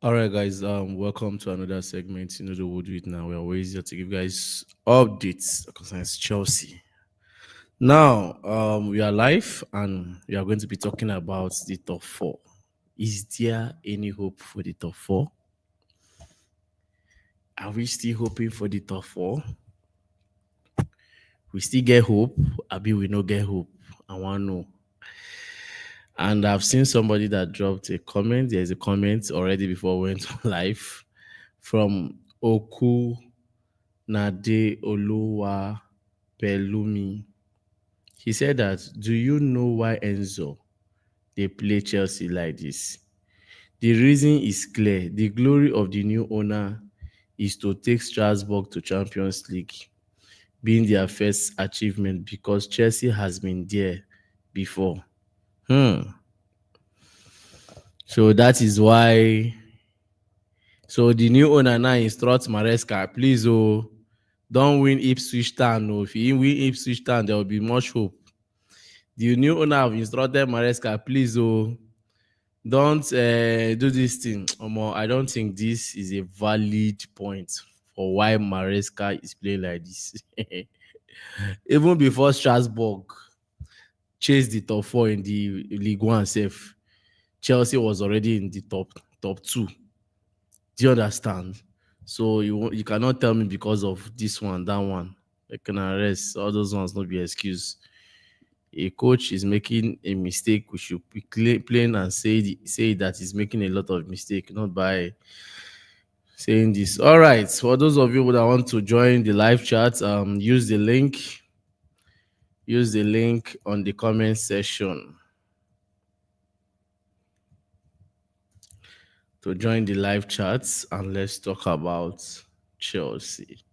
All right, guys. Welcome to another segment. You know the wood do it now. We're always here to give you guys updates concerning Chelsea. Now, we are live and we are going to be talking about the top four. Is there any hope for the top four? Are we still hoping for the top four? We still get hope. Abi, we no get hope. I want to know. And I've seen somebody that dropped a comment. There's a comment already before we went live from Oku Nade Oluwa Pelumi. He said that, do you know why Enzo they play Chelsea like this? The reason is clear. The glory of the new owner is to take Strasburg to Champions League, being their first achievement because Chelsea has been there before. So that is why. So the new owner now instructs Maresca, please, don't win Ipswich Town. If you win Ipswich Town, there will be much hope. The new owner have instructed Maresca, please, don't do this thing. I don't think this is a valid point for why Maresca is playing like this. Even before Strasbourg chased the top four in the League One safe, Chelsea was already in the top two. Do you understand? So you cannot tell me because of this one, that one. I can arrest all those ones, not be excuse. A coach is making a mistake, we should be plain and say that he's making a lot of mistake, not by saying this. All right, for those of you that want to join the live chat, use the link on the comment section to join the live chats, and let's talk about Chelsea.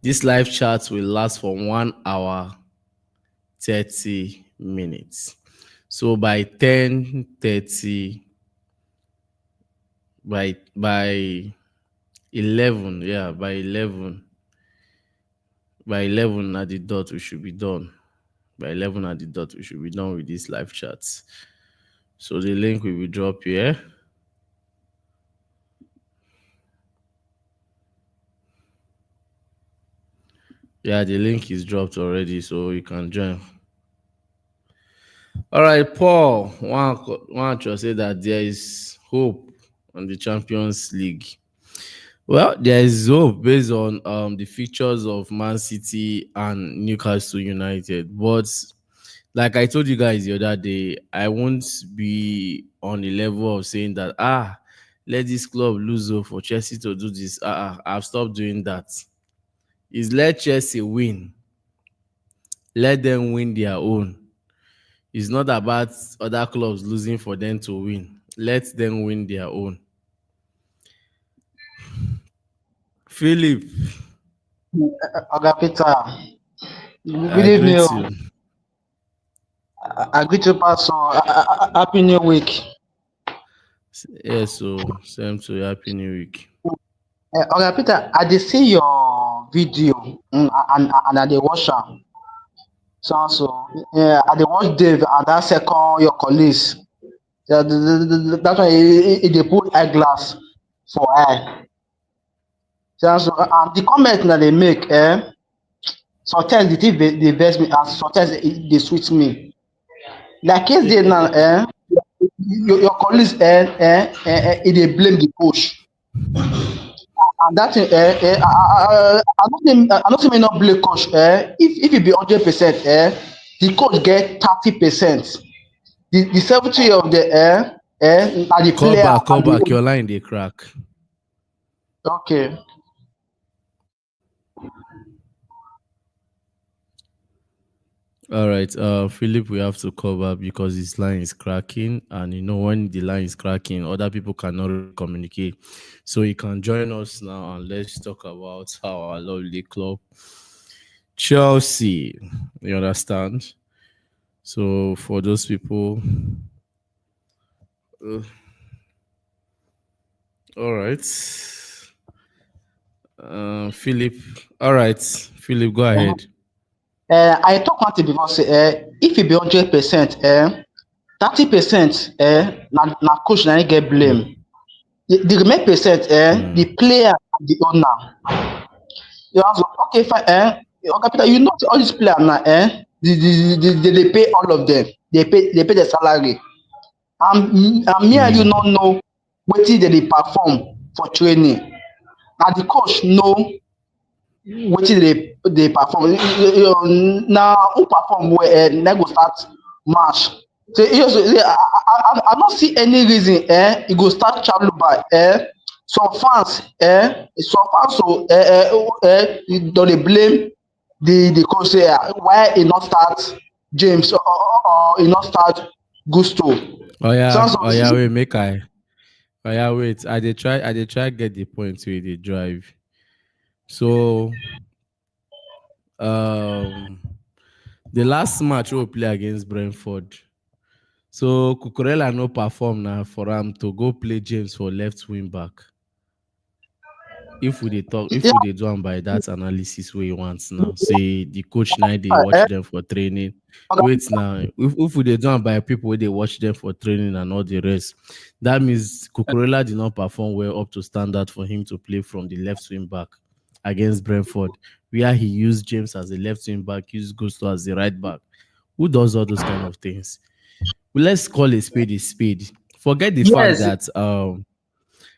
This live chat will last for 1 hour 30 minutes. So by 10:30, by 11, by 11 at the dot, we should be done. By 11 at the dot, we should be done with these live chats. So the link will be dropped here. Yeah, the link is dropped already, so you can join. All right, Paul, want to say that there is hope on the Champions League. Well, there is hope based on the fixtures of Man City and Newcastle United. But like I told you guys the other day, I won't be on the level of saying that, let this club lose for Chelsea to do this. I've stopped doing that. Is let Chelsea win. Let them win their own. It's not about other clubs losing for them to win. Let them win their own. Philip. Peter. Good evening. I greet you, Pastor. Happy New Week. Yes, so same to you. Happy New Week. Peter, I did see your video and I did watch am. So I did watch Dave and that second your colleagues. That one they put eyeglass for eye. So and the comment that they make, sometimes they vex me and sometimes they sweet me. Like yesterday now, your colleagues they blame the coach. And that thing, I don't think may not blame coach. If it be 100%, the coach get 30%. The 70 of the are the player. Call back. Your line they crack. Okay. All right, Philip, we have to cover because his line is cracking, and when the line is cracking, other people cannot communicate. So you can join us now, and let's talk about our lovely club, Chelsea. You understand? So for those people, all right, Philip. All right, Philip, go ahead. I talk one thing before say if it be 100%, 30% na coach na get blame. the remain percent, the player and the owner. You also okay fine, okay Peter, you know all these players now, they pay all of them. They pay their salary. And me and you no know wetin dem dey perform for training. Na the coach know wetin dey perform. Na who perform well na go start match. So you know say I no see any reason e go start Chaluba. Some fans don dey blame the coach say why e no start James or e no start Gusto. Oh yeah, So oh yeah, wait, make I. Oh yeah, wait. I dey try get the point where they drive. So um the last match we play against Brentford. So Cucurella no perform now for him to go play James for left wing back. If we yeah, dey do am by that analysis where you want now, say the coach now they watch eh, them for training. oga Wait now, if we dey do am by people where they watch them for training and all the rest, that means Cucurella did not perform well up to standard for him to play from the left wing back against Brentford, where he used James as a left wing back, used Gusto as the right back. Who does all those kind of things? Well, let's call a spade a spade. Forget the fact yes, that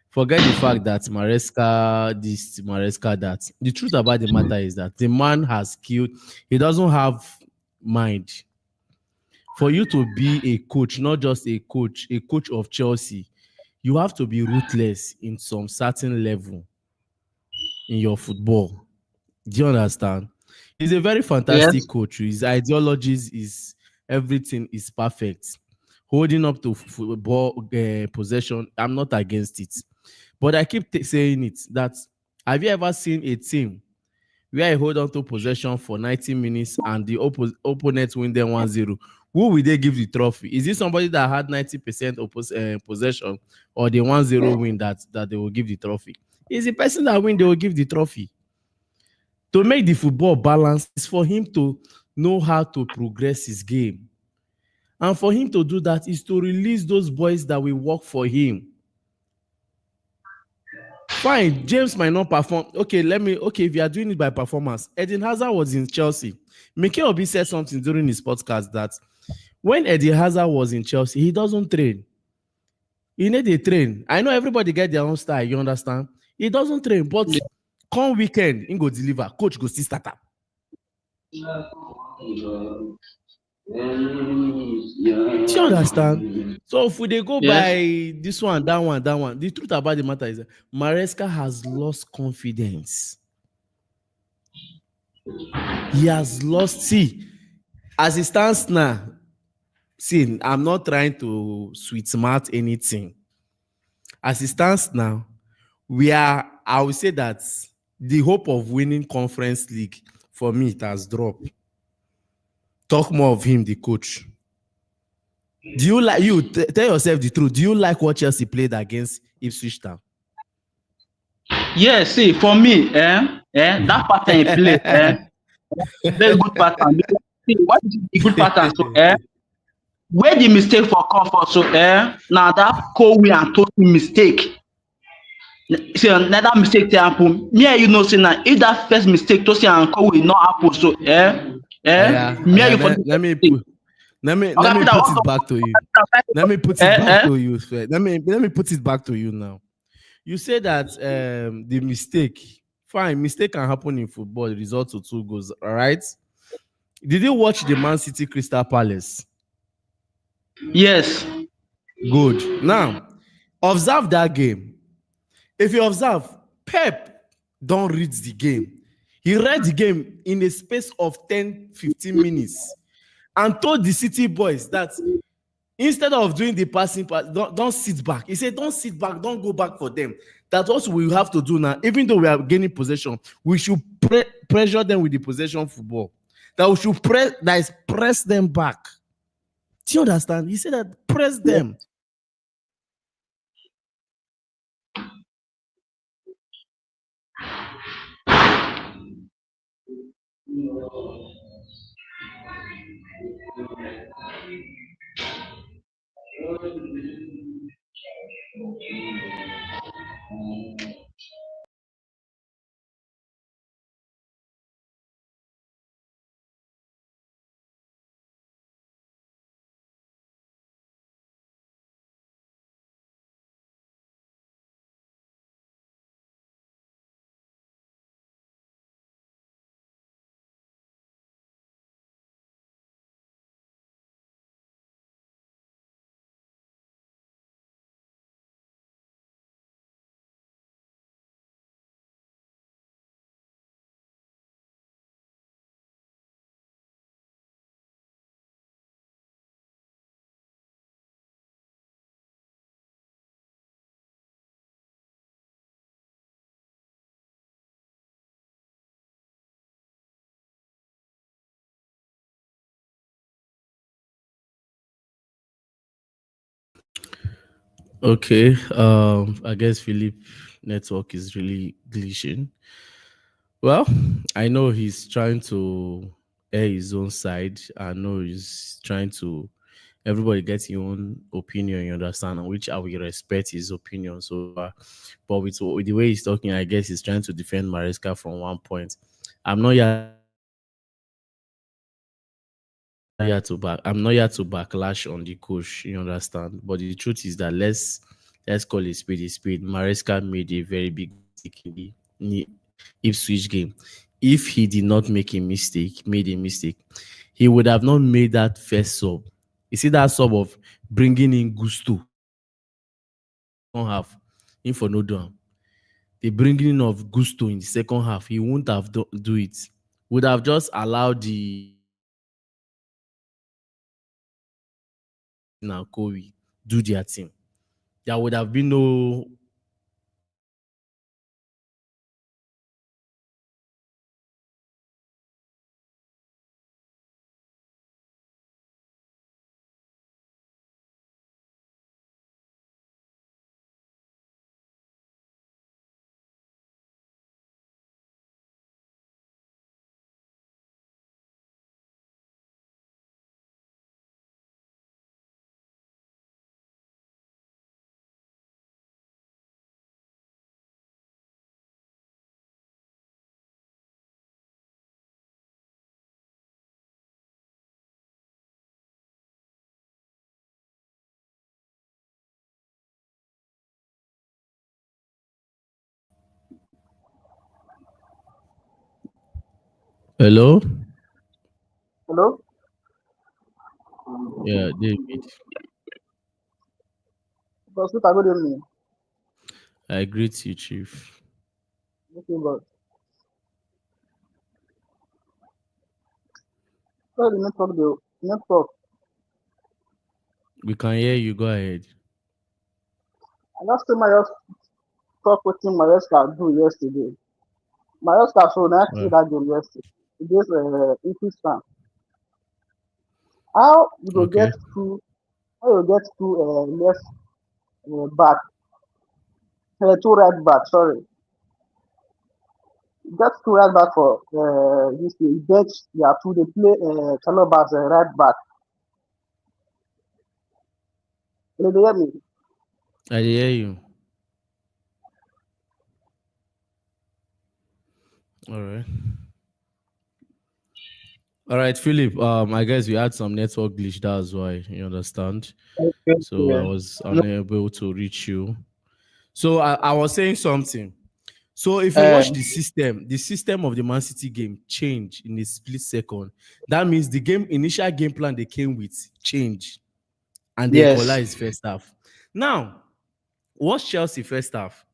forget the fact that Maresca this, Maresca that. The truth about the matter is that the man has killed. He doesn't have mind. For you to be a coach, not just a coach of Chelsea, you have to be ruthless in some certain level in your football. Do you understand? He's a very fantastic yes, coach. His ideologies is everything is perfect. Holding up to football possession, I'm not against it. But I keep saying it that have you ever seen a team where I hold on to possession for 90 minutes and the opponent win them 1-0? Who will they give the trophy? Is it somebody that had 90% possession or the 1-0 win that they will give the trophy? Is the person that win they will give the trophy. To make the football balance is for him to know how to progress his game. And for him to do that is to release those boys that will work for him. Fine, James might not perform. Okay, if you are doing it by performance, Eden Hazard was in Chelsea. Mikel Obi said something during his podcast that when Eden Hazard was in Chelsea, he doesn't train. He need a train. I know everybody get their own style, you understand? He doesn't train, but come weekend, he go deliver. Coach go see starter. Do you understand? So if we dey go yes. by this one, that one, that one, the truth about the matter is that Maresca has lost confidence. He has lost. See, as it stands now, see, I'm not trying to sweet smart anything. As it stands now, I will say that the hope of winning Conference League, for me, it has dropped. Talk more of him, the coach. Do you like tell yourself the truth? Do you like what Chelsea played against Ipswich Town? Yes, see, for me, that pattern he play, very good pattern. See, what is the good pattern? So, where the mistake for comfort, so, now that Kobe and Tosin mistake. See, another mistake to happen. Me and you know, say now, if that first mistake Tosin and Kobe will not happen, so, Oh yeah, oh me and yeah. you for Let me okay, Peter, put what's it back to you. Let me put it back to you. Let me put it back to you now. You say that the mistake, fine, mistake can happen in football. The result to 2 goals, all right? Did you watch the Man City Crystal Palace? yes, Good. Now, observe that game. If you observe, Pep don't read the game. He read the game in a space of 10-15 minutes and told the City boys that instead of doing the passing pass, don't sit back. He said, don't sit back, don't go back for them. That's what we have to do now. Even though we are gaining possession, we should pressure them with the possession football. That we should press them back. Do you understand? He said that press them. Okay. I guess Philip network is really glitching. Well, I know he's trying to air his own side. I know he's trying to everybody gets your own opinion, you understand, and which I will respect his opinion. So but with the way he's talking, I guess he's trying to defend Maresca from one point. I'm not here to I'm not here to backlash on the coach, you understand. But the truth is that let's call it speed is speed. Maresca made a very big mistake in the Ipswich game. If he did not make a mistake, made a mistake, he would have not made that first sub. You see that sub of bringing in Gusto second half, in for no do. The bringing in of Gusto in the second half, he won't have do it. Would have just allowed the now Kobe do their thing. There would have been no. Hello? Hello? Yeah, David. Because I good evening. I greet you, Chief. Okay, but so the network. We can hear you. Go ahead. I last time I just talk with him Maresca do yesterday. Maresca so now see Uh, that game yesterday. Against English fan. How you go get okay. left back, two right back, sorry. Get two right back for this bench yeah two they play Chalobah's right back. You dey hear me? I hear you. All right. All right, Philip. I guess we had some network glitch. That's why you understand. Okay, So I yeah. was No, unable to reach you. So I was saying something. So if you uh, watch the system of the Man City game change in a split second. That means the game initial game plan they came with changed and they yes, equalized first half. Now, what's Chelsea first half?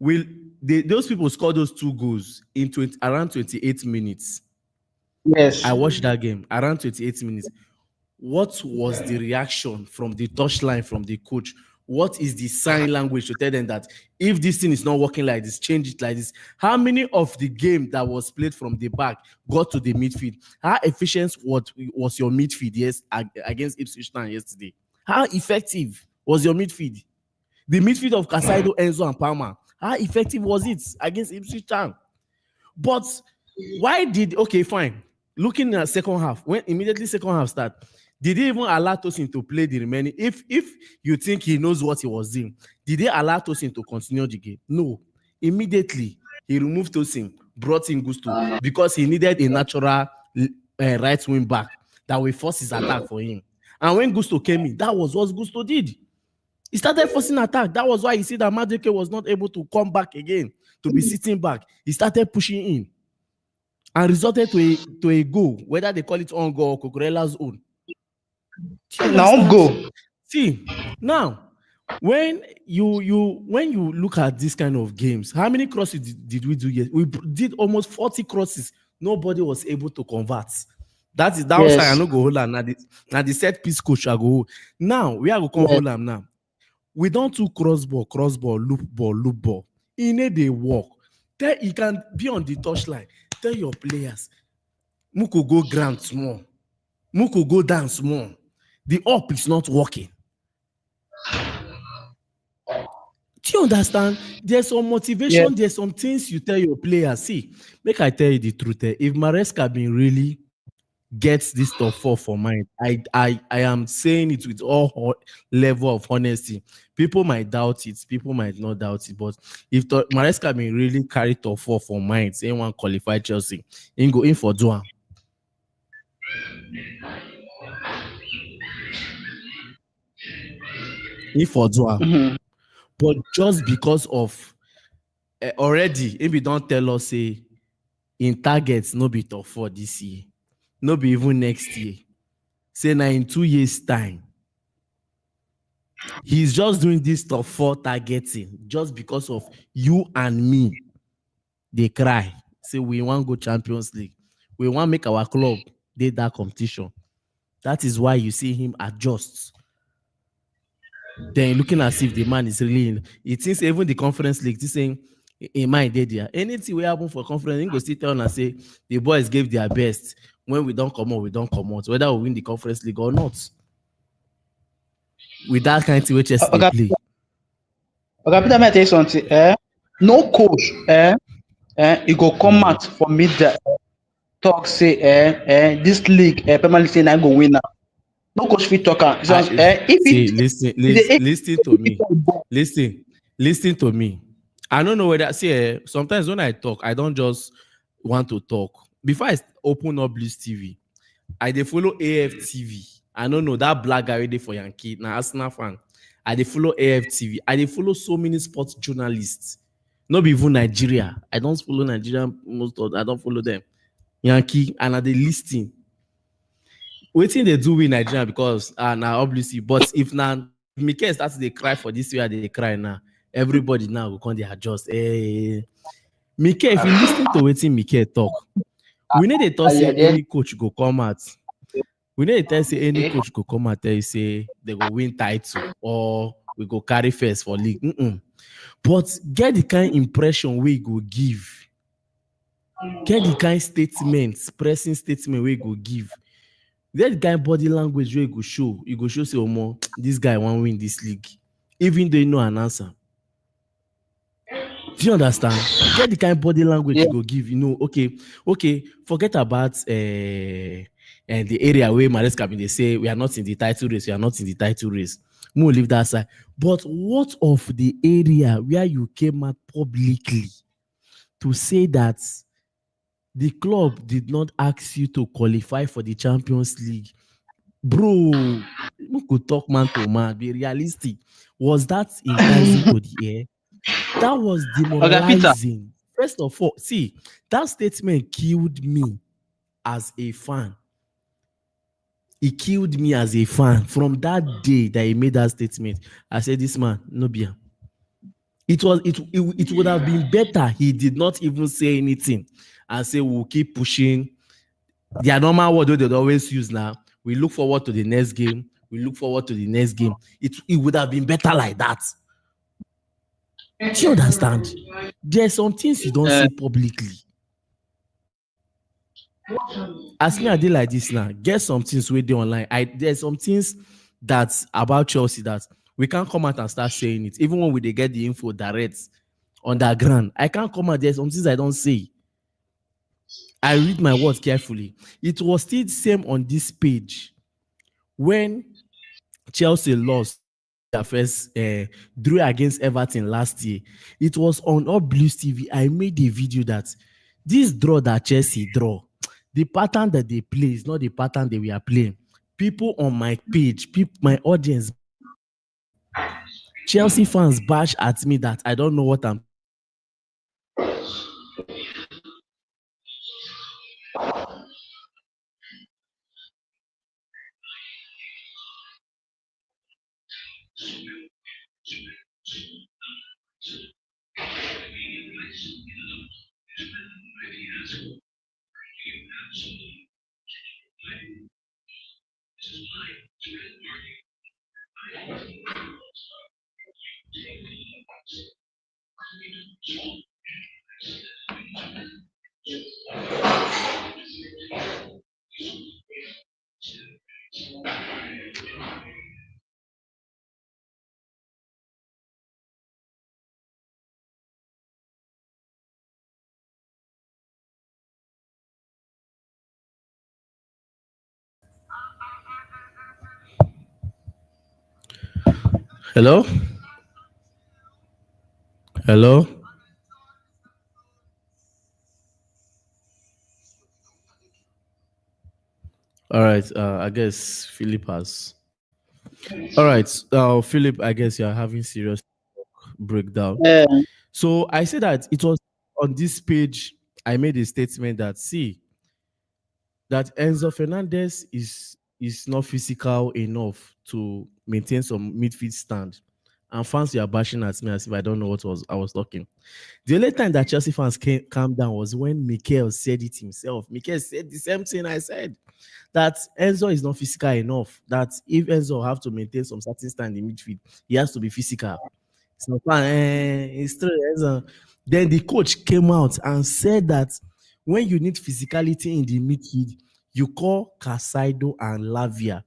Will those people score those two goals in around 28 minutes? I yes. watched that game around 28 minutes. What was the reaction from the touchline from the coach? What is the sign language to tell them that if this thing is not working like this, change it like this? How many of the game that was played from the back got to the midfield? How efficient was your midfield against Ipswich Town yesterday? How effective was your midfield? The midfield of Casado, Enzo, and Palmer. How effective was it against Ipswich Town? But why did okay fine? Looking at second half, when immediately second half start, did they even allow Tosin to play the remaining? If you think he knows what he was doing, did they allow Tosin to continue the game? No. Immediately he removed Tosin, brought in Gusto because he needed a natural right wing back that will force his attack for him. And when Gusto came in, that was what Gusto did. He started forcing attack. That was why you see that Madueke was not able to come back again, to be sitting back. He started pushing in and resulted to a goal, whether they call it on goal or Cucurella's own. Do you Now understand? go. See, now when you look at this kind of games, how many crosses did we do yet? We did almost 40 crosses. Nobody was able to convert. That was why I Yes, no go hold am. Now the set piece coach I go hold. Now we are go come yes. hold am now. We don't do cross ball, loop ball. E no dey work. You can be on the touchline. Tell your players, Muko go ground small. Muko go down small. The up is not working. Do you understand? There's some Yeah. motivation, there's some things you tell your players. See, make I tell you the truth. If Maresca been really gets this top four for mind, I am saying it with all level of honesty. People might doubt it, people might not doubt it, but if Maresca been really carry top four for mind, say one qualify Chelsea, he go in for do am. In for do am. Mhm. But just because of already, if you don't tell us say in targets no be top four this year, no be even next year. Say now in 2 years' time, he's just doing this top four targeting just because of you and me. They cry. Say we want go Champions League. We want make our club dey that competition. That is why you see him adjust. Then looking as if the man is really in. It seems even the conference league, this saying in mind dey there. Anything will happen for conference, he go still tell and say the boys gave their best. When we don't come out, we don't come out. Whether we win the conference league or not. With that kind of thing wey Chelsea dey Okay, play. okay, Peter, may I tell you something? No coach, he go come Mm. out for media, talk say, this league, Premier League say na go win am. No coach fit talk am. So, I if see. it, if Listen to me. Listen, listen to me. I don't know whether see. Sometimes when I talk, I don't just want to talk. Before I open up Blues TV, I dey follow AFTV. I don't know that black guy ready for Yankee. Now Arsenal fan. I dey follow AFTV. I dey follow so many sports journalists. Not be even Nigeria. I don't follow Nigeria most of. I don't follow them. Yankee and I dey listing. Wetin dey do with Nigeria because na obviously, but if na Mikel start to dey cry for this way, they cry now. Everybody now go come dey adjust. Hey, Mikel, if you lis ten to wetin Mikel talk, we no dey talk say then, any coach go come out. We no dey tell say any coach go come out tell you say they go win title or we go carry first for league. But get the kind impression wey e go give. Get the kind statement, pressing statement wey e go give. Get the kind body language wey e go show. You go show say omo, this guy wan win this league. Even though you no an answer. Do you understand? Get the kind body language yeah, you go give. You know, okay, forget about the area where Maresca been dey say we are not in the title race, we are not in the title race. Mo leave that side. But what of the area where you came out publicly to say that the club did not ask you to qualify for the Champions League? Bro, we could talk man to man, be realistic. Was that enticing to the air? That was okay, Peter. demoralizing. First of all, see, that statement killed me as a fan. He killed me as a fan. From that day that he made that statement, I said, this man, no beer. It would have been better he did not even say anything and say we'll keep pushing. Their normal word they always use now. We look forward to the next game. We look forward to the next game. It would have been better like that. Do you understand? There's some things you don't Uh, say publicly. As me, I did like this now. Get some things where they online. There's some things that's about Chelsea that we can't come out and start saying it. Even when we they get the info direct underground, I can't come out. There's some things I don't say. I read my words carefully. It was still same on this page when Chelsea lost their first drew against Everton last year. It was on All Blues TV. I made a video that this draw that Chelsea draw, the pattern that they play is not the pattern that we are playing. People on my page, my audience, Chelsea fans bash at me that I don't know what I'm Hello? Hello? All right. I guess Philip has. All right. Philip, I guess you're having serious breakdown. Uh, So I said that it was on this page. I made a statement that see that Enzo Fernandez is not physical enough to maintain some midfield stand. And fans were bashing at me as if I don't know what was I was talking. The only time that Chelsea fans calmed down was when Mikel said it himself. Mikel said the same thing I said, that Enzo is not physical enough. That if Enzo have to maintain some certain stand in midfield, he has to be physical. It's not fun. It's true. Enzo. Then the coach came out and said that when you need physicality in the midfield, you call Casaido and Lavia.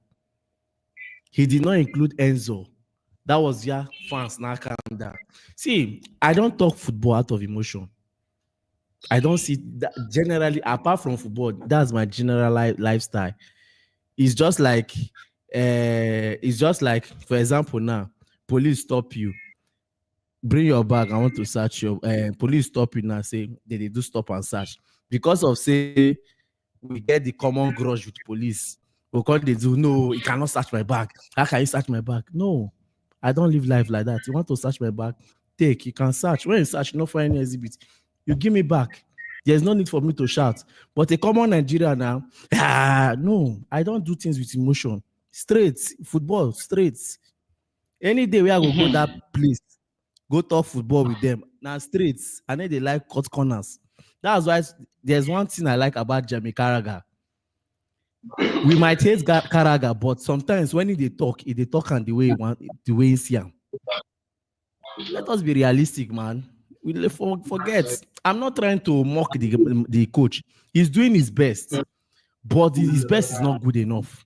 He did not include Enzo. That was yeah, fans now calm down. See, I don't talk football out of emotion. I don't see that generally, apart from football, that's my general lifestyle. It's just like, for example, now police stop you, bring your bag. I want to search your. Police stop you now. Say they do stop and search because of say we get the common grudge with police. Because they do no, you cannot search my bag. How can you search my bag? No, I don't live life like that. You want to search my bag? Take. You can search. When you search, you not find any exhibit. You give me back. There's no need for me to shout. But a common Nigeria now, no, I don't do things with emotion. Straight, football, straight. Any day where I go that place, go talk football with them. Now straight, and then they like cut corners. That's why there's one thing I like about Jamie Carragher. We might hate Carragher, but sometimes when they talk and the way he see him. Let us be realistic, man. We forget. I'm not trying to mock the coach. He's doing his best, but his best is not good enough.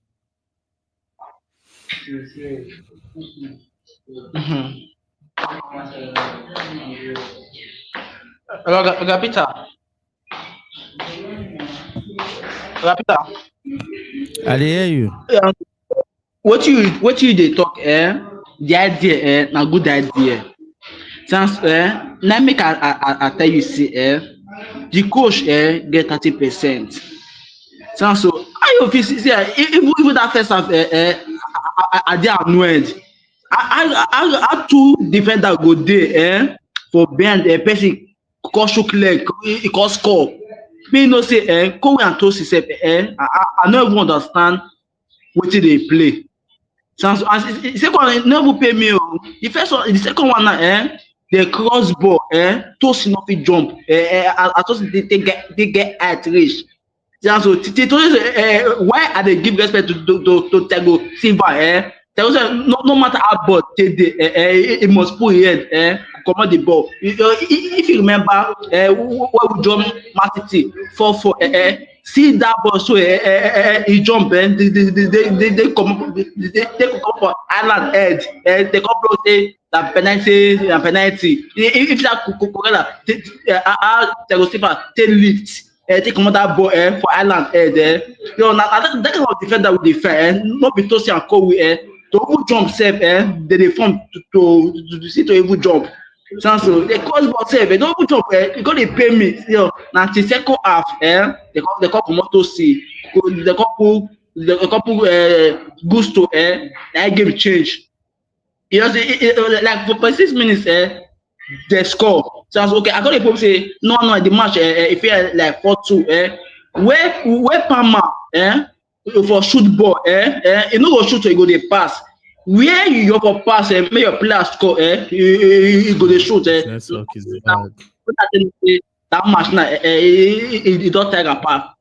Peter. Peter. I hear you. What you they talk? The idea, na good idea. Since now make I tell you see the coach get 30%. So I you see even that first half I dey annoyed. I two defender go there for bend person cause shook leg he cause score. Me know say Kowe and Tosi sef I no even understand wetin dey play. Sans the second one no even pay me o. The second one na the cross ball Tosi no fit jump I Tosi dey get height reach. So why I dey give respect to Thiago Silva Thiago Silva no matter how ball take dey he must put him head comot the ball. If you remember when we jump Man City 4-4 see that ball so he jump they come for Ireland head they come blow say na penalty if that Cucurella how Thiago Silva take lift take comot that ball for Ireland head you know na that kind of defender we dey fear no be Tosin and Kowe to even jump sef they dey form to see to even jump. So the cross ball sef don't even jump you go dey pay me you know na till second half they come comot Tosin they come put Gusto na game change. You know say like for 6 minutes they score. So I was okay. I got a problem say no the match if you like 4-2 where Palmer for shoot ball you no go shoot so you go dey pass. Where you for pass make your player score you go dey shoot Network is bad. that match now e don tire apart.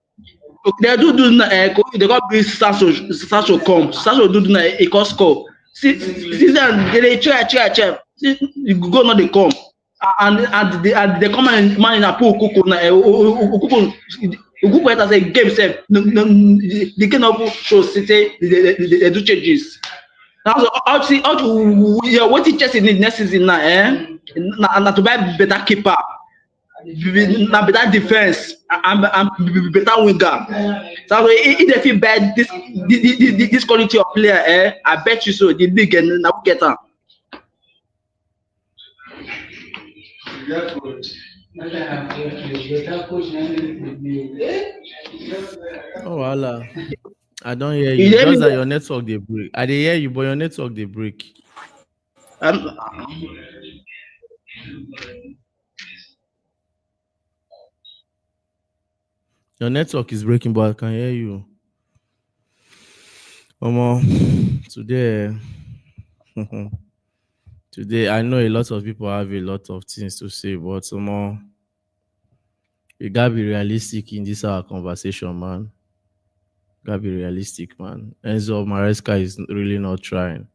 They do they got bring Sancho come. Sancho do na e come score. See then they try. See you go no dey come. And they come and man in a pool Okuko na Okuko enter say game sef the game of show say they do changes. Now so wetin Chelsea need next season na to buy better keeper. Na better defense and better winger. So if they fit buy this quality of player I bet you so the league na we get am. Oh, voila. I don't hear You you. hear me Just that well? your network they break. I dey hear you, but your network they break. Um, Your network is breaking, but I can hear you. Omo, today, today I know a lot of people have a lot of things to say, but we gotta be realistic in this our conversation, man. Gotta be realistic, man. Enzo Maresca is really not trying.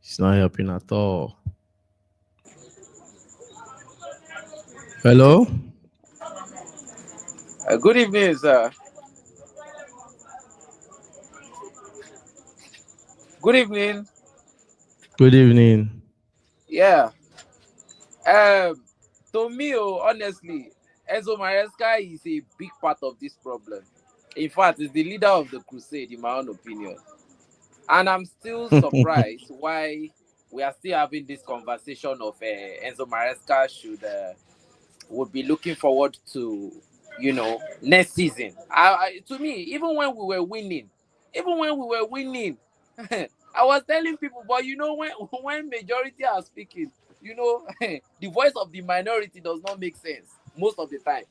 He's not helping at all. Hello. Good evening, sir. Good evening. Good evening. Yeah. To me, honestly, Enzo Maresca is a big part of this problem. In fact, he's the leader of the crusade, in my own opinion. And I'm still surprised why we are still having this conversation of Enzo Maresca would be looking forward to, next season. To me, even when we were winning, I was telling people, but when when majority are speaking, the voice of the minority does not make sense most of the time.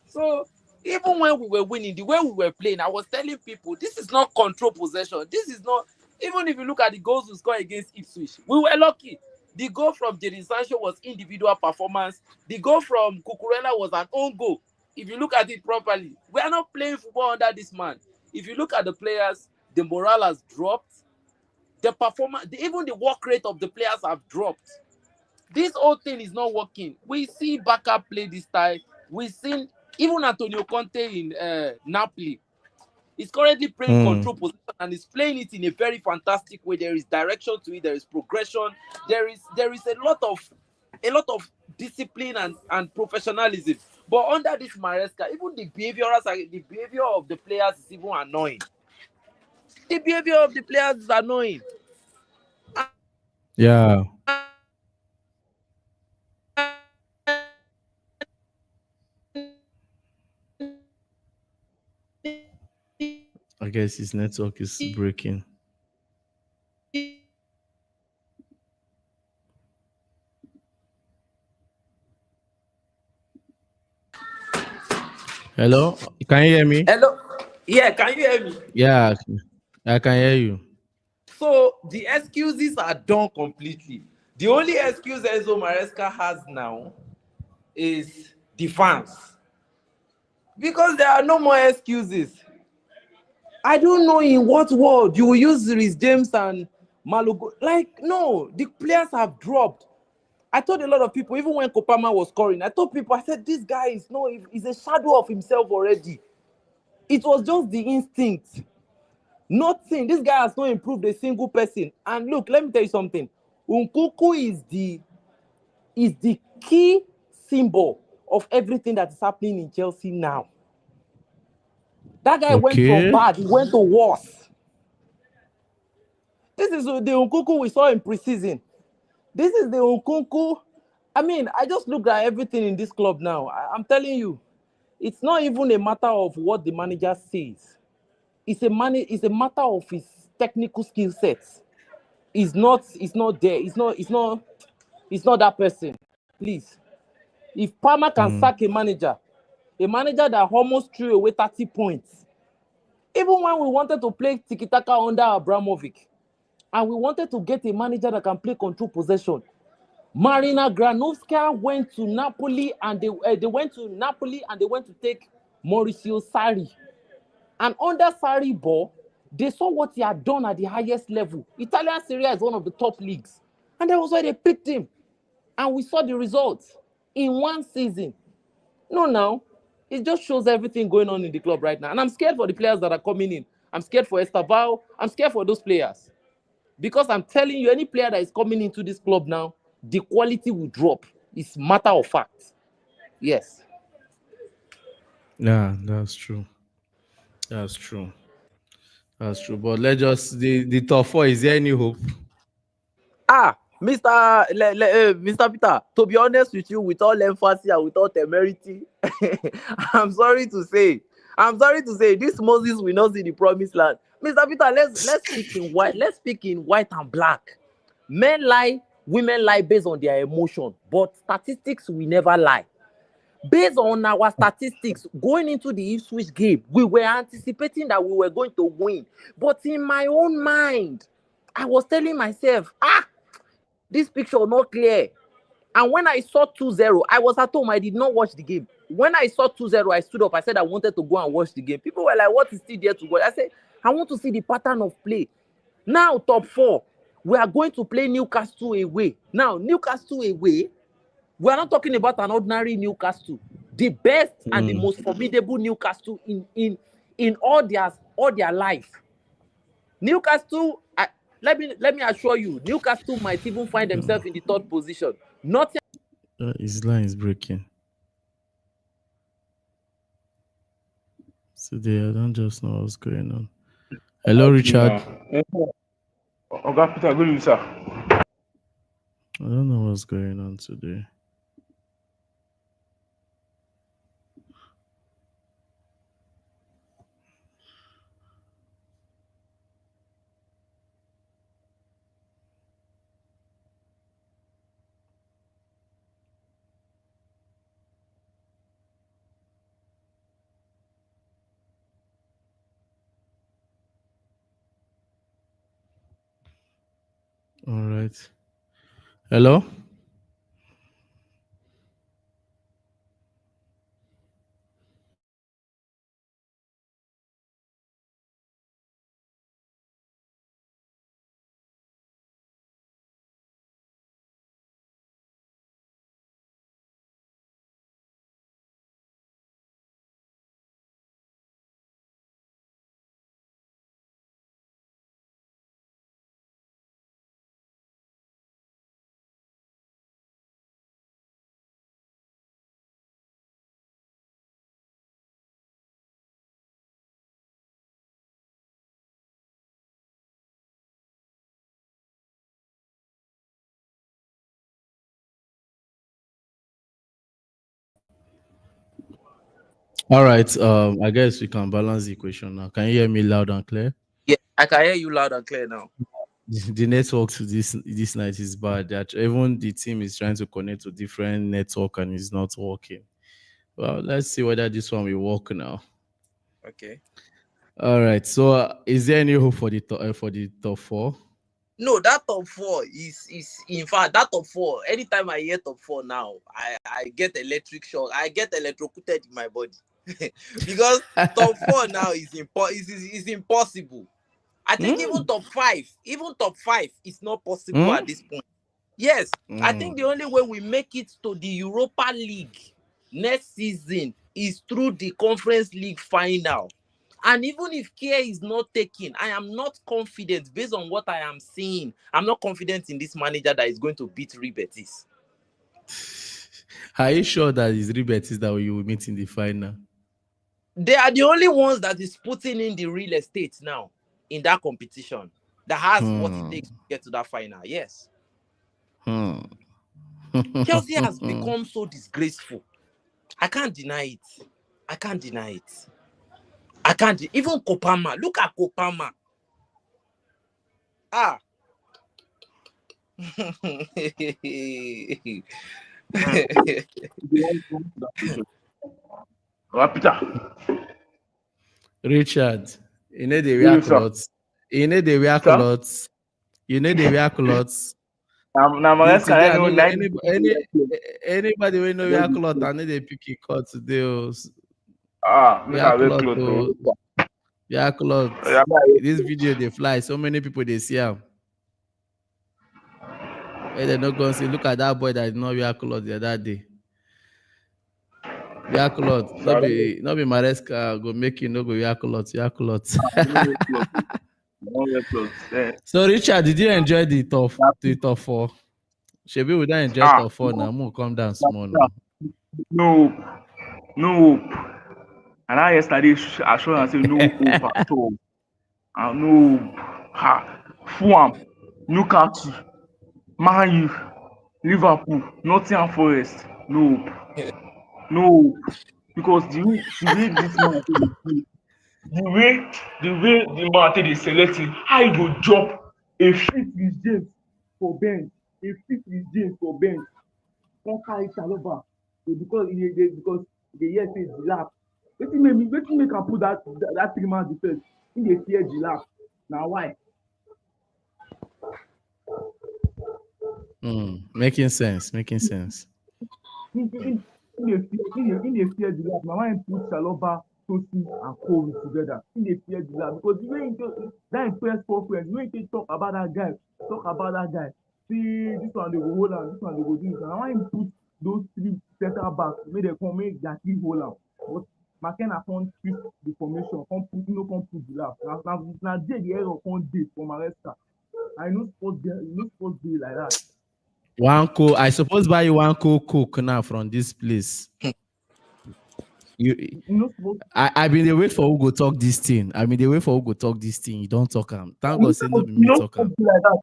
So even when we were winning, the way we were playing, I was telling people this is not control possession. This is not. Even if you look at the goals we scored against Ipswich, we were lucky. The goal from Jadon Sancho was individual performance. The goal from Cucurella was an own goal. If you look at it properly, we are not playing football under this man. If you look at the players, the morale has dropped. The performance, even the work rate of the players have dropped. This whole thing is not working. We see Baka play this style. We've seen even Antonio Conte in Napoli. He's currently playing Hmm. control position and he's playing it in a very fantastic way. There is direction to it. There is progression. There is a lot of discipline and professionalism. But under this Maresca, even the behavior of the players is even annoying. The behavior of the players is annoying. Yeah, I guess his network is breaking. Hello, can you hear me? Hello. Yeah, can you hear me? Yeah, I can hear you. So the excuses are done completely. The only excuse Enzo Maresca has now is the fans. Because there are no more excuses. I don't know in what world you will use Rhys James and Malugo. Like, no, the players have dropped. I told a lot of people, even when Kopama was scoring, I told people, I said, this guy is no, he's a shadow of himself already. It was just the instinct. Nothing. This guy has not improved a single person. And look, let me tell you something. Nkunku is the key symbol of everything that is happening in Chelsea now. That guy went from Okay. bad, he went to worse. This is the Nkunku we saw in preseason. This is the Nkunku. I mean, I just looked at everything in this club now. I'm telling you, it's not even a matter of what the manager says. It's a matter of his technical skill sets. It's not there. It's not that person. Please. If Palmer can Hmm. sack a manager that almost threw away 30 points, even when we wanted to play tiki-taka under Abramovich, and we wanted to get a manager that can play control possession, Marina Granovska went to Napoli and they went to take Mauricio Sarri. And under Sarri ball, they saw what he had done at the highest level. Italian Serie A is one of the top leagues. And that was why they picked him. And we saw the results in one season. No, now, it just shows everything going on in the club right now. And I'm scared for the players that are coming in. I'm scared for Estaval. I'm scared for those players. Because I'm telling you, any player that is coming into this club now, the quality will drop. It's matter of fact. Yes. Yeah, that's true. That's true. That's true. But let's just the top four. Is there any hope? Ah. Mr. Peter, to be honest with you, with all emphasis and with all temerity, I'm sorry to say, this Moses will not see the promised land. Mr. Peter, let's speak in white. Let's speak in white and black. Men lie, women lie based on their emotion, but statistics will never lie. Based on our statistics going into the Ipswich game, we were anticipating that we were going to win. But in my own mind, I was telling myself, this picture not clear. And when I saw 2-0, I was at home. I did not watch the game. When I saw 2-0, I stood up. I said I wanted to go and watch the game. People were like, what is still there to watch? I said, I want to see the pattern of play. Now, top 4, we are going to play Newcastle away. Now, Newcastle away, we are not talking about an ordinary Newcastle. The best and the most formidable Newcastle in all their life. Newcastle, let me assure you, Newcastle might even find themselves in the 3rd position. Not his line is breaking. So I don't just know what's going on. Hello, Richard. Okay, Peter, good evening, sir. I don't know what's going on today. All right. Hello? All right. I guess we can balance the equation now. Can you hear me loud and clear? Yeah, I can hear you loud and clear now. The network to this night is bad. That even the team is trying to connect to different network and it's not working. Well, let's see whether this one will work now. Okay. All right. So, is there any hope for the top 4? No, that top 4 is in fact that top 4. Anytime I hear top 4 now, I get electric shock. I get electrocuted in my body because top 4 now is impossible. I think even top 5 is not possible at this point. Yes, I think the only way we make it to the Europa League next season is through the Conference League final. And even if care is not taken, I am not confident based on what I am seeing. I'm not confident in this manager that is going to beat Real Betis. Are you sure that it's Real Betis that you will meet in the final? They are the only ones that is putting in the real estate now in that competition that has what it takes to get to that final. Yes. Chelsea has become so disgraceful. I can't deny it. Even Kopama. Look at Kopama. Peter. Richard, you know the wear clothes. You know the wear clothes. You know the wear clothes. Now, Maresca, I know anybody will know wear clothes. I know they pick a cut today. Wear clothes. Wear clothes. This video they fly. So many people they see them. And they're not going to say, look at that boy that did not wear clothes the other day. Wear clothes. Not be Maresca go make you no go wear clothes. Wear clothes. So Richard, did you enjoy the top 4? Shebi we don't enjoy top 4 now. We'll come down small now. No hope. And I yesterday I showed and say no hope at all. No Fulham, Newcastle, Man U, Liverpool, Nottingham Forest. No hope. No hope. Because the way this man take dey play, the way the man take dey select him, how he go drop a fit Reece James for bench, come carry Chalobah because he dey hear say Gilaf. Wetin make am put that 3-man defence? He dey fear Gilaf. Na why? Making sense. Making sense. He dey fear Gilaf. Na why him put Chalobah, Tosin and Kobe together. He dey fear Gilaf because the way he take that him first conference, the way he take talk about that guy, say this one dey go hold am, this one dey go do this. Na why him put those 3 center backs make dem come make their 3 hold am. But McKenna come twist the formation, come put Gilaf. Na there the error come dey for Maresca. I no suppose dey like that. I suppose buy you one coke now from this place. I been dey wait for who go talk this thing. You don't talk am. Thank God say no be me talk am. Like that.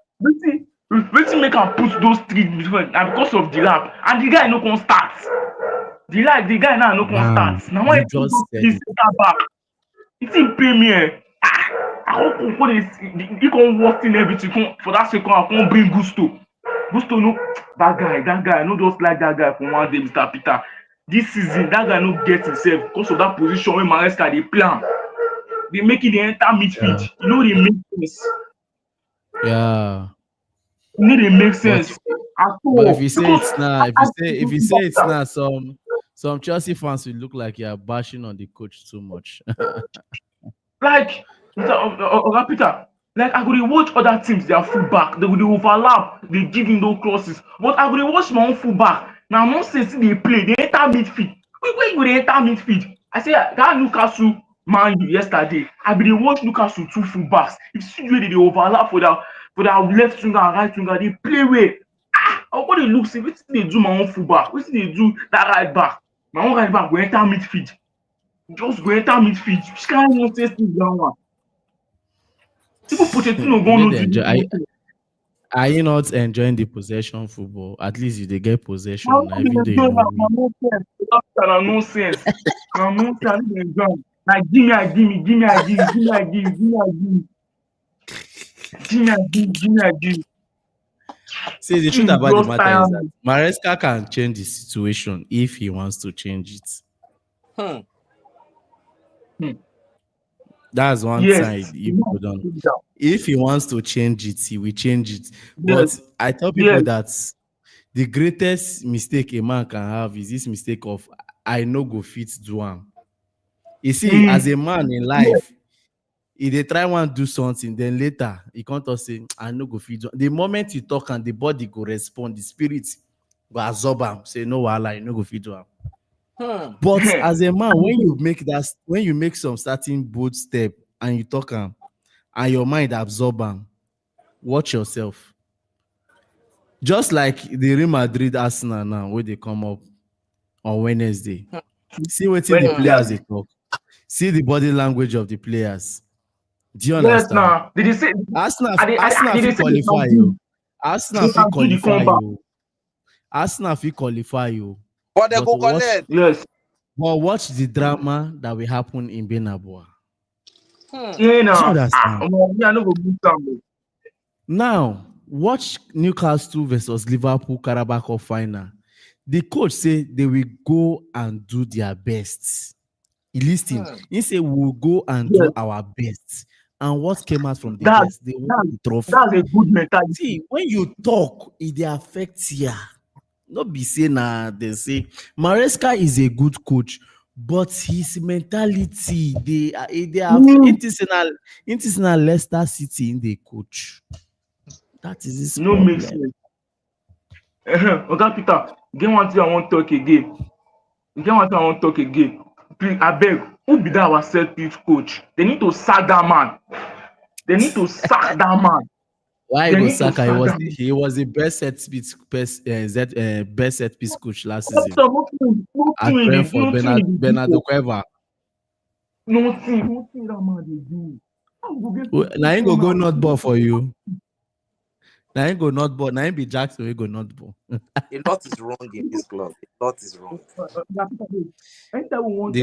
Wetin make am put those 3 different na because of the lap and the guy no come start. The guy now no come start. Na why he put those 3 center back. It thing pain me. I hope he come working everything for that second half. Come bring Gusto. No, that guy. I no just like that guy for one day, Mr. Peter. This season, that guy no get himself because of that position where Maresca dey play am. They make it the enter midfield. Yeah. You know they make sense. Yeah. You know they make sense. But if you say it's now, some Chelsea fans will look like you are bashing on the coach too much. Like Mr. Peter, like I go dey watch other teams, their fullback, they go dey overlap, they give him those crosses. But I go dey watch my own fullback. Now nonsense they play, they enter midfield. Where you go dey enter midfield? I say that Newcastle Man U yesterday, I be dey watch Newcastle 2 fullbacks. If you see the way they overlap for their left winger and right winger, they play well. I go dey look say wetin dey do my own fullback, wetin dey do that right back. My own right back go enter midfield. Just go enter midfield. Which kind of nonsense is that one? People Pochettino go know. Are you not enjoying the possession football? At least you dey get possession. Na nonsense. Like give me. See, the truth about the matter is that Maresca can change the situation if he wants to change it. That's one side you put on. If he wants to change it, he will change it. But I tell people that the greatest mistake a man can have is this mistake of I no go fit do am. You see, as a man in life, if they try to do something, then later he can't say I no go fit do. The moment you talk and the body go respond, the spirit go absorb am, say no wahala, you no go fit do am. But as a man, when you make some certain bold step and you talk and your mind absorb am, watch yourself. Just like the Real Madrid Arsenal now, where they come up on Wednesday. See what the players they talk. See the body language of the players. Do you understand? Yes, now. Did you say Arsenal fit qualify you? Arsenal fit qualify you. Arsenal fit qualify you. But they go collect. Yes. But watch the drama that will happen in Benabua. Yeah, no. Now, watch Newcastle versus Liverpool Carabao Cup final. The coach say they will go and do their best. He listened. He said we'll go and do our best. And what came out from the best? They won the trophy. That's a good mentality. See, when you talk, it affects you. Not be saying they say Maresca is a good coach, but his mentality, they have international Leicester City in the coach. That is his problem. Makes sense. Okay, Peter, get one thing I want to talk again. Please, I beg, who be that our set piece coach? They need to sack that man. Why go Saka? He was the best set piece coach last season. At Brentford, Bernardo Cueva. Nothing that man dey do. Now he go not ball for you. Now ain't go not ball. Now ain't be Jackson. We go not ball. A lot is wrong in this club. A lot is wrong. The Anytime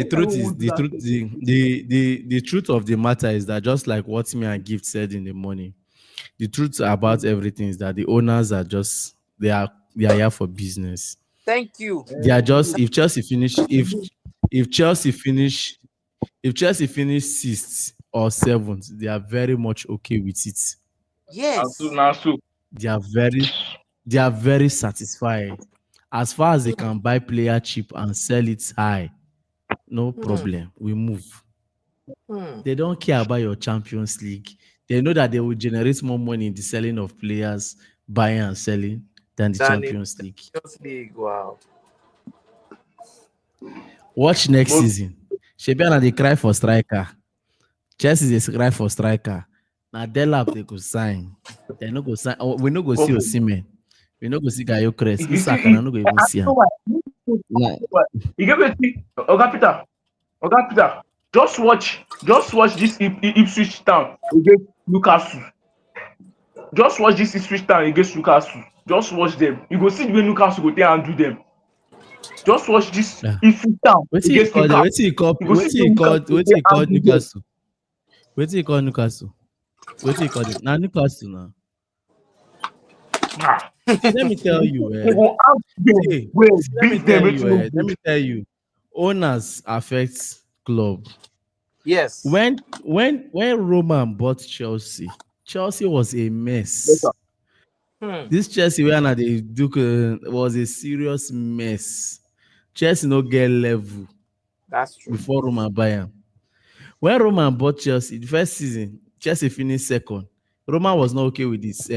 truth we is want to the that truth the truth of the matter is that just like what me and Gift said in the morning, the truth about everything is that the owners are just they are here for business. Thank you. They are just if Chelsea finish if Chelsea finish sixth or seventh, they are very much okay with it. Yes. now so They are very they are very satisfied. As far as they can buy player cheap and sell it high, no Hmm. problem. We move. Hmm. They don't care about your Champions League. They know that they will generate more money in the selling of players, buying and selling, than the Than in Champions League. Champions League. Wow. Watch next but season. Shebiana they cry for striker. Chelsea they cry for striker. Now Delap they go sign. They no go sign. Oh, we no go see but Osimhen. We no go see Gaio Crest. you see Isaka na no go even I see know him. why Nah. you get wetin Oga Peter just watch this Ipswich Town against Newcastle. Just watch this Ipswich Town against Newcastle. Just watch them. You go see the way Newcastle go there and do them. Just watch this Yeah. Ipswich Town Wetin he against called them? Newcastle. You go see the way Newcastle go Wetin there he and called do them. Newcastle? Wetin he called Newcastle? Wetin he called them? Now Newcastle now. Ah, See, let me tell you, they go out them, see, well, let me beat them, tell wetin you, no let good. me tell you, owners affect club. Yes. When Roman bought Chelsea, Chelsea was a Yes, sir. mess. Hmm. This Chelsea where they Duke was a serious mess. Chelsea no get level That's true. before Roman buy am. When Roman bought Chelsea, the first season, Chelsea finished second. Roman was not okay with this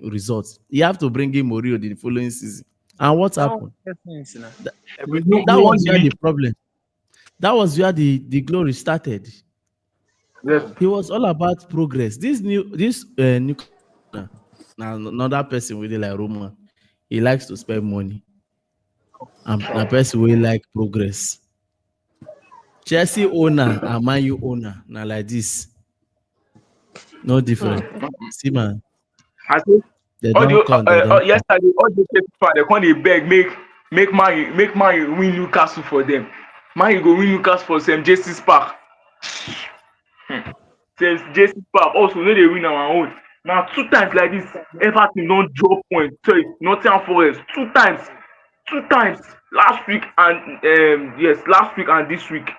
result. He have to bring in Mourinho the following season. And what That was happened? the first thing, you know. Everything That We won was changed. the where the league. problem. That was where the glory started. Yes. Hmm. He was all about progress. This new now another person really like Roman. He likes to spend money. And a person will like progress. Chelsea owner and Man U owner now like this. No different. See man, I say they all the don't come, they don't come. yesterday all the people they come dey beg make Man U win Newcastle for them. Man U go win Newcastle for St. James Park. St. James Park also no dey win our own. Na two times like this Everton don drop point. Sorry, Nottingham Forest two times last week and yes last week and this week.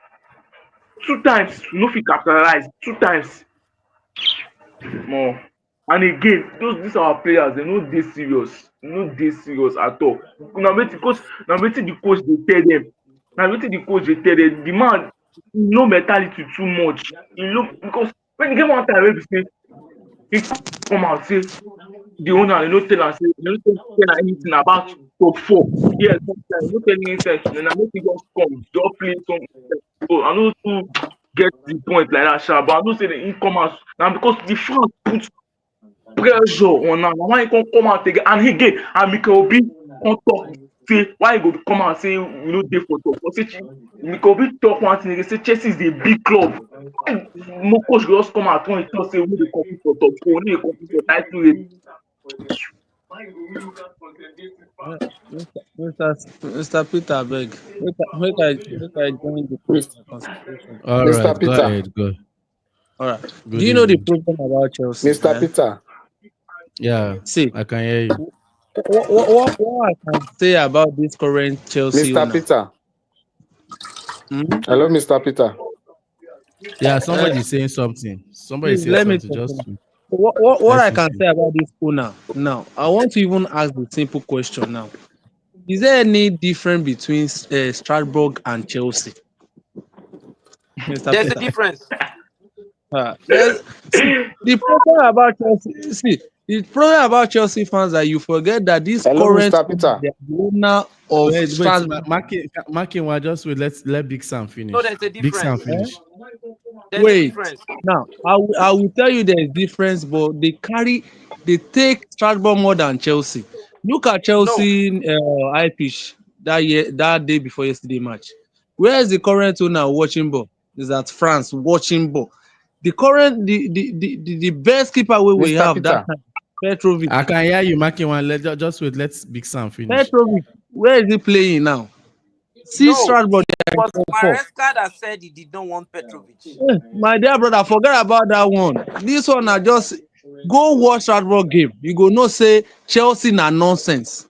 Two times we no fit capitalize two times more. And again these our players dem no dey serious at all. Na wetin the coach dey tell dem. The man no mentality too much. E no because when e get one time wey be say he come out say the owner dey no tell am say dey no tell am anything about top four. Yes, sometimes no tell him anything na make he just come just play some. So I no too get the point like that sha, but I know say he come out na because the fans put pressure on am na why he come out again and Mikel Obi come talk say why he go come out say we no dey for top four. Say Mikel Obi talk one thing again say Chelsea is a big club. Why no coach go just come out when he talk say we no dey compete for top four, we no dey compete for title race. Yeah, Mr. Peter, beg. Make I join the Mis- consideration. All Mr. right, go Peter, ahead, go. All right. Do Good you know the evening. problem about Chelsea? Mr. Peter, Yeah, See, I can hear you. what I can say about this current Chelsea Mr. owner? Peter. Hmm? Hello, Mr. Peter. Yeah, Uh, somebody saying something. Somebody please saying let me something. continue. Just What let's I can listen. say about this owner now, I want to even ask the simple question now. Is there any difference between Strasburg and Chelsea, Mr. There's a Peter? difference. See, the problem about Chelsea, see, the problem about Chelsea fans that you forget that this Hello, current Mr. owner, Peter. the owner of Wait, Strasbourg, marking. Well, just wait. Let Big Sam No, finish. there's a Big Sam difference. eh? finish. There's a Wait. difference. Now, I will tell you there is difference, but they take Strasbourg more than Chelsea. Look at No. Chelsea high pitch that day before yesterday match. Where is the current owner watching ball? Is at France watching ball. The current the best keeper we Mr. have that Peter. time. Petrovic. I can hear you marking one. Just wait. Let's Big Sam finish. Petrovic, where is he playing now? See No, Strasburg, it they are was in top four. Maresca that said he did not want Petrovic. My dear brother, forget about that one. This one na just go watch Strasburg game. You go know say Chelsea na nonsense.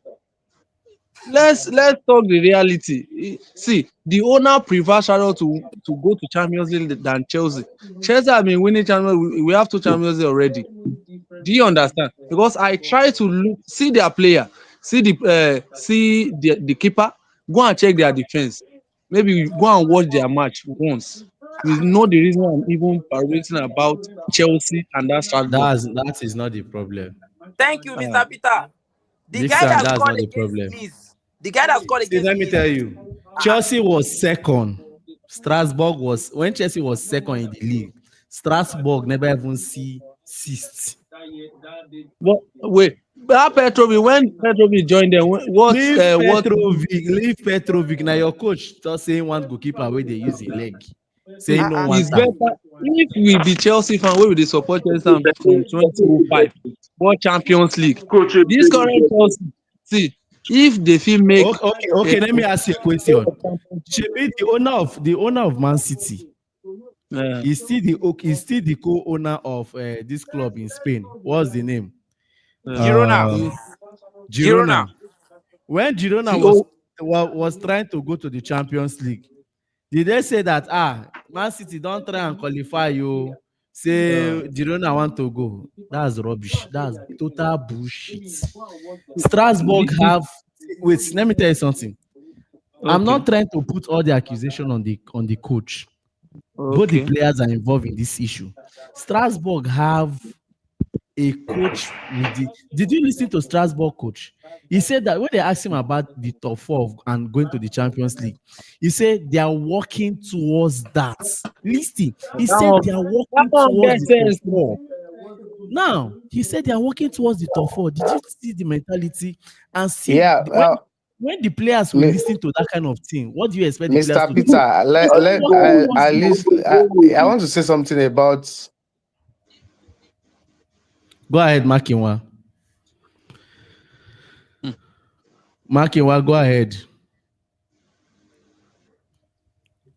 Let's talk the reality. See, the owner prefers Strasbourg to go to Champions League than Chelsea. Chelsea have been winning Champions. We have two Champions League already. Do you understand? Because I try to look, see their player, see the keeper, go and check their defense. Maybe go and watch their match once. You know the reason I'm even parading about Chelsea and that Strasbourg. That is not the problem. Thank you, Uh, Mr. Peter. The Big guy Sam, that that's scored not the against problem. Nice. The guy that scored See, against let me Nice. tell you, Chelsea was second. Strasbourg was when Chelsea was second in the league. Strasbourg never even see sixth. but wait, that Petrovic, when Petrovic joined them, Leave Petrovic. Now your coach just saying one goalkeeper where they use the leg. Saying no one it's time. better if we be Chelsea fan wey we dey support Chelsea fan from 2005 World Champions League. Coach, This current Chelsea, see, if they fit make Okay. Let me ask you a question. Shebi, the owner of Man City is still the co-owner of this club in Spain. What's the name? Girona. Girona. When Girona see, was trying to go to the Champions League, did they say that Man City don't try and qualify you? Say Girona want to go. That's rubbish. That's total bullshit. Strasbourg have wait, let me tell you something. I'm not trying to put all the accusation on the coach. Both the players are involved in this issue. Strasbourg have a coach with the. Did you listen to Strasbourg coach? He said that when they asked him about the top four and going to the Champions League, he said they are working towards that. Listen, he said they are that working one towards get the top sense. four. Now, he said they are working towards the top four. Did you see the mentality and see Yeah, when the players will Mi- listen to that kind of thing? What do you expect the players Mr. to do? Peter, He said working towards at the top least I want to say something about. Go ahead, Makinwa. Makinwa, go ahead.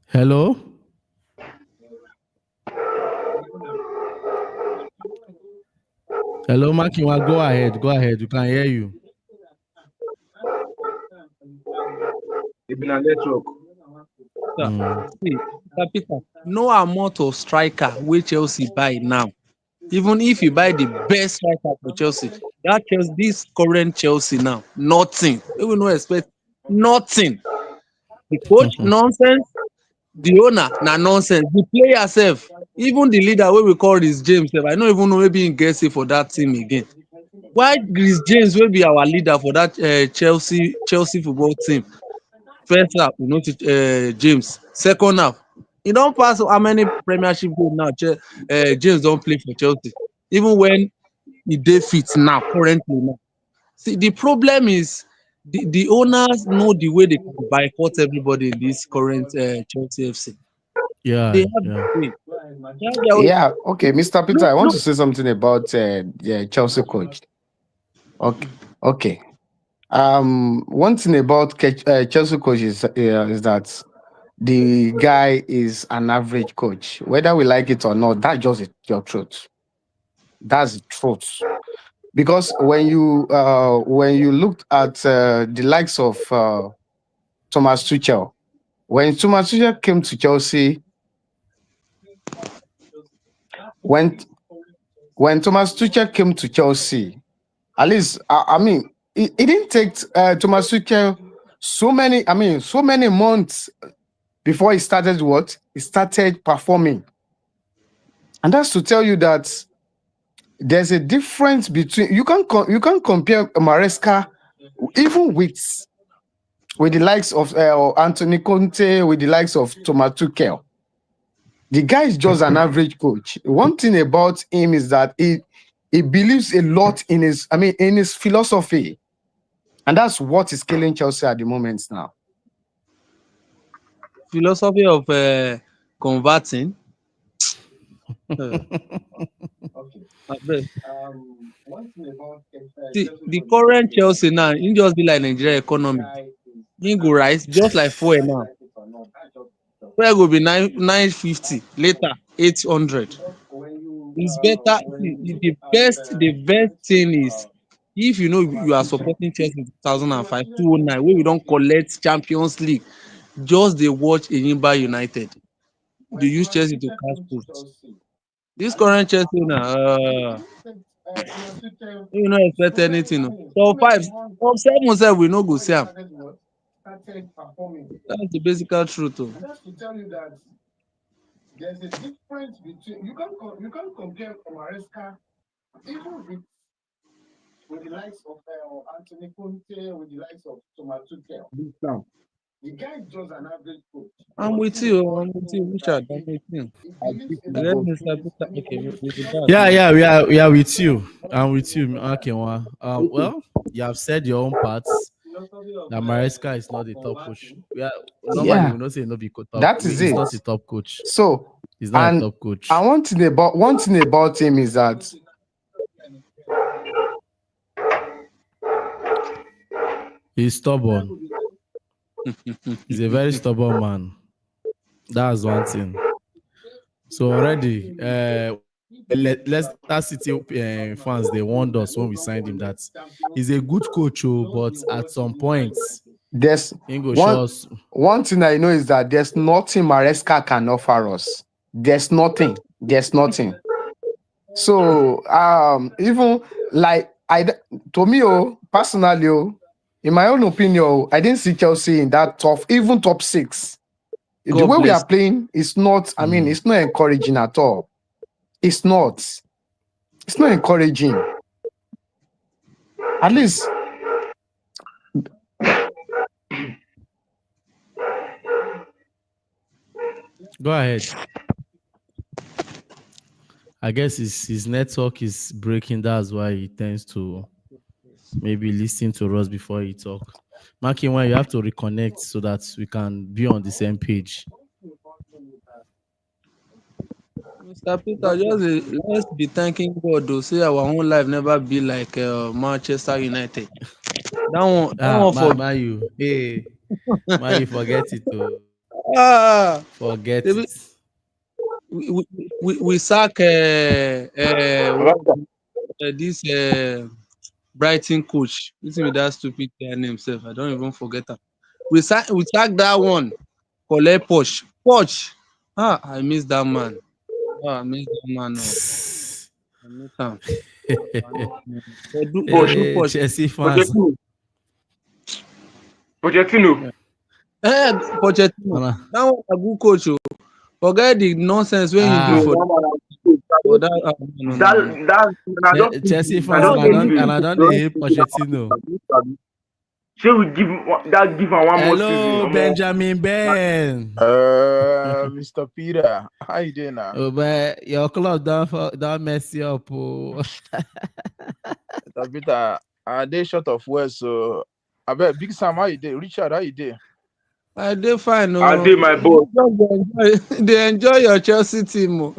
Hello? Hello, Makinwa, go ahead. Go ahead. We can hear you. See, Peter, no amount of striker wey Chelsea buy now. Even if you buy the best striker for Chelsea, this current Chelsea now, nothing. We will not expect nothing. The coach nonsense, the owner na nonsense, the player sef, even the leader wey we call Reece James sef, I no even know maybe he get say for that team again. Why Reece James wey be our leader for that Chelsea football team? First half, we know James. Second half, he don pass how many Premiership goals now? James don play for Chelsea. Even when he dey fit now, currently now. See, the problem is the owners know the way they can boycott everybody in this current Chelsea FC. Yeah, They have yeah. the way. They have their way. Yeah, okay, Mr. Peter, I want Look, to say something about the Chelsea coach. Okay. One thing about Chelsea coach is that the guy is an average coach. Whether we like it or not, that's just your truth. That's the truth. Because when you looked at the likes of Thomas Tuchel, when Thomas Tuchel came to Chelsea, when Thomas Tuchel came to Chelsea, at least I mean, it didn't take Thomas Tuchel so many months before he started performing, and that's to tell you that there's a difference between you can compare Maresca even with the likes of Anthony Conte, with the likes of Thomas Tuchel. The guy is just an average coach. One thing about him is that he believes a lot in his philosophy, and that's what is killing Chelsea at the moment now. philosophy of converting. Uh, abeg. See, the current Chelsea now, e just be like Nigeria economy. E go rise just like fuel now. Fuel go be 950, later 800. It's better. See, the best thing is if you know you are supporting Chelsea in 2005, 2009, wey we don collect Champions League, just dey watch Enyimba United. Dey use Chelsea to cash post. This current Chelsea now, we no expect anything. Top five, top seven sef we no go see am. That's the basic truth. I'm with you. I'm with you, Richard. I'm with you. Let Mr. Peter. Okay, we be back Yeah, now. yeah, we are with you. I'm with you, Akinwa. Well, you have said your own parts. That Maresca is not a top coach. We are normally Yeah, we not say no be top. that is He's it. not a top coach. So, He's not a and top coach. one thing about him is that He's stubborn. He's a very stubborn man. That's one thing. So already, Leicester City fans they warned us when we signed him that he's a good coach, but at some point, there's he go one show us. one thing I know is that there's nothing Maresca can offer us. There's nothing. There's nothing. So even like to me, personally, in my own opinion, I didn't see Chelsea in that even top six. The God way we bless. are playing is not, I mean, it's not encouraging at all. It's not. It's not encouraging. At least Go ahead. I guess his network is breaking. That's why he tends to maybe listen to us before he talk. Marking when you have to reconnect so that we can be on the same page. Mr. Peter, let's be thanking God to say our own life never be like Manchester United. That one for Man, you, hey, man, you forget it too. ah, Forget we, it. we sack this Brighton coach. Listen with that stupid guy name himself. I don't even forget her. We sack that one. Collect Posh. Posh. I miss that man. I miss that man. No. I miss him. Posh. Chelsea fans. Pochettino. Pochettino. That one a good coach. Forget the nonsense when you do for that. That Chelsea fans and I don't hate Pochettino. Shall we give him one more Hello, season? Benjamin Ben. Mr. Peter, how you doing now? Oh, but your club don't mess you up. Oh. Mr. Peter, they short of words, so I bet Big Sam, how you doing? Richard, how you doing? I did fine. No. I did my boss. They enjoy your Chelsea team.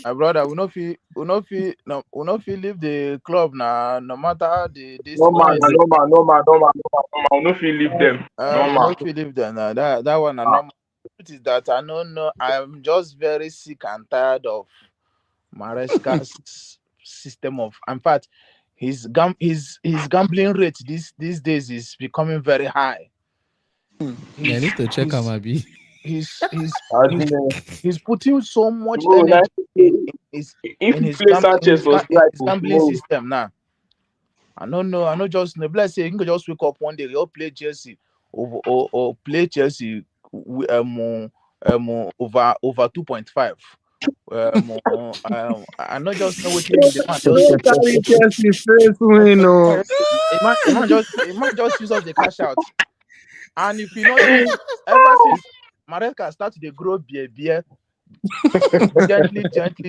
My brother, we no feel leave the club now, no matter the No man. We no feel leave them. we no feel leave them now. That one are normal. It is that I don't know. I'm just very sick and tired of Maresca's system of. In fact, his gambling rate these days is becoming very high. I need to check him, Abi. He's putting so much energy in his gambling system now. I don't know. I know just let's say you can just wake up one day, you'll play Chelsea or play Chelsea over 2.5. I not just know what you mean. It might just use up the cash out. And if you notice, ever since Maresca started to grow beer, gently.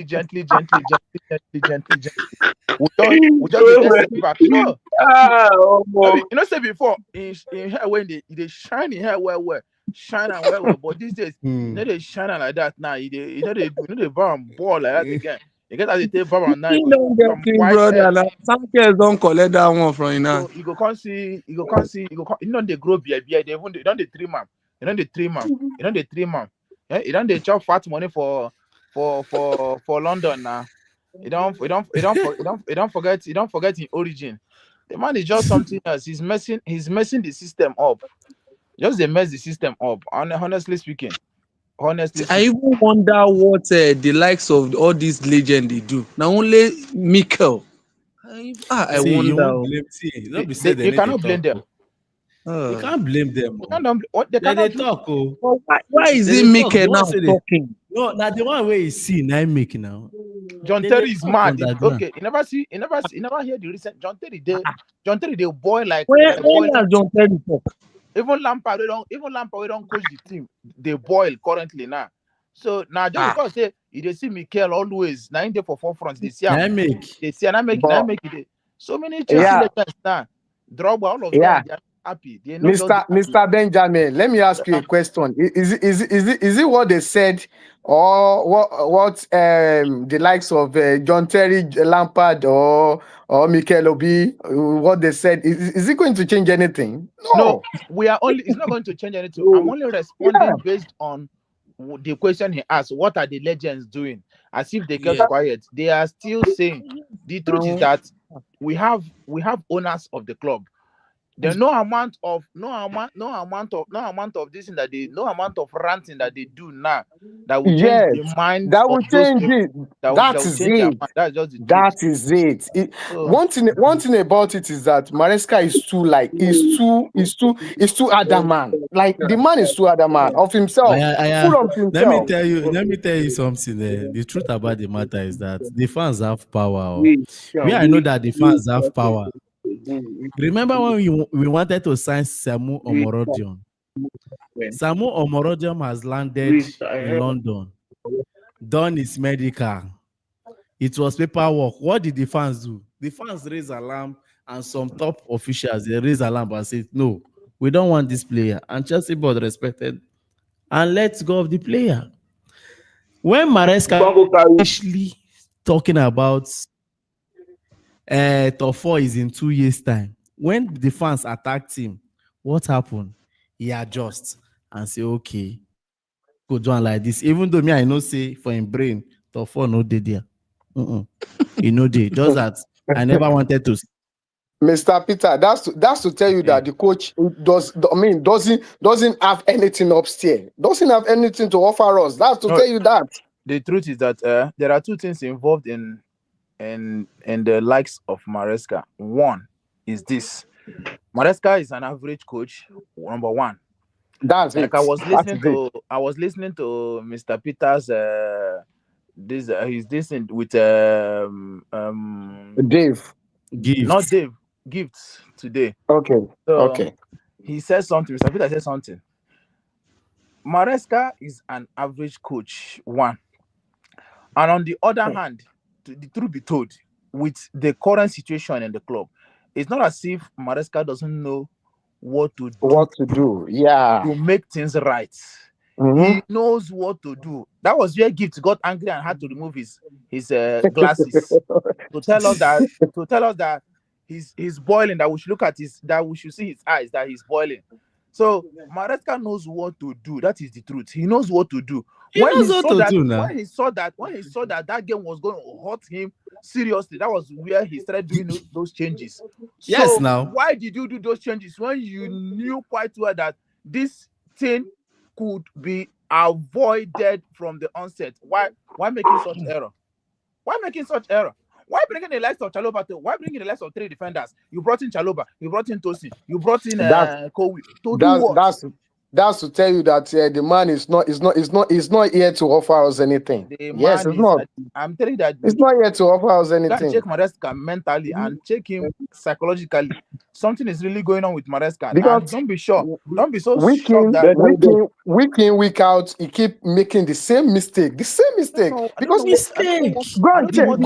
We just get back. You know, say before in hair when they shine in hair well. shine and well. But these days, Hmm. they shine like that now. They ball like that again. You get as they take ball now, He you go don't get some him, white brother. head. Now, Sanchez don't collect that one from him hand. You go can't see, you know they grow beer. They don't they trim am. They don't they trim am. You don't they trim am. Yeah, you don't they chop fat money for London now. You don't forget his origin. The man is just something else. He's messing the system up. Just they mess the system up. Honestly speaking. Honestly I speaking. even wonder what the likes of all these legends they do. Now only Mikel. I See, you wonder. won't blame. See, don't be said They they you need to cannot blame talk. them. Oh. You can't blame them. They Oh. cannot what they They cannot do. talk. Oh. But why is They it talk. Mikel The one now say they talking? no. Now the one where you see now make now. John They Terry is talk mad. underground. Okay, you never hear the recent John Terry they boy When like when boiling. has John Terry talk? Even Lampard we don't coach the team. They boil currently now. So now just Ah, because say you they see Mikel always now in there for forefront, they see Now him, make. they see and I But make it. So many Chelsea yeah, legends now. Drogba, all of them, yeah. they are happy. They not just Mr. be happy. Mr. Benjamin, let me ask you a question. Is it what they said, or what the likes of John Terry, Lampard, or Mikel Obi, what they said? Is it going to change anything? No, No. it's not going to change anything. I'm no. only Yeah. responding based on the question he asked. What are the legends doing? As if they kept Yeah. quiet. They are still saying the truth is Now, that we have owners of the club. There's no amount of this thing that they no amount of ranting that they do now that will change Yes. the minds That of will those change people it. that That will is change their it. mind. That's just the truth. That is it. So One thing about it is that Maresca is too adamant. Like the man is too adamant of himself, full of himself. Let me tell you something. The truth about the matter is that the fans have power. Oh. wait, We I know wait, that the wait, fans have power. Remember when we wanted to sign Samu wait, Omorodion? wait, Samu Omorodion has landed wait, in London, done his medical. It was paperwork. What did the fans do? The fans raised alarm, and some top officials they raised alarm and said, "No, we don't want this player." And Chelsea board respected and let go of the player. When Maresca actually talking about top four is in 2 years' time, when the fans attacked him, what happened? He adjusts and say, "Okay, go do like this." Even though me, I know say for him brain, top four no dey there. You know they just that I never wanted to. Mr. Peter, that's to tell you that the coach doesn't have anything upstairs, doesn't have anything to offer us. That's to no, tell you that. the truth is that there are two things involved in the likes of Maresca. One is this: Maresca is an average coach. Number one, That's like it. That is it. I was listening to Mr. Peters. This he's listening with Dave. not Gift. Dave Gifts today. Okay. So Okay. he said something. Mr. Peter said something. Maresca is an average coach. One, and on the other hand, the truth be told, with the current situation in the club, it's not as if Maresca doesn't know what to do What to do? Yeah. to make things right. Mhm. He knows what to do. That was where Gift got angry and had to remove his glasses to tell us that he's boiling. That we should look at that we should see his eyes that he's boiling. So Maresca knows what to do. That is the truth. He knows what to do. He knows what to do now. When he saw that game was going to hurt him seriously, that was where he started doing those changes. Yes, So now. why did you do those changes when you knew quite well that this thing could be avoided from the onset? Why making such error? Why making such error? Why bringing the likes of Chaloba? Why bringing the likes of three defenders? You brought in Chaloba, you brought in Tosin, you brought in That's Kowi to do that's what? that's to tell you that the man is not here to offer us anything. The Yes, man it's is. not. I'm telling you that It's not here to offer us you can anything. check Maresca mentally and check him psychologically. Something is really going on with Maresca, and Because don't be sure. Don't be so week shocked in, that week out, he keep making the same mistake. I don't know. I don't Because know. I don't know Mistake. what. go I and don't know check, what.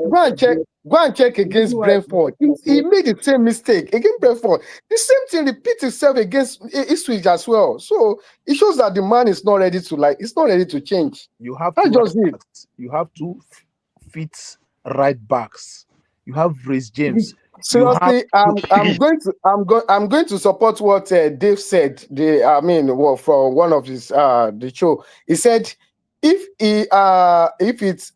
go and check, Go and check against Brentford. He made the same mistake against Brentford. The same thing repeats itself against Ipswich as well. So it shows that the man is not ready to it's not ready to change. You have That's two just right it. backs. You have two fit right backs. You have Reece James. You have Seriously, I'm going to support what Dave said. For one of his the show, he said if it's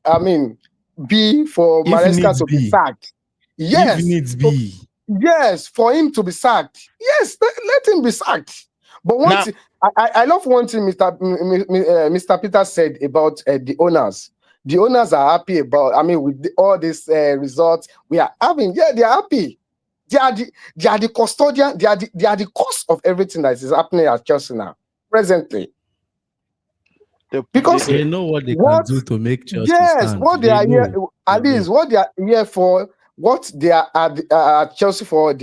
B for If Maresca needs to be be, sacked, if yes, needs be. yes, for him to be sacked, yes, let him be sacked. But now. I love one thing Mr. Peter said about the owners. The owners are happy about, with all these results we are having. Yeah, they are happy. They are the custodian. They are the cause of everything that is happening at Chelsea now, presently. Because They know what they can do to make Chelsea yes, stand. what they They are here, know. at least what they are here for, what they are at Chelsea for,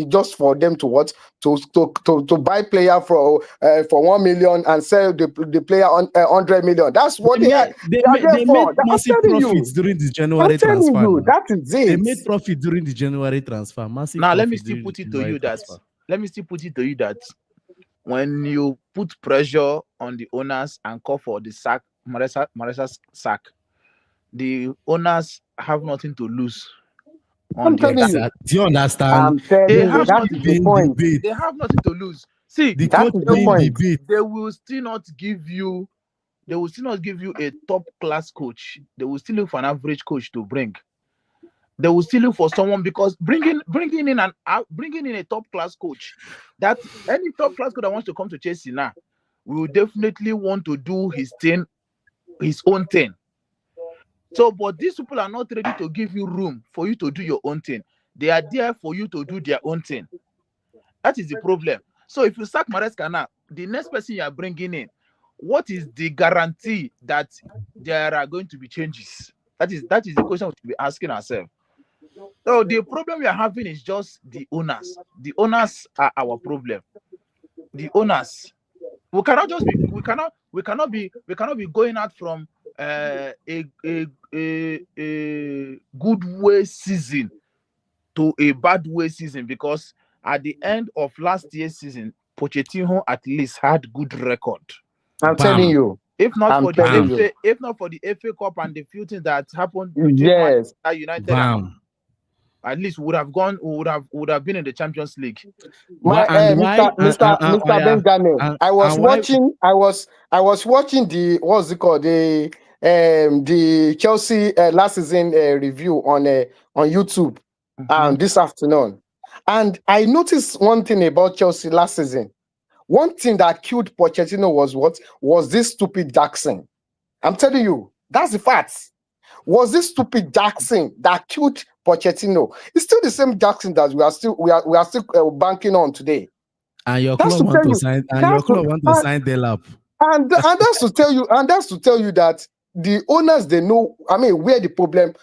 just for them to what to buy player for 1 million and sell the player on 100 million. That's what they are. They are there They made for. I'm massive telling you. profits during the I'm January telling transfer. you, Now. that is They it. made profit during the January transfer. Massive Now profit let me still during put the it to January you that transfer. when you put pressure on the owners and call for the sack, Maresa's sack, the owners have nothing to lose. I'm telling you. Do you understand? I'm telling They you, have that is the point. They have nothing to lose. See, The That coach is the being point. debate. they will still not give you a top class coach. They will still look for an average coach to bring. They will still look for someone, because bringing in a top class coach, that any top class coach that wants to come to Chelsea now will definitely want to do his own thing. So, but these people are not ready to give you room for you to do your own thing. They are there for you to do their own thing. That is the problem. So if you sack Maresca now, the next person you are bringing in, what is the guarantee that there are going to be changes? That is the question we should be asking ourselves. So the problem we are having is just the owners. The owners are our problem. The owners. We cannot be going out from a good way season to a bad way season, because at the end of last year's season, Pochettino at least had good record. I'm telling you. If not for telling the FA Cup and the few things that happened between Yes. Manchester United, at least would have been in the Champions League. Mr. Benjamin, I was watching the what's it called, the Chelsea last season review on YouTube this afternoon, and I noticed one thing about Chelsea last season. One thing that killed Pochettino was this stupid Jackson. I'm telling you, that's the fact. Was this stupid Jackson that killed Pochettino? It's still the same Jackson that we are still banking on today. And your club want to sign. And your club want to sign Delap. And that's to tell you. And that's to tell you that the owners, they know. Where the problem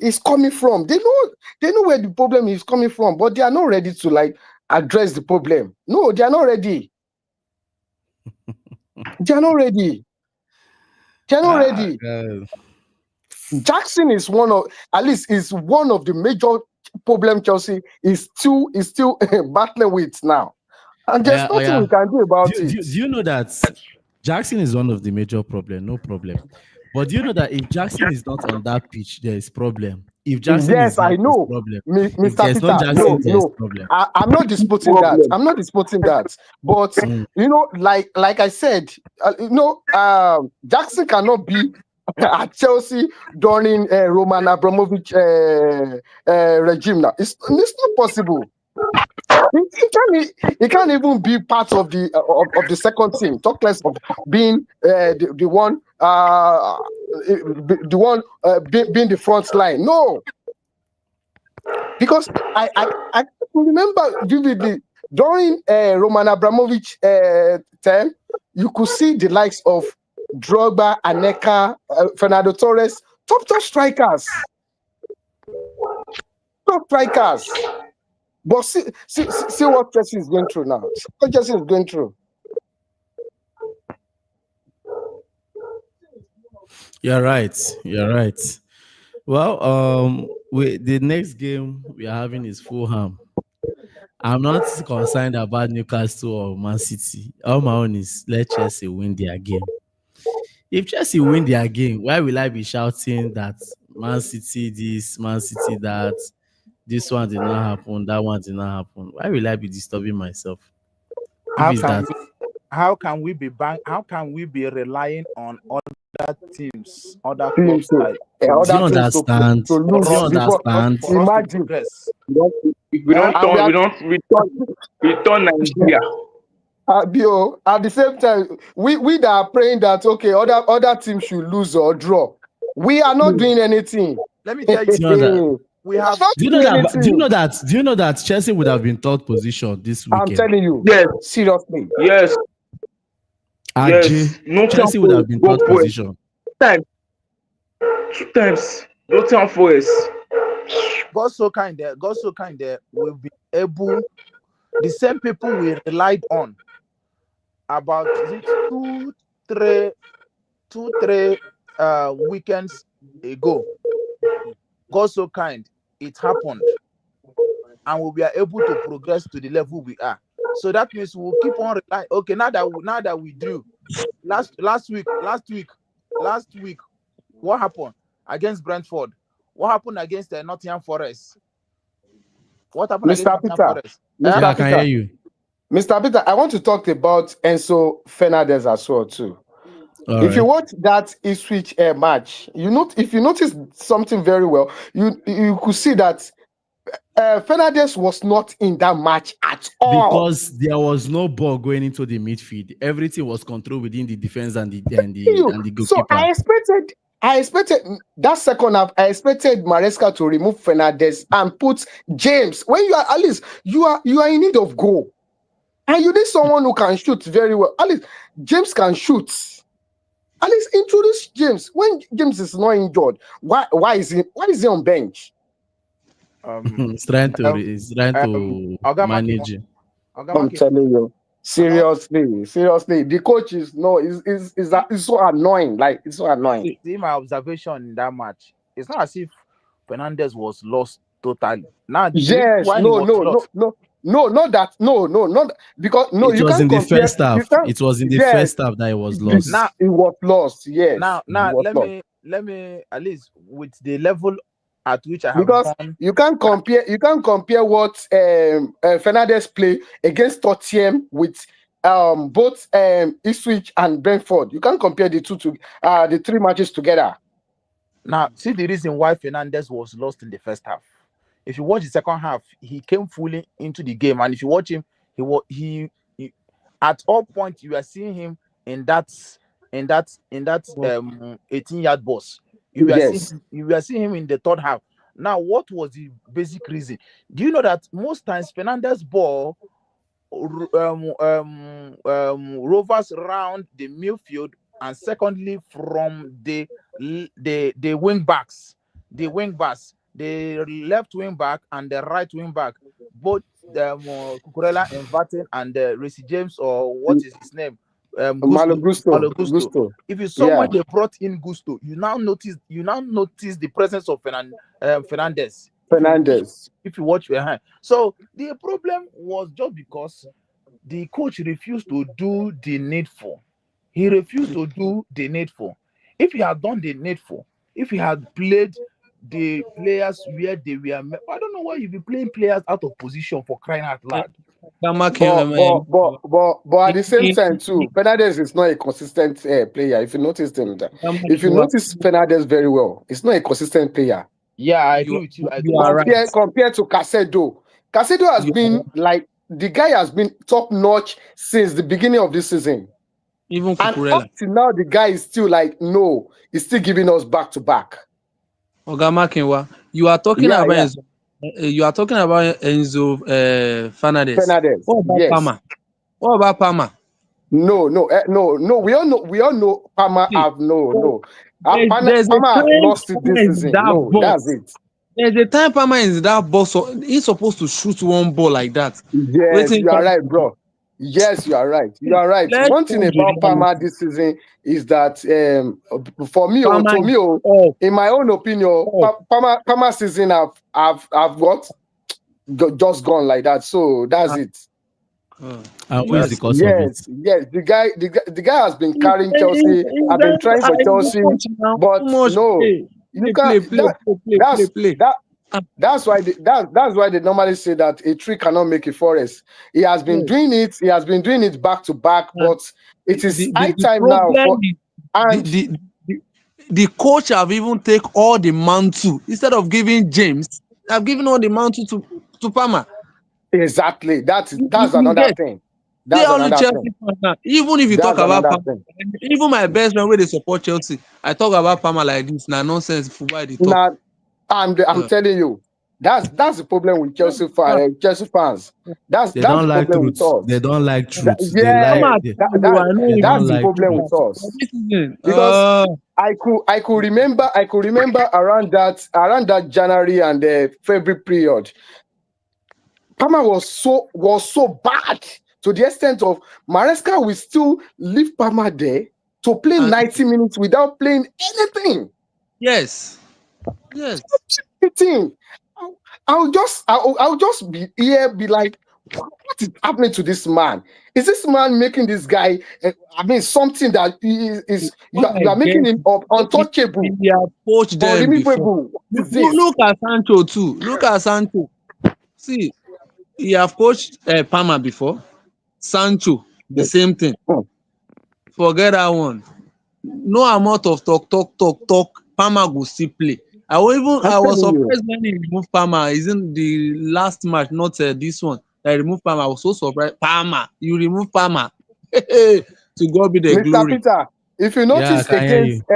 is coming from. They know where the problem is coming from, but they are not ready to address the problem. No, they are not ready. They are not ready. They're not ready. Jackson is one of the major problem Chelsea is still battling with now, and there's nothing we can do about it. Do you know that Jackson is one of the major problem? No problem. But do you know that if Jackson is not on that pitch, there is problem. If Jackson is there, I know, problem. Mr. If Peter. Jackson, no. Problem. I'm not disputing that. But like I said, Jackson cannot be at Chelsea during Roman Abramovich regime. Now it's not possible. He can't even be part of the second team. Talk less of being the one being the front line. No, because I remember vividly during Roman Abramovich time, you could see the likes of Drogba, Aneka, Fernando Torres, top strikers. But see what Chelsea is going through now. See what Chelsea is going through. You're right. Well, the next game we are having is Fulham. I'm not concerned about Newcastle or Man City. All my own is let Chelsea win their game. If Chelsea win their game, why will I be shouting that Man City this, Man City that, this one did not happen, that one did not happen? Why will I be disturbing myself? If How it's can that, we how can we be how can we be relying on other teams, other clubs Teams to like do to you other teams understand? to for Do you lose us before. understand? for us to Imagine. progress? We don't Eh? And we turn Nigeria. At the same time, we that are praying that okay, other teams should lose or draw. We are not doing anything. Let me tell Do you, you know that? we We are have not Do you know doing that? Do you anything. know that? Do you know that Chelsea would have been third position this I'm weekend? telling you, Yes, seriously. yes, Ajay, no time Chelsea would for have been go third for it. position. Two times. No time for us. God so kind there. God so kind there. We'll be able, the same people we relied on about is it two, three weekends ago. God so kind, it happened, and we were able to progress to the level we are. So that means we'll keep on relying. Okay, now that we drew last week, what happened against Brentford? What happened against Nottingham Forest? What happened against Mr. Nottingham Peter, Forest? Yeah, Mr. I can hear Peter, you. Mr. Peter, I want to talk about Enzo Fernandez as well too. All If you right. watch that Ipswich match, if you notice something very well, you could see that Fernandez was not in that match at all. Because there was no ball going into the midfield. Everything was controlled within the defense and the So goalkeeper. I expected that second half. I expected Maresca to remove Fernandez and put James. When you are at least you are in need of goal, and you need someone who can shoot very well. At least James can shoot. At least introduce James when James is not injured. Why is he on bench? He's trying to Um, manage it. I'm telling you, seriously, the coach is so annoying. Like it's so annoying. See my observation in that match. It's not as if Fernandez was lost totally. Now the reason Yes, why he was lost. not because It you was in can't the compare. first half. You can't. It was in the Yes, first half that it was lost. Now, it was lost. Yes, now it was lost. let me at least with the level at which I have Because gone. you can't compare what Fernandez play against Tottenham with both Ipswich and Brentford. You can't compare the the three matches together. Now, see the reason why Fernandez was lost in the first half. If you watch the second half, he came fully into the game, and if you watch him, he at all points you are seeing him in that 18-yard box. You were seeing him in the third half. Now, what was the basic reason? Do you know that most times Fernandez ball rovers around the midfield, and secondly from the wing backs, the left wing back and the right wing back, both Cucurella inverting and Reece James, or what is his name, Malo Gusto. If you saw when they brought in Gusto, you now notice the presence of Fernandez. If you watch behind. So the problem was just because the coach refused to do the needful. He refused to do the needful. If he had done the needful, if he had played the players where they were, I don't know why you be playing players out of position, for crying out loud. But at the same time too, Fernandez is not a consistent player. If you notice Fernandez very well, it's not a consistent player. Yeah, I agree with you. Compared to Casedo. Casedo has been like, the guy has been top notch since the beginning of this season. Even and Cucurella. up to now, the guy is still like, no, he's still giving us back to back. Oga Makinwa, you are talking about Enzo. You are talking about Enzo Fernandez. What about Palmer? What about Palmer? No. We all know Palmer have no. Palmer have lost it this season. No, that's it. There's a time Palmer is in that box, so he's supposed to shoot one ball like that. Yes, you are right, bro. Yes, you are right. You are right. Let's One thing face the about Palmer reality. this season is that for me, or Palmer to is me, off, in my own opinion, off. Palmer season have what just gone like that. So that's it. And who is the That's cause of it? Yes. The guy has been carrying Chelsea. He's I've been trying for the Chelsea, coach now. Too but much no, play. you can't. That's Play. that. Ah, That's why they normally say that a tree cannot make a forest. He has been yes. doing it. He has been doing it back to back. And But it is high the time now problem for is the, and the the the coach have even take all the mantle instead of giving James. Have given all the mantle to Palmer. exactly that's You another get. thing. They That's only another Chelsea thing. fans now. Even if you talk That's about another Palmer, thing. even my best friend where they support Chelsea, I talk about Palmer like this. Now nonsense football they talk. Now I'm Uh, telling you, that's the problem with uh, Chelsea fans. That's They that's the don't like problem with truth. They us. don't like That, truth. They like Palmer yes, they, that, too, that I know they him don't that's the like problem truth. with us. this season. Because I could remember January and February period. Palmer was so bad to the extent of Maresca will still leave Palmer there to play And 90 minutes without playing anything. yes, yes. Anything. I'll just be here, be like, what is happening to this man? Is this man making this guy? I mean, something that is What you I are making get, him untouchable, he have coached them before. unremovable. What Look, is this? look at Sancho too. Look at Sancho. See, he have coached Palmer before. Sancho, the same thing. Hmm. Forget that one. No amount of talk. Palmer go still play. I'm I was telling you. surprised when he removed Palmer. Isn't the last match, not this one. That he removed Palmer. I was so surprised. Palmer, you remove Palmer. To God be the Mr. glory. Peter, if you Yeah, I notice can hear against you.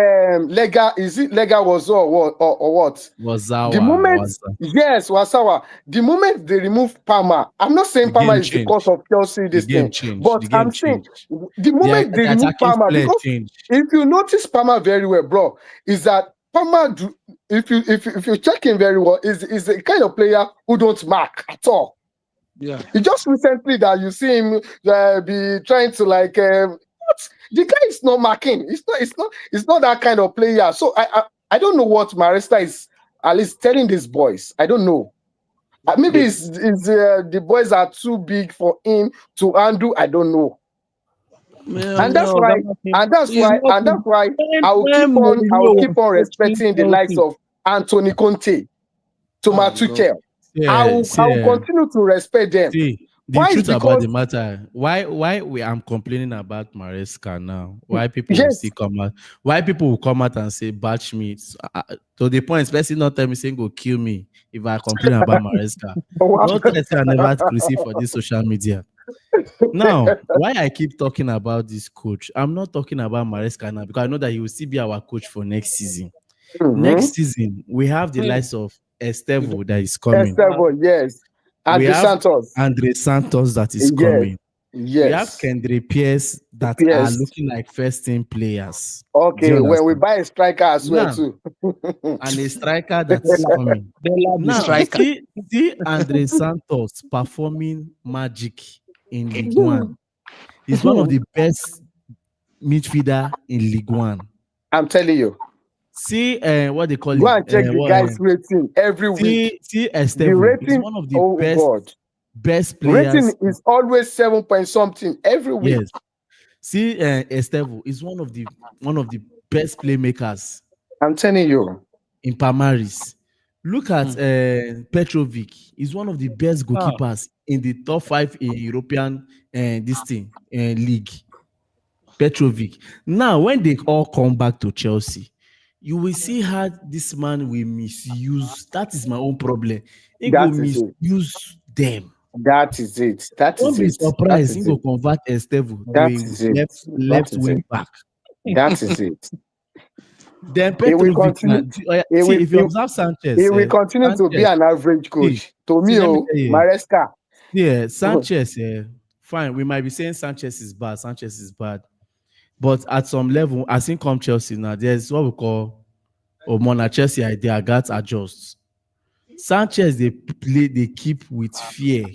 Lega, is it Lega was or what? The Wazawa, moment, Waza. yes, Wasawa, the moment they remove Palmer, I'm not saying The Palmer game is the cause changed. of Chelsea The this game thing, changed. but The game I'm saying changed. the moment they The remove attacking Palmer, flair because changed. if you notice Palmer very well, bro, is that Palmer, if you check him very well, is the kind of player who don't mark at all. Yeah. It's just recently that you see him be trying to like what? The guy is not marking. It's not that kind of player. So I don't know what Maresca is at least telling these boys. I don't know. Maybe The, the boys are too big for him to handle. I don't know. And Man, that's Oga why Martin, and that's it's why not and that's why I will keep when on I Mourinho will was keep on coaching respecting the likes Chelsea. of Anthony Conte, Ah, Thomas God. Tuchel. I see, will I will continue to respect them. the Why is truth about because the matter, why we I'm complaining about Maresca now. Why people will yes, still come out? Why people will come out and say batch me? To the point, especially not tell me saying go kill me if I complain about Maresca. Don't try to say I never receive for this social media. Now, why I keep talking about this coach, I'm not talking about Maresca now because I know that he will still be our coach for next season. Mhm. Next season, we have the likes of You don't Estevo that is coming. have Esteban, yes. We Andre have Santos, Andre Santos that is yes, coming. We have yes. Kendry Pierce that are PS. looking like first team players. Do you Okay, when we understand? buy a striker as well Now, too. and a striker that is Dela, coming. Dela the Now, striker. see Andre Santos performing magic in League One. He's one of the best midfielder in League One. I'm telling you, See, what they call go him? and check the guy's rating every week. See The Estevo is rating, one of the oh God, best rating players. is always 7 point something every week. Yes. See, Estevo is one of the best playmakers I'm telling you, in Pamaris. Look at Hmm. Petrovic. He's one of the best Ah, goalkeepers in the top 5 in European league. Petrovic. Now, when they all come back to Chelsea, you will see how this man will misuse. That is my own problem. He go that is it. misuse them. That is it. That Don't is be it. That surprised. He is go it. convert Estevo to That a is it. That left is it. wing back. That is it. Then He will Petrovic now. continue. He See, will. if you He, observe he Sanchez, will continue to be Sanchez, an average see, coach. To see, me, let me oh, tell you, Maresca. yeah, Sanchez, fine. We might be saying Sanchez is bad, but at some level, as in come Chelsea now, there's what we call Mona Chelsea idea. Got adjusts. Sanchez, they keep with fear.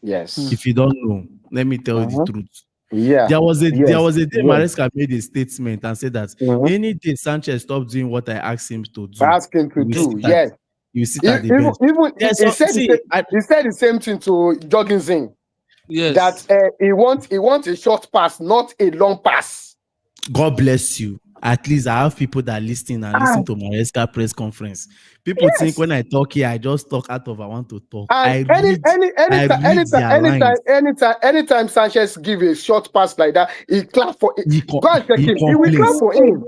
Yes. If you don't know, let me tell you the Mhm. truth. Yeah. There was a Yes. day Yes. Maresca made a statement and said that Mhm. any day Sanchez stopped doing what I asked him to do, Ask him to you will do. sit at Yes. you will sit He, at the even bench. even There's he some, said see, he said the same thing to Jorgensen, that Yes. he wants a short pass, not a long pass. God bless you. At least I have people that listen and listen And to Maresca press conference. People think yes. when I talk here, I just talk out of I want to talk. And I read their lines. anytime Sanchez give a short pass like that, he clap for it. He, Go and check he him. He will clap complains. for him.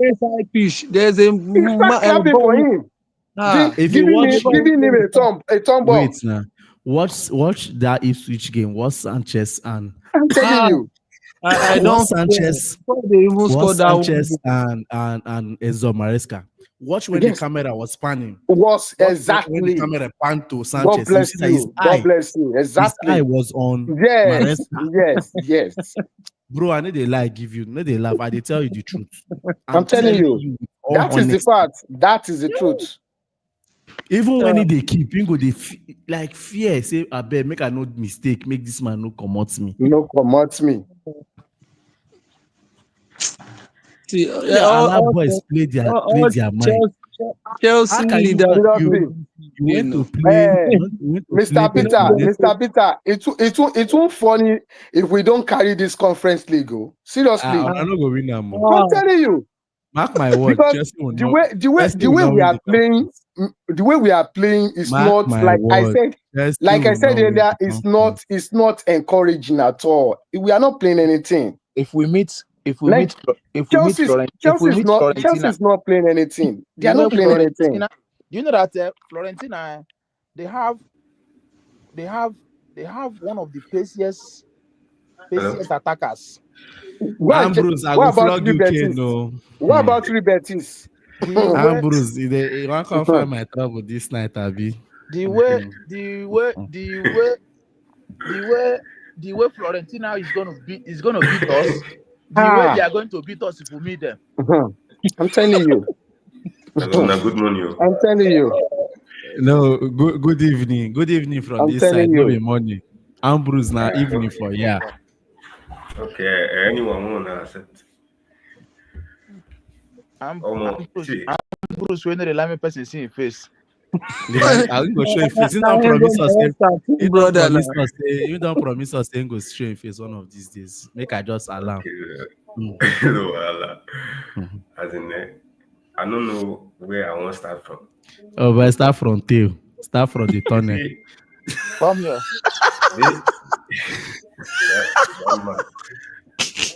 There's a He start clapping for ball. him, Ah, If you watch, giving him a thumb wait up. now, watch that Ipswich game. What Sanchez and I'm telling ah, you, I what don't care. Sanchez, Before they even what score that one Sanchez goal. and Enzo Maresca. Watch when the yes, camera was panning. was Watch when the exactly. camera panned to God Sanchez. You bless see that you. God bless you. his eye Exactly. was on Yes, Maresca. yes. Bro, I know they lie, give you, no they laugh. I they tell you the truth. I'm I'm telling telling you, you with all that is the honesty. fact. That is the truth. Even when they keep, you go they like fear. Say, I bet make I no mistake, make this man no comot me. No promote me. See, The Ala boys play all their mind. Chelsea How can you leaders Seriously. you went to know. play Eh, you went to play Mr. Peter, 39? Mr. Peter, it won't funny if we don't carry this conference league. Oh. Seriously. I'm not going to win them. I'm telling you. Mark my word, Because the way we win are the playing, conference. the way we are playing is Mark not my word, Chelsea like I will said not win earlier, the conference. it's not encouraging at all. We are not playing anything. If we meet Like Florentina, Chelsea's not playing anything. They you are know not playing anything. Florentina. Do you know that Florentina they have they have they have one of the paciest Hello? attackers. Go and check. Ambrose, I What go about flog you, Rebetis? no. What about Rebetis? The way Ambrose, you want to find my trouble this night, Abi? the way the way the way the way the way Florentina is gonna beat us. The way they Ah, are going to beat us if we meet them. I'm telling you. Hello, now good morning. I'm telling you. No, good evening. Good evening from I'm this side. telling No be you. morning. Ambrose now evening Okay, for yeah. okay. Anyone want to accept? Bruce, See, Bruce, when they let me person see his face. I will go show you face. You don't promise us. You don't promise us. You don't promise us. Saying go show you face one of these days. Make I just allow. okay. Mm. No, Allah. Mhm. As in, I don't know where I want to start from. Oh, but start from tail. Start from the tunnel. See, Come here. this,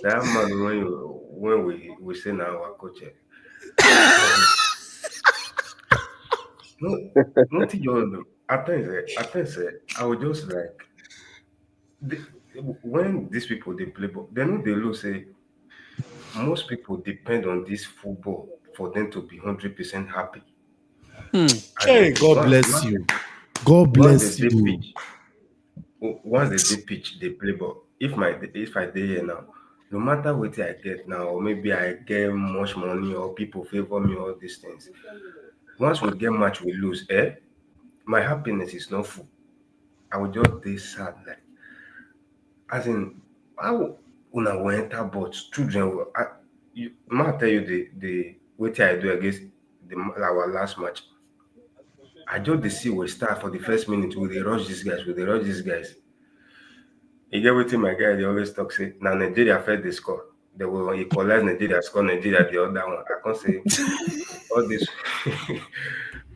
that man, when we say now our coach, no, nothing you know. At times, I would just like the, when these people they play ball, they know they lose. Say most people depend on this football for them to be 100% happy. As Hey, in, God bless you. God once they bless dey you. pitch, once they dey pitch, they play ball. If I dey here now, no matter what I get now, or maybe I get much money or people favor me, all these things. Once we get match, we lose. My happiness is not full. I will just dey sad like. As in, how una go enter but children will ma tell you the wetin I do against our last match. I just dey see we start for the first minute, we dey rush these guys, we dey rush these guys. You get wetin my guy dey always talk say, na Nigeria first dey score. They will equalize Nigeria, score Nigeria the other one. I can't say all this.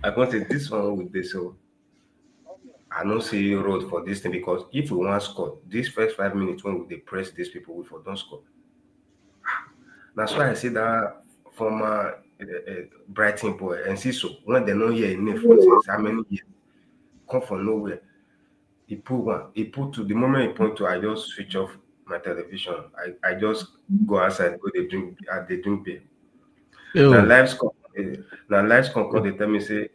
I can't say this one with this. So I no see road for this thing because if we want score, this first 5 minutes when we dey press these people, we for don't score. That's why I say that former Brighton boy and see so when they know hear him name for since how many years, come from nowhere. He put one, he put two. The moment he point to, I just switch off my television. I just go outside, go they drink beer. Now Yo, live score, now live score. They tell me say,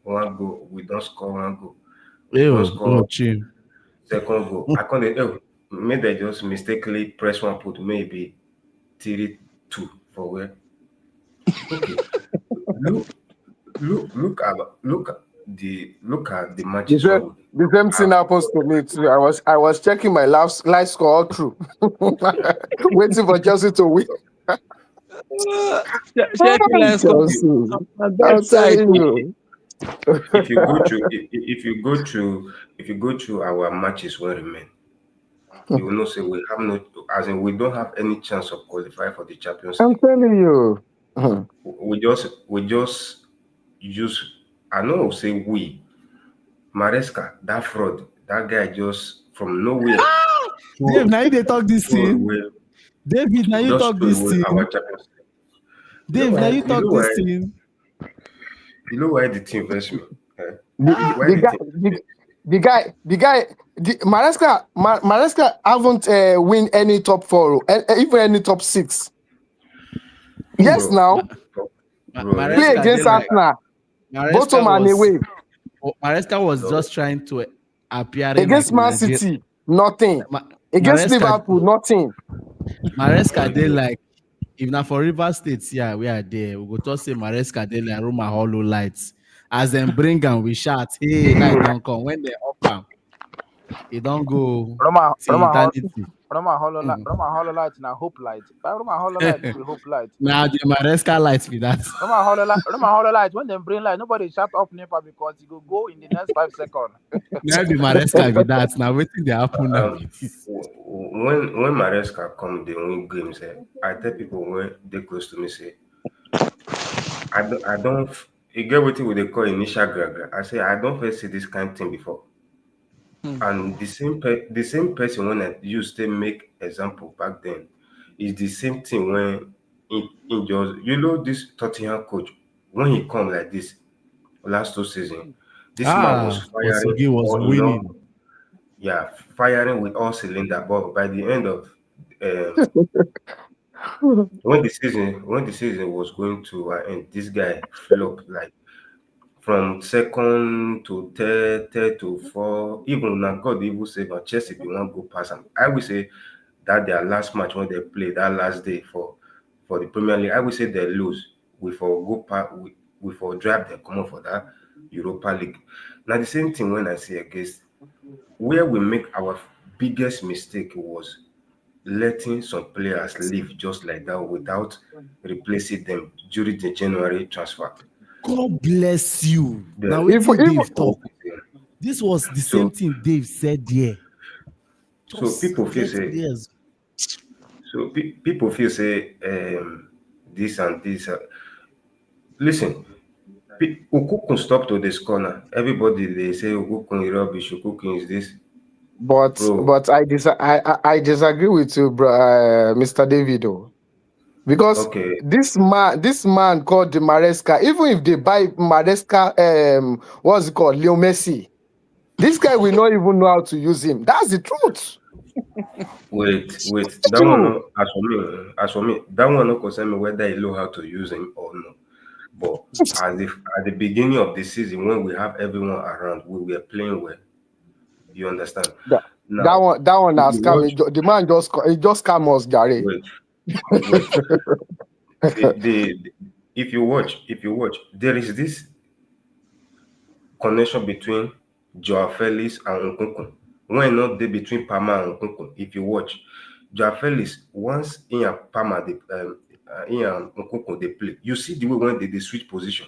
one goal, we don't score one goal, we don't score Chim. second goal. I can't. Oh, maybe they just mistakenly press one put maybe 3-2 for where. Okay, look, look, look, look. look at the The matches where same, we the same thing have. happens to me too. I was checking my live score all through, waiting for Chelsea to win. Checking Ah, like score If you Chelsea, on I'm bedside. telling you. if you go through if you go through our matches when remain, you will not say we have no, as in we don't have any chance of qualify for the Champions I'm League. telling you. Mhm. We just use, I know say we Maresca, that fraud, that guy just from nowhere Dave, throw, now you they talk this throw thing. away David, now you just talk throw this away our thing. Champions League. You know Dave, now why? you talk this thing. The team versus me. Eh? Why The the guy, team the, versus Maresca haven't win any top four, even any top six. me? Yes, Bro, now play let me Maresca, they against tell you. like Arsenal, both home Maresca and was away. Maresca was No, just trying to appearing like Against in Man Nigeria. City, nothing. Ma- Against Maresca, Liverpool, nothing. Maresca, they okay. like if not for River States, yeah, we are there. We go to say Maresca, they like Roma Hollow lights. As them bring and we shout, hey, light don't come. When they up am, it don't go Roma, to eternity. Roma Hollow Light na Hope Light. But Roma Hollow Light no be Hope Light. Now the Maresca lights be that. Roma Hollow Light. When they bring light, nobody shut up NEPA because it go in the next 5 seconds. Now the Maresca be that. Now waiting they happen now Um, be this. when Maresca come, they win games. I tell people when they close to me say, I don't. You get what we they call initial grab. I say I don't first see this kind of thing before. And the same person when I used to make example back then is the same thing when in just, this Tottenham coach, when he come like this last 2 seasons, this man was firing Osugi was all in all, winning. yeah, firing with all cylinder. But by the end of um, when the season was going to end, this guy flopped like from second to third to four. Even now, God even save and Chelsea be one go pass him. I will say that their last match when they play that last day for the Premier League, I will say they lose. We for go we for drive them come up for that Europa League. Now the same thing when I say against where we make our biggest mistake was letting some players leave just like that without replacing them during the January transfer. God bless you. The, Now If waiting Dave oh, talk. This was the same so thing Dave said here. so Just people feel get say players. people feel say this and this. Listen, Okukun stop to this corner. Everybody they say Okukun is rubbish. Okukun is this, but bro. I disagree with you, bro, Mr. Davido, because Okay, this man called the Maresca. Even if they buy Maresca, what's it called, Leo Messi, this guy will not even know how to use him. That's the truth. wait. Thank That one, you. no, as for me, that one no concern me whether he know how to use him or no. But at the beginning of the season, when we have everyone around, we were playing well. You understand? That, that Now, one, that one if has you come. watch, The man just scam us, Gary. wait, wait. The if you watch, there is this connection between Joao Felix and Nkunku. When not dey between Palmer and Nkunku, if you watch, Joao Felix once he and Palmer he and Nkunku they play, you see the way when they switch position.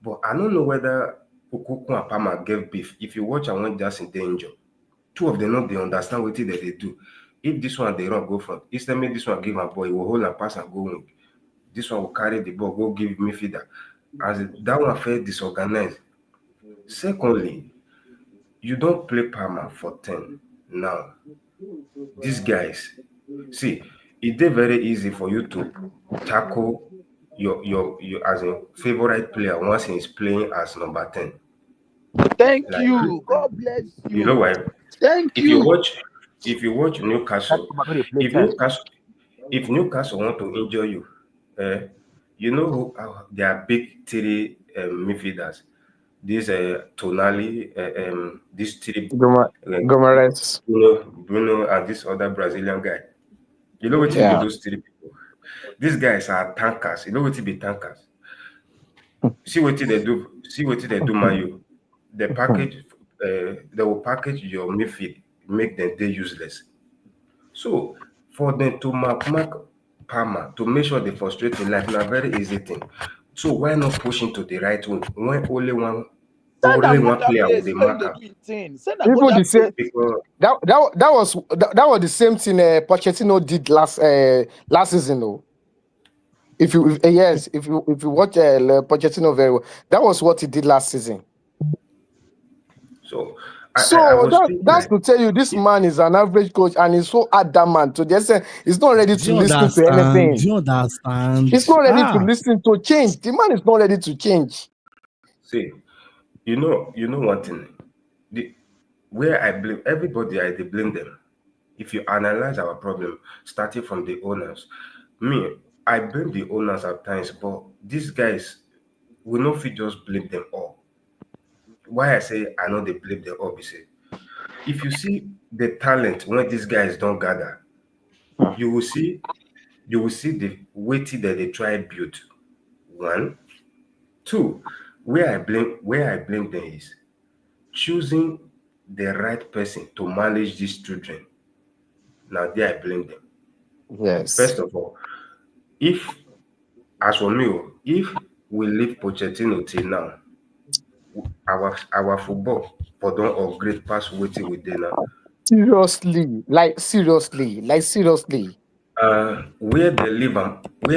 But I don't know whether Nkunku and Palmer get beef. If you watch and when Jackson dey injured, two of them not they understand what they do. If this one they run go front, instead make this one give a ball, he will hold and pass and go wing. This one will carry the ball, go give midfielder. As that one felt disorganized. Secondly, you don't play Palmer for 10. Now, these guys, see, it is very easy for you to tackle your as a favorite player once he's playing as number 10. Thank Like, you. God bless you know you. why? Thank If you you. watch if you watch That Newcastle, woman no dey play if 10. Newcastle if Newcastle want to injure you, eh, you know who their big three midfielders. These Tonali, these three, uh, Gomares. Bruno, and this other Brazilian guy. You know what to be Yeah. those three people. These guys are tankers. You know what to be tankers. See what they do. See what they do, Mayu. the package, they will package your midfield, make them they useless. So for them to mark Palmer to make sure they frustrate in life, not very easy thing. So why not push into the right wing when Send only am go one that player will place be where you dey marker? do him thing. Send am go Even the that same place. Because that was the same thing Pochettino did last season. Oh. If you watch Pochettino very well, that was what he did last season. so I So was thinking that's like to tell you this if man is an average coach and he's so adamant to the extent he's not ready Do to you listen to understand? Do anything. you understand? He's not ready to Ah, listen to change. The man is not ready to change. see, you know one thing. The where I blame everybody, I they blame them. If you analyze our problem, starting from the owners, me, I blame the owners at times, but these guys, we not fit just blame them all. Why I say I know they blame them all, be say, if you see the talent when these guys don't gather, you will see the weighty that they try build. One, two, where I blame them is choosing the right person to manage these children. Now there I blame them. Yes. First of all, if as for me, oh, if we leave Pochettino till now, our football for don't upgrade past waiting with them now. Seriously. Where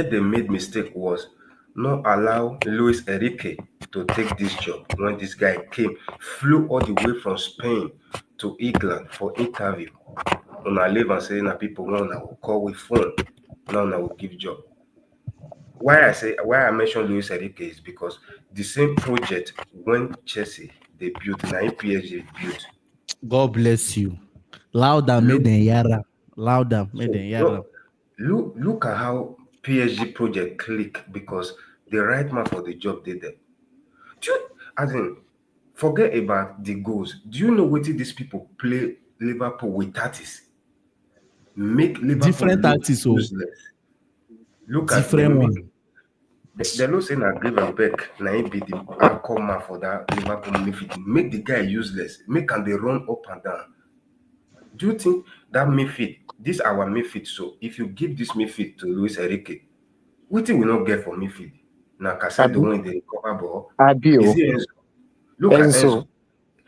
they made mistake was not allow Luis Enrique to take this job when this guy came, flew all the way from Spain to England for interview. When I live and say na people want I will call with phone, now I will give job. Why I mention Luis Enrique is because the same project when Chelsea they built, now PSG built. God bless you. Louder, made Look, them yara. Louder, made them so yara. no, look at how PSG project click because the right man for the job did that. Do you, as in, forget about the goals. Do you know what these people play Liverpool with tactics? Make Liverpool Different look tactics, oh, useless. Look at different them make one. they don't say that Gravenberch now he be the anchor man for that Liverpool midfield. Make the guy useless. Make him they run up and down. Do you think that midfield, this our midfield, so if you give this midfield to Luis Enrique, what will not get for midfield? Now Cassette the Abi, one they cover ball. Is Abio, it Enzo? Look at Enzo.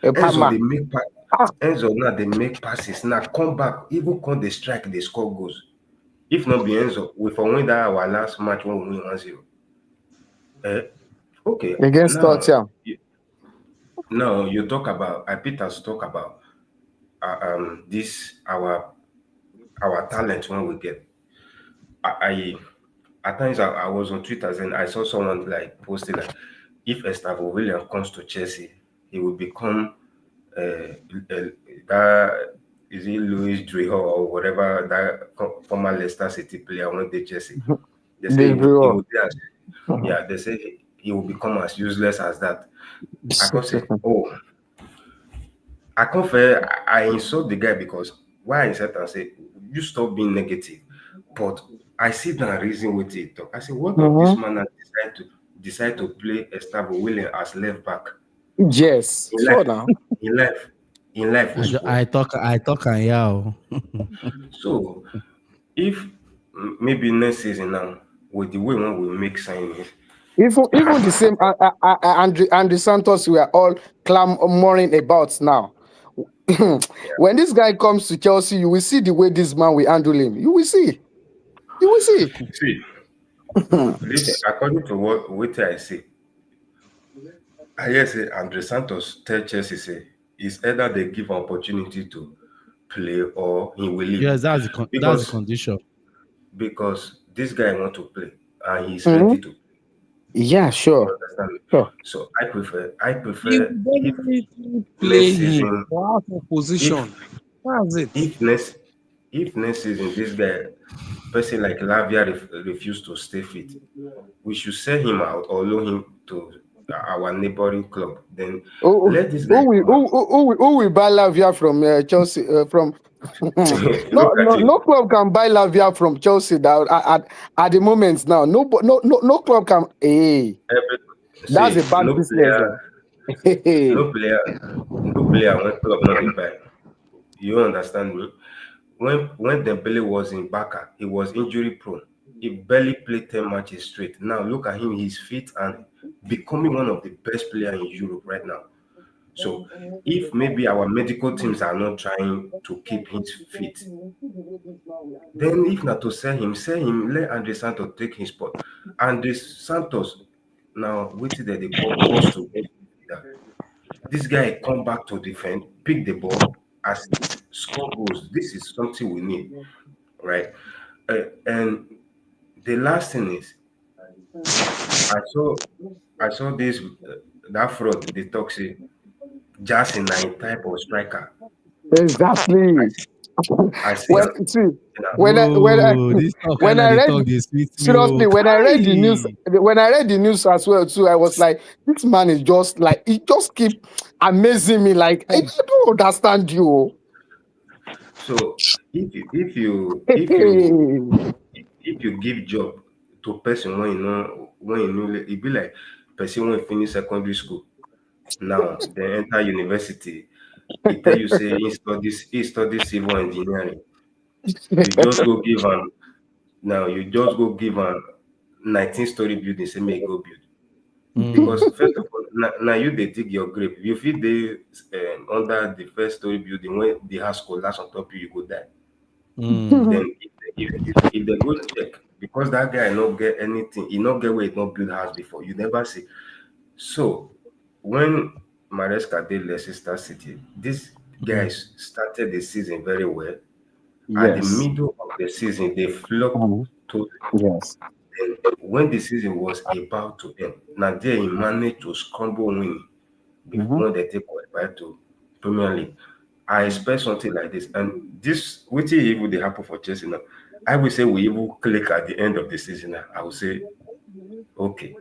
Enzo, Enzo Palmer. they make Ah, Enzo now they make passes. Now come back, even when they strike, they score goals. If not be Enzo, we for win that our last match when we win 1-0. Eh, okay, against now Tottenham. you talk about I Peters talk about this our talent when we get. I at times I was on Twitter and I saw someone like posting like if Estavo William comes to Chelsea, he will become that is it Louis Driho or whatever that former Leicester City player went to Chelsea. They say This he draw. would be as yeah, they say he will become as useless as that. I can't say, oh, I can't fair. I insult the guy because why I insult and say you stop being negative. But I sit down and reason with it. I say, what of this Mhm. man that decide to play Estavo William as left back Yes, in sure life, now. in life, in life will spoil. I talk and yeah. So if maybe next season now with the way one will make signings, Even the same Andre Santos we are all clamoring about now. yeah. When this guy comes to Chelsea, you will see the way this man will handle him. You will see. You will see. See, listen, according to what I see, I hear say Andre Santos tell Chelsea say it's either they give opportunity to play or he will leave Yes, that's the because condition. this guy want to play and he's ready Mhm. to play. Yeah, You sure. understand me? Sure. So I You prefer if definitely next play him season for out of if position. That's it. if next if next season this guy person like Lavia refuse to stay fit, we should sell him out or loan him to our neighboring club. Then Who, let this guy come out. who will buy Lavia from Chelsea? From Look at it. no club can buy Lavia from Chelsea that at the moment now. No club can. Hey, Every that's a see bad no business. player Oh. No player, no player when club not dey buy. You understand me? When Dembele was in Barca, he was injury prone. He barely played 10 matches straight. Now look at him, he's fit and becoming one of the best players in Europe right now. So if maybe our medical teams are not trying to keep him fit, then if not to sell him, let Andre Santos take his spot. Andre Santos now waiting that they call post to midfielder. This guy come back to defend, pick the ball, assist, score goals. This is something we need, right? And the last thing is, I saw, I saw this that fraud. They talk say just a nine type of striker. I Exactly. see, I see When him. see Now. when I Bro, this talk when kind I of the read talk they sweet me. seriously Oh, Kai. when I read the news as well too, I was like, this man is just like he just keep amazing me. Like I don't understand you. So if you Oh. if you give job to person when you know it be like person when finish secondary school now they enter university. He tell you say he study civil engineering. You just go give him now. You just go give him 19-story building. Say may he go build because Mm, first of all, now you they dig your grave. You feel they under the first story building when the house collapse on top you go die. mm, Then if they go check because that guy not get anything, he not get where he not build house before. You never see. So when Maresca did Leicester City, these mm, guys started the season very well. At the Yes. middle of the season, they flopped Mhm. to Yes. then when the season was about to end. Now there he managed to scramble winning Mhm. when they take qualified to Premier League. I expect something like this. And this which even they happen for Chelsea now. I will say we even click at the end of the season now. I will say, okay.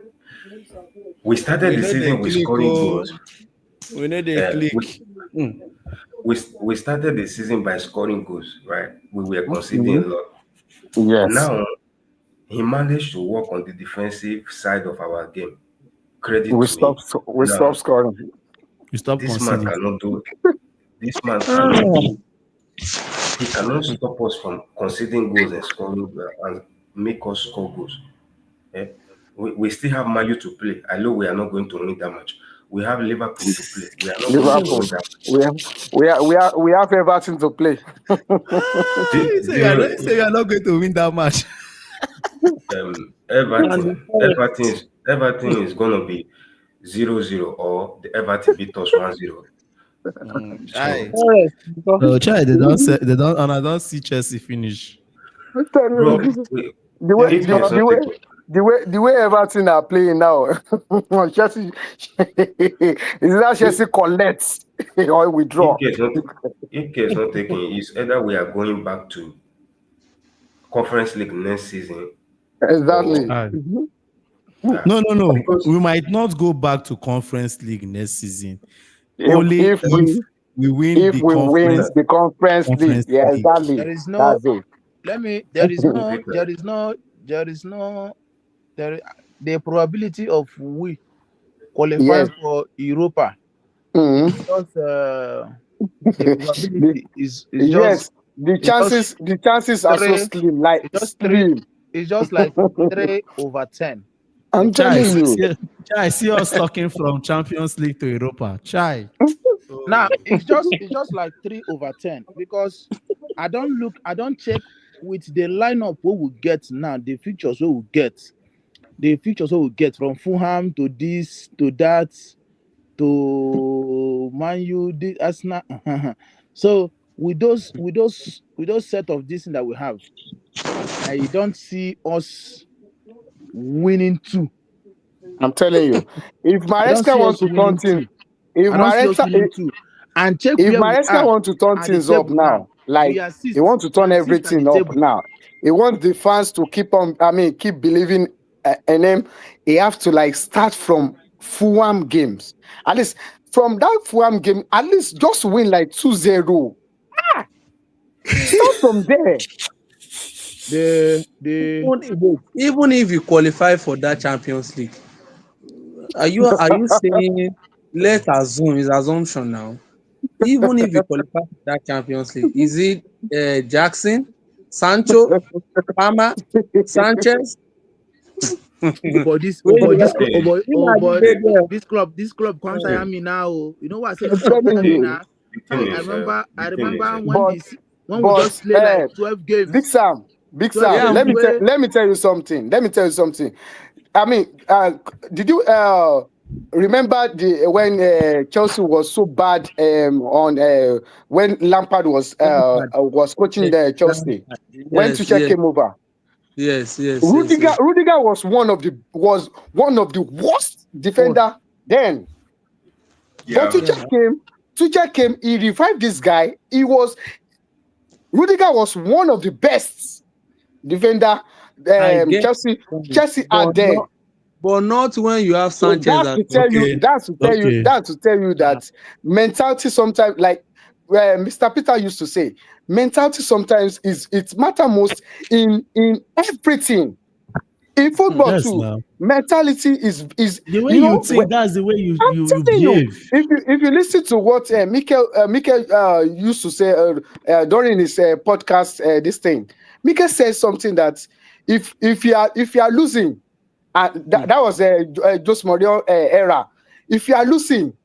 We started we the know they season with click. scoring Oh, goals. we know they Uh, we, click. Mm, we started the season by scoring goals, right? We were conceding Mhm. a lot. Yes. Now he managed to work on the defensive side of our game. Credit We to him. stop. We Now stop scoring. you stop this man conceding. cannot do this man cannot Ah. do he cannot stop us from conceding goals and scoring and make us score goals. Eh? We still have Mayu to play. I know we are not going to win that much. We have Liverpool to play. We are not going to win Liverpool. that much. We have Everton to play. Ah, you say Zero you are not going to win that match. And the Everton is gonna be 0-0 or the Everton beat us 1-0. So Chai. forest, because So Chai, they don't say they don't and I don't see Chelsea finish. I'm telling you, bro, There, this the way there if is the, case no not the way taken the way Everton are playing now, Chelsea is that if Chelsea collects or if withdraw. case not if case not taken, it's either we are going back to conference league next season or Exactly. Ah. Mhm. uh, No. because We might not go back to conference league next season. If Only if if we we win if the we win conference the conference league, conference yeah, league. exactly. there is no That's it. let me there is no Peter, there is no there is no there the probability of we Yes. qualifying for Europa Mhm. is just the the, probability is just yes, it's just the chances are so three slim, like it's just three slim. it's just like 3/10 the I'm Chai, telling probability. you. Chai, see us talking from Champions League to Europa. Chai. Now Oh. it's just like 3/10 because I don't check with the lineup what we get now, the features what we get, from Fulham to this to that to Man U, this Arsenal. So with those set of this thing that we have, I don't see us winning two. I'm telling you. If I don't Maresca see want us to turn winning things, two. if I don't see us Maresca winning two. And check if where we Maresca are want to turn at the things up table now. now, like We are he sixth. want to We turn are sixth at the everything up table. now. He wants the fans to keep on. I mean, keep believing, and then he have to like start from Fulham games. At least from that Fulham game, at least just win like 2-0. Start from there. The even if you qualify for that Champions League, are you saying let's assume it's assumption now. Even if you qualify for that Champions League, is it Jackson, Sancho, Palmer, Sanchez? Oh boy, this Where you like? See, You know, see, this club can't see, tire me now. Oh. You know what I say? I'm This club telling tire me see. you. now. The thing Hey, is, I the thing is, remember But when we but just play like 12 Big games, Sam, Big 12 Sam, yeah, games where let me tell you something. Let me tell you something. I mean, did you remember the when Chelsea was so bad on when Lampard Lampard. was coaching Yes, the Chelsea Lampard. when Yes, Tuchel yes, came over? yes, yes, yes, yes. Rudiger was one of the worst What? defender then. But yeah, Tuchel came, he revived this guy. Rudiger was one of the best defender I get Chelsea it, Chelsea had then. but not when you have So Sanchez at home. Okay. that's to tell you Ah, that mentality sometimes, like Mr. Peter used to say, mentality sometimes it matter most in everything. In football Yes, too, now. mentality is The way you you know. think, that's the way you Telling you, behave. if you listen to what Mikel used to say during his podcast, this thing, Mikel says something that if you are losing, that was Jose Mourinho era. If you are losing,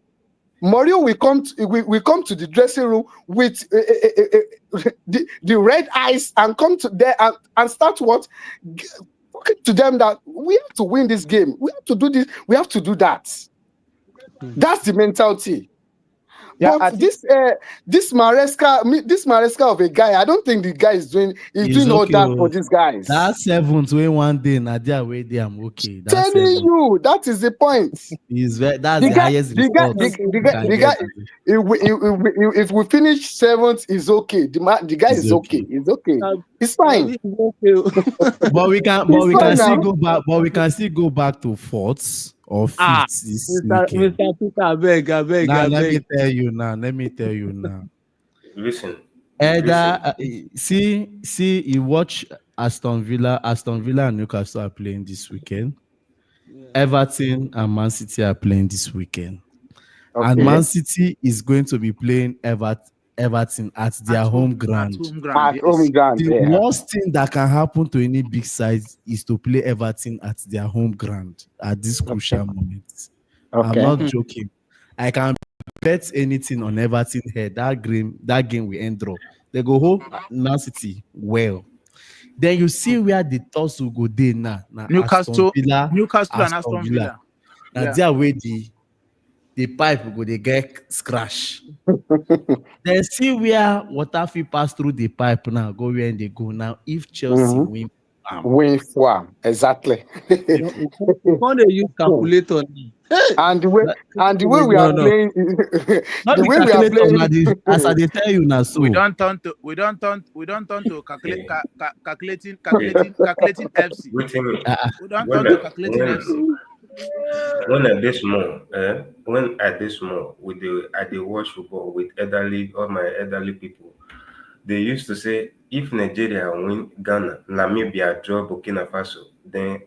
Mourinho will come to the dressing room with the red eyes and come to there and start G- talking to them that we have to win this game. We have to do this. We have to do that. hmm. That's the mentality. yeah, But I think This Maresca of a guy, I don't think the guy is It's doing all okay. that for Oh. these guys. That seventh way one day, Nadia way day I'm okay. That Telling seventh you, that is the point. that's The the guy, highest the guy, result the, the you guy, can the guy. get. If we finish seventh, is okay. The guy It's is okay. okay. It's okay. Abi- It's fine. Abi is okay. But It's we fine can still now. go back. But we can still go back to fourth or Ah, fifth this Mr. weekend. Peter, abeg, Now let me abeg. tell you now. Let me tell you now. listen, Either listen. see you watch Aston Villa and Newcastle are playing this weekend. Yeah. Everton and Man City are playing this weekend. And Okay. Man City is going to be playing Everton at their home at ground. home ground, At home yes. ground. The Yeah. worst thing that can happen to any big side is to play Everton at their home ground at this Okay. crucial moment. I'm Okay. not joking. I can bet anything on Everton here. That game will end draw. They go home Man City well. Then you see where the toss will go there now. Now Newcastle, and Aston Aston Villa. Villa. Now Yeah. there way the pipe will go they get scratch. Then see where water fit pass through the pipe now, go where they go. Now, if Chelsea Mm-hmm. win, Win for exactly. You can't dey use calculator now. Hey, and the way that- we are no, no. playing, not the the way we are calculator, playing. now as I dey tell you now, We so don't turn to See, see, calculating FC. waiting me. uh, We don't When turn I, to calculating FC. when when I dey small, when I dey small, I dey watch football with all my elderly people. They used to say if Nigeria win Ghana, Namibia draw Burkina Faso, then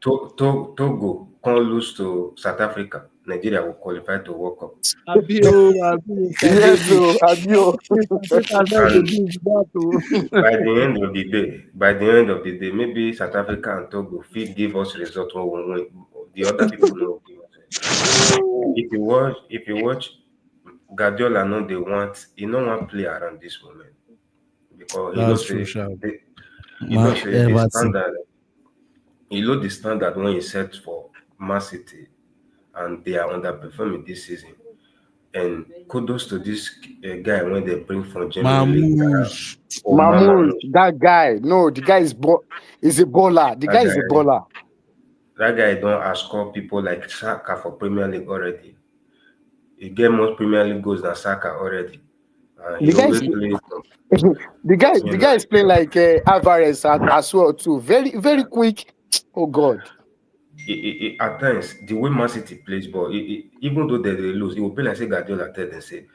Togo can't lose to South Africa, Nigeria will qualify to World Cup. Abi Mr. Yes, David. so Abio. Mr. Peter said dey And do with that o. by the end of the day, maybe South Africa and Togo fit give us result when we win. The other people no give us. If you watch Guardiola no dey want he no wan play around this moment because that's true, sha. he know Man, say the Everton. standard he know the standard when he set for Man City and they are underperforming this season. And kudos to this guy when they bring from Germany League Mamouche. or Mahmoud, Mama. that guy. No, the guy is a baller. The That guy is a guy baller. that guy don't outscore people like Saka for Premier League already. He get more Premier League goals than Saka already. The He guy always is plays, the you guy know. is playing like Alvarez as well too. Very very quick. Oh God. At times, the way Man City plays ball, even though they lose, it will be like say Guardiola tell them say,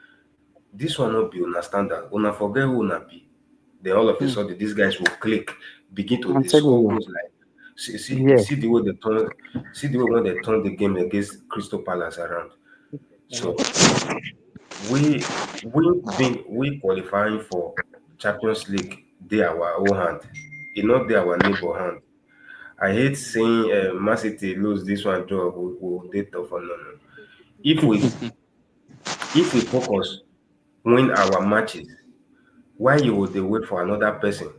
this one not be una standard, una forget who una be. Then all of a Hmm. sudden, these guys will click, begin to I'm they telling score you. goals like Yeah. see the way they turn, see the way when they turn the game against Crystal Palace around. So we qualifying for Champions League. They our own hand. It not they our neighbor hand. I hate seeing Man City lose this one draw. We they tough on no no. If we if we focus win our matches, why you would they wait for another person,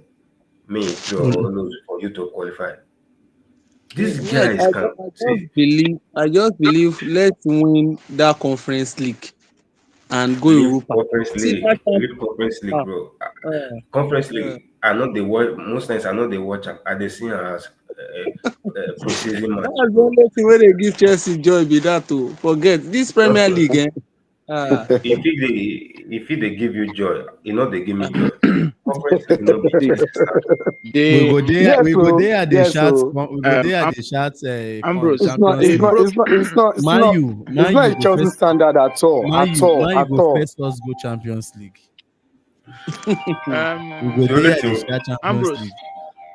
me draw or lose for you to qualify? These Me, I, guys can see I just believe let's win that conference league and go leave Europa. conference See league, that time, leave conference league, ah, bro. Conference ah, ah. league, I know they watch most times. I know they watch am. I they see am as preseason match, That's the bro. only thing where they give Chelsea joy be that too. Forget this Premier Trust me. League, eh? Ah, If they give you joy, you know they give me joy. Conference league no be the Chelsea start. the Yes, We go so there at the yes, shots. so We go there at the shots. Ambrose. it's not Champions The it's League. not pro it's not it's not it's Man not U, it's Man not U a go Chelsea first. standard at all, at all, Man U at go all. first us go Champions League. We go um The there only at the thing, shot Champions Ambrose. League.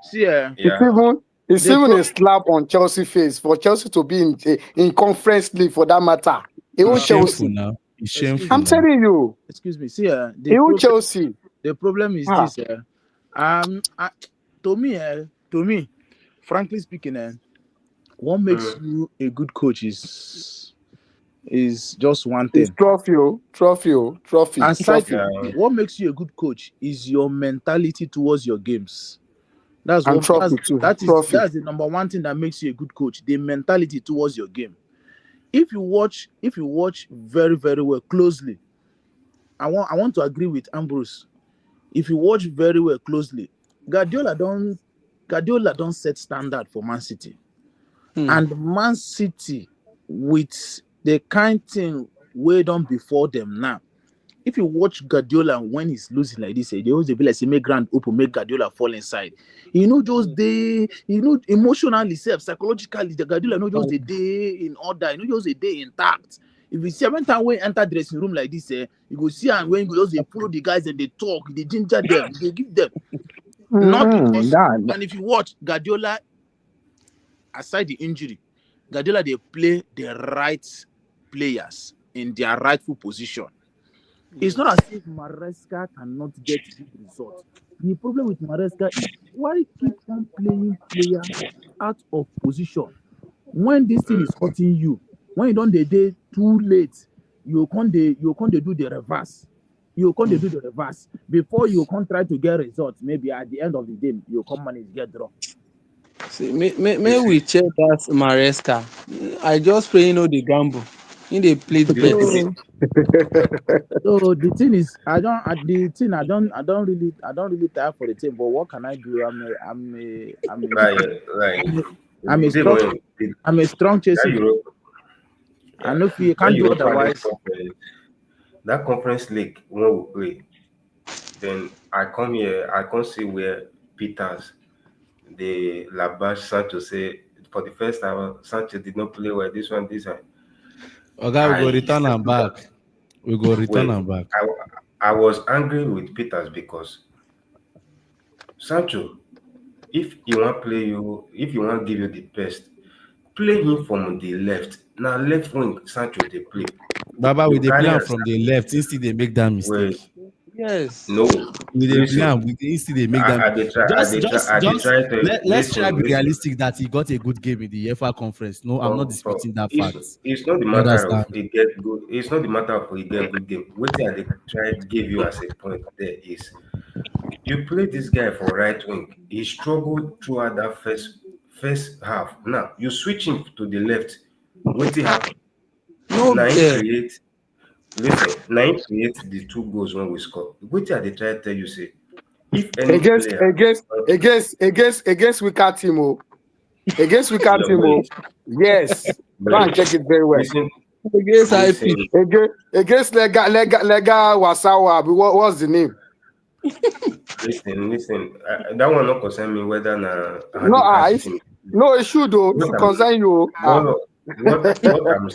See, It's yeah. even it's the even pro a slap on Chelsea face for Chelsea to be in conference league for that matter. It's Even shameful Chelsea. now. It's excuse shameful I'm me, now. telling you, excuse me. See, even Chelsea. the problem is Ah, this. Um, uh, to me, frankly speaking, what makes Mm, you a good coach is just one it's thing. Aside, trophy. yeah. what makes you a good coach is your mentality towards your games. That's And what trophy too. Trophy. that's the number one thing that makes you a good coach. The mentality towards your game. If you watch very very well closely, I want to agree with Ambrose. If you watch very well closely, Guardiola don't set standard for Man City. hmm. And Man City, with the kind thing way done before them now. If you watch Guardiola when he's losing like this, they always be like say make ground open, make Guardiola fall inside. Just they, emotionally, self, psychologically, the Guardiola just a day in order, just a day intact. If you see every time when enter dressing room like this, you go see and when you go just they follow the guys and they talk, they ginger them, they give them not Mm-hmm. because. And if you watch Guardiola, aside the injury, Guardiola they play the right players in their rightful position. It's not as if Maresca cannot get good results. The problem with Maresca is why keep on playing players out of position when this thing Mm. is hurting you. When you don't dey too late, you can't do the reverse. You can't do the reverse before you can't try to get results. Maybe at the end of the day, you come manage get draw. See, You may see, we check that Maresca. I just pray the gamble. They played this, bets. this, So So the thing is, I don't really tire for the team. But what can I do? like I'm a they strong, when I'm a strong that Chelsea fan. Europe, I yeah, know if you that can't do Europa League otherwise. conference, that conference league when we play, then I come here, I come see where Peters, the Labash Sancho say for the first time Sancho did not play well. This one. Okay, we go I return said am to back. that, We go return wait, am back. I was angry with Peters because Sancho, if he want play you, if he want give you the best, play him from the left. Now left wing Sancho they play. Baba, we You dey play carry am and from the left. Instead, they make that wait, mistake. Yes. no, We dey play listen. am. Instead, they make that. I did Just try to let's try be listen. realistic that he got a good game in the UEFA conference. No, I'm not For disputing that it's fact. it's not the You matter of understand? he get good. It's not the matter of he get good game. What I dey try give you as a point there is you play this guy for right wing. He struggled throughout that first half. Now you switch him to the left. What happen? No, Now he create. Listen, now he create the two goals when we score. What I dey try tell you say, if any against player, against against against against weaker team. Oh. Against weaker yeah, team. Oh. Yes. Go and check it very well. listen, against high listen, pitch. Against Lega Wasawa. What's the name? listen. That one not concern me whether No, handicap eyes. team. No, it should though. It What should I'm concern you. what what I'm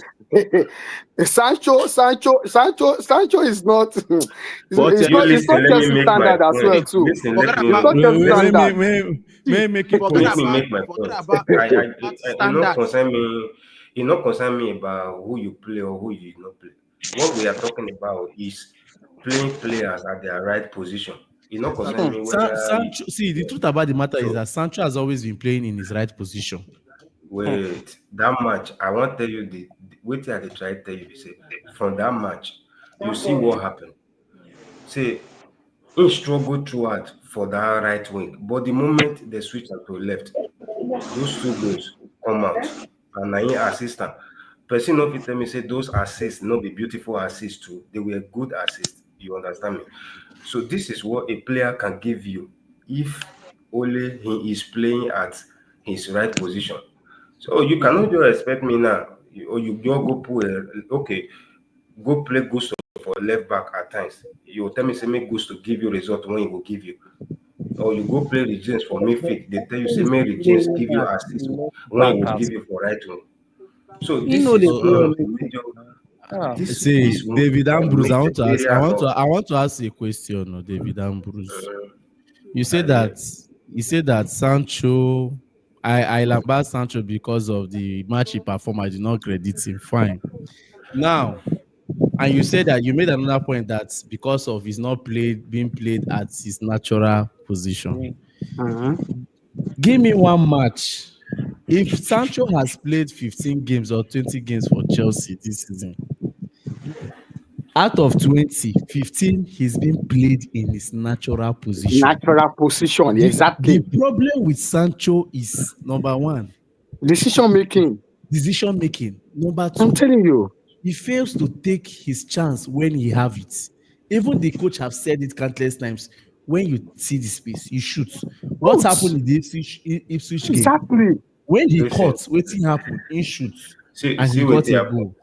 Sancho is not. It's, But it's You not. It's listen, not let me Chelsea make my standard as point. well see, too. Let forget It's about not me Chelsea Wait, standard. see, make it forget let quick. me about make my forget point. about that It not standard. concern me. It not concern me about who you play or who you did not play. What we are talking about is playing players at their right position. It not concern me whether you, Sancho, see, the yeah. truth about the matter is So that Sancho has always been playing in his right position. wait, that match, I want tell you the wait till I dey try tell you. Say from that match, you see what happened. Say he struggled throughout for that right wing, but the moment they switch am to left, those two goals come out and na him assist am. Person no fit tell me say those assists no be beautiful assists too. They were good assists. You understand me? So this is what a player can give you if only he is playing at his right position. So you cannot just expect me now, or you just go put okay, go play Gusto for left back at times. You will tell me say make Gusto give you result when he will give you. Or you go play Regens for midfield, they tell you say He's make Regens playing give you at assist left when he back will as give you for right wing. So he this know they is play one Uh, of the anything. major Ah, See, David Ambrose, major areas of I want to ask you a question, David Ambrose. uh, You say idea. that Sancho, I lambast Sancho because of the match he performed. I did not credit him. Fine. Now, and you said that you made another point that because of he's not being played at his natural position. Mhm. Give me one match. If Sancho has played 15 games or 20 games for Chelsea this season, out of 20, 15 he's been played in his natural position. Natural position, The exactly. problem with Sancho is number one, Decision making. decision making. Number I'm two, telling you. he fails to take his chance when he have it. Even the coach have said it countless times. When you see the space, you shoot. What Coach. happened in the Ipswich game? Exactly. When he Listen, caught, wetin happen? He shoots and see he what got they a are goal.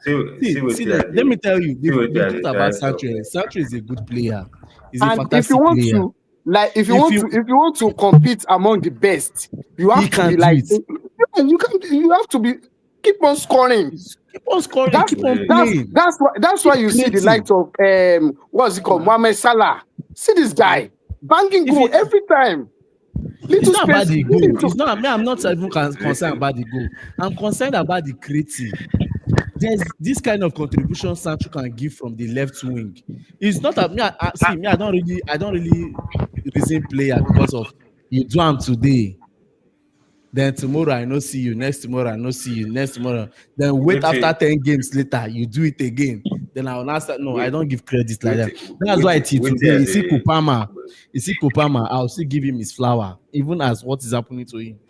see what they are Let me tell you see what they the are truth they about trying to Sancho. Sancho is a good player. He's a And if you fantastic want player. to, like, If you if you want to compete among the best, you he have to can be do like, it. you have to be keep on scoring. Keep on scoring, That's keep on wait. playing, that's why keep you see the creating. likes of what's it called, Mohamed Salah. See this Mhm. guy banging If goal it, every time. it's Little not about space, the goal. little. It's not me. I'm not even concerned Listen, about the goal. I'm concerned about the creating. There's this kind of contribution Sancho can give from the left wing. It's not that me. See me. I don't really reason player because of you do am today. Then tomorrow I no see you. Next tomorrow I no see you. Next tomorrow. Then wait after wait 10 games later, you do it again. Then I will not start. No, I wait don't give credit like that. That's why till wait today, till the You see Kupama, I'll still give him his flower, even as what is happening to him.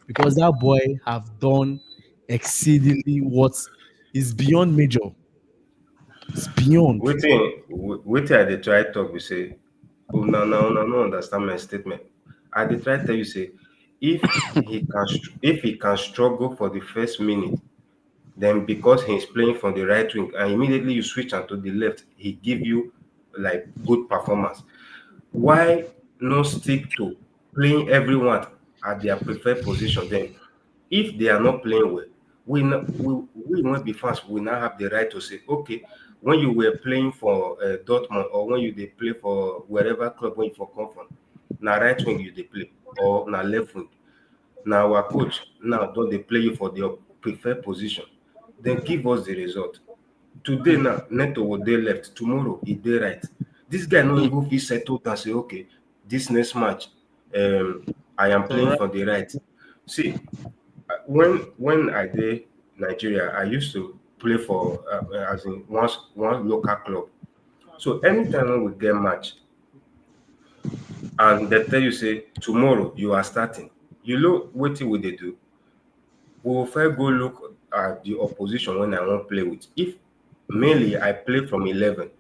Because that boy have done exceedingly what is beyond major. It's beyond. wait till they try talk we say oh no understand my statement. I dey try tell you say if if he can struggle for the first minute, then because he's playing from the right wing and immediately you switch am to the left, he give you like good performance. Why not stick to playing everyone at their preferred position then? If they are not playing well, we won't be fans. We now have the right to say, okay, when you were playing for Dortmund or when you they play for wherever club when you for come from, now right wing you they play or now left wing. Now our coach now don't they play you for their preferred position? Then give us the result. Today now Neto will dey left, tomorrow he dey right. This guy no even fit settle down say okay, this next match I am playing correct. for the right. See, when I did Nigeria, I used to play for as in one local club. So anytime when we get match and they tell you say tomorrow you are starting, you know what we they do. We will first go look at the opposition when I won't play with. If mainly I play from 11,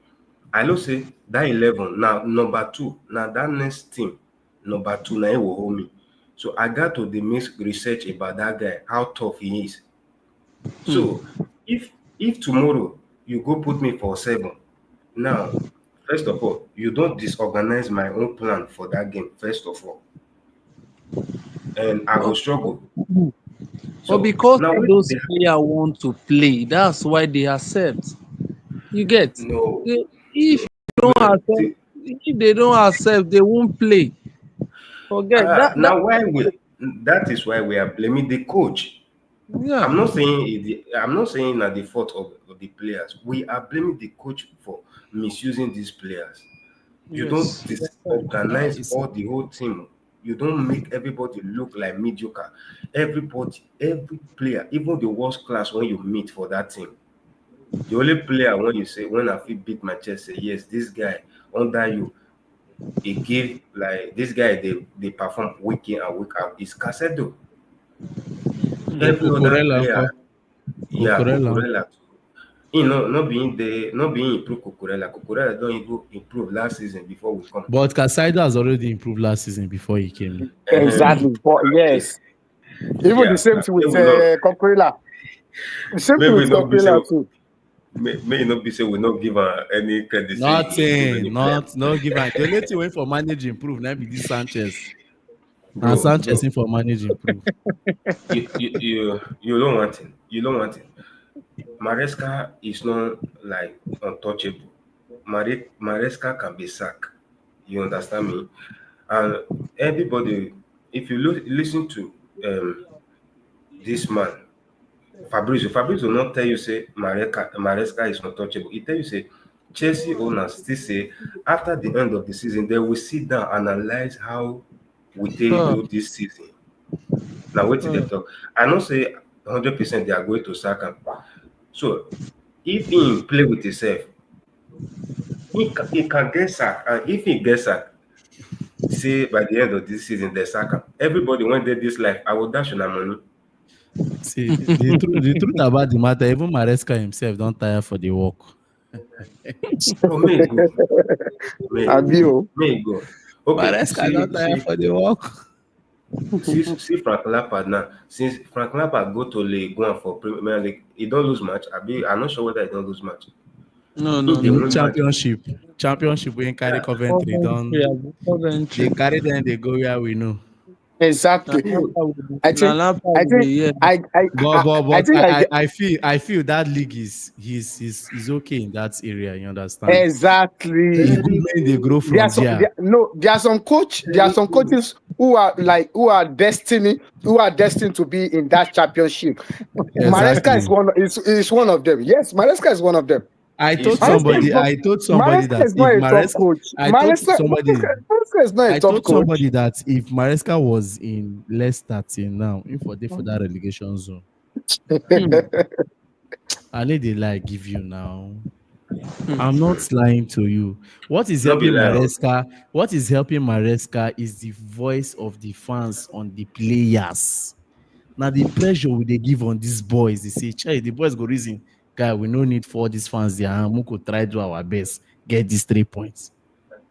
I know say that 11 now number two now that next team number two now he will hold me. So I got to the make research about that guy, how tough he is. So if tomorrow you go put me for 7, now first of all, you don't disorganize my own plan for that game, first of all. And I will struggle. But So because now what those they players want to play, that's why they accept. You get? no If don't well, accept, if they don't accept, they won't play. Forget that. now why we that is why we are blaming the coach. Yeah. I'm not saying at the fault of the players. We are blaming the coach for misusing these players. You don't Yes. disorganize It's all the whole team. You don't make everybody look like mediocre. Every player, even the worst class when you meet for that team. The only player when you say when I feel beat my chest, say yes, this guy under you, he gave like this guy they perform week in and week out is Casedo. then Every other Cucurella player, uncle. yeah, Cucurella. Cucurella too. You know, not being improve Cucurella. Cucurella don't even improve last season before we come. But Casado has already improved last season before he came. Exactly. But Yes, yes, even the yeah. same thing with Maybe not. Coquerella. The same thing Maybe with not be say. Coquerella too. May not be say we not give any credit say he improve any Nothing, player, no give am. The only thing wey for manage improve now be this Sanchez. And bro. Sanchez in for manage improve. You don't want him. You don't want him. Maresca is not like untouchable. Maresca can be sacked. You understand me? And everybody, if you listen to this man, Fabrizio will not tell you say Maresca is untouchable. He tell you say Chelsea owners still say after the end of the season they will sit down and analyze how we take Uh, do this season. Now wait till they uh, talk. I know say 100% they are going to sack him. So if he play with himself, he can get sacked. And if he gets sacked, say by the end of this season they sack him. Everybody when they this life, I will dash on money. See, the truth about the matter, even Maresca himself don't tire for the work. Bro, may he go. May he go. Abio. May he go. Okay, Maresca don't tire for the work. see Frank Lampard now. Since Frank Lampard go to League One for Premier League, he don't lose match. I'm not sure whether he don't lose match. no, He no, they no. win match. Championship we carry Yeah. Coventry Coventry, don't they Coventry. carry them, they go where we know. Exactly. I Na think Lampard I will be think here. I I But I, but I but think I get I feel that league is okay in that area. You understand? It's exactly. good when they grow There are from some there. there are some coaches who are destined to be in that championship. Maresca Exactly. is one of them. Yes, Maresca is one of them. I told It's not Maresca is somebody him. not I told somebody Maresca that is if not a top Maresca coach. I told somebody Maresca is not a I top told coach. somebody that if Maresca was in Leicester till now, if for there for that relegation zone, Hmm, I need the lie give you now. hmm. I'm not lying to you. What is Not be helping lie. Maresca? What is helping Maresca is the voice of the fans on the players. Now the pressure we they give on these boys, they say, "Chai, the boys go reason, guy. We no need for all these fans there. And we could try do our best, get these 3 points."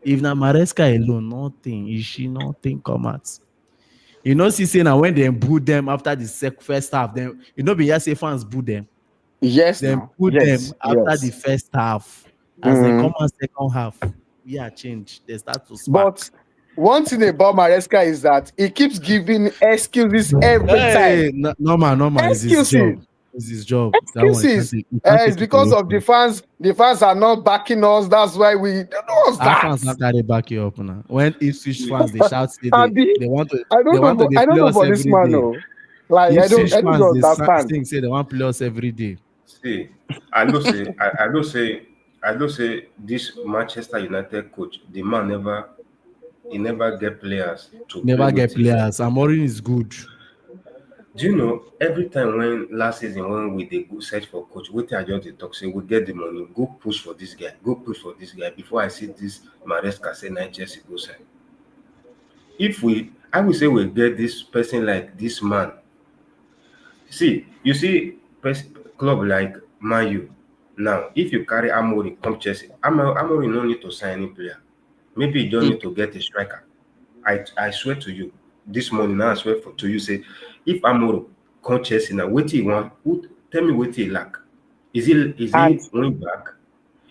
If na Maresca alone, nothing. Is she nothing come out? You know, see, say now when they boo them after the first half, then you know, be here say fans boo them. Yes, Then now. put them Yes, after the yes. first half. As they come Mhm. out second half, we are changed. They start to But spark. one thing about Maresca is that he keeps giving excuses every time. Hey, normal is his Excuses. job. It's his job. That one Excuses. you can't It's take it because away of from the him. fans. The fans are not backing us. That's why we. What's Our that? fans not carry back you up now. When Ipswich fans they shout say Abi, they want to I don't know. they I don't play know us for this every man. day. No, like Ipswich I don't fans they understand. sing say they want to play us every day. See, I know say this Manchester United coach, the man never get players to play Never with get him. players. Amorim is good. Do you know every time when last season when we dey go search for coach, wetin I just dey talk say we get the money, go push for this guy, go push for this guy before I see this Maresca say na Chelsea go sign. If I will say we get this person like this man. See, you see club like Man U. Now, if you carry Amorim come Chelsea, Amorim no need to sign any player. Maybe you just Hmm. need to get a striker. I swear to you, this morning now I swear to you, say if Amorim come Chelsea now, wetin he want? Tell me wetin he lack. Is he And wing back?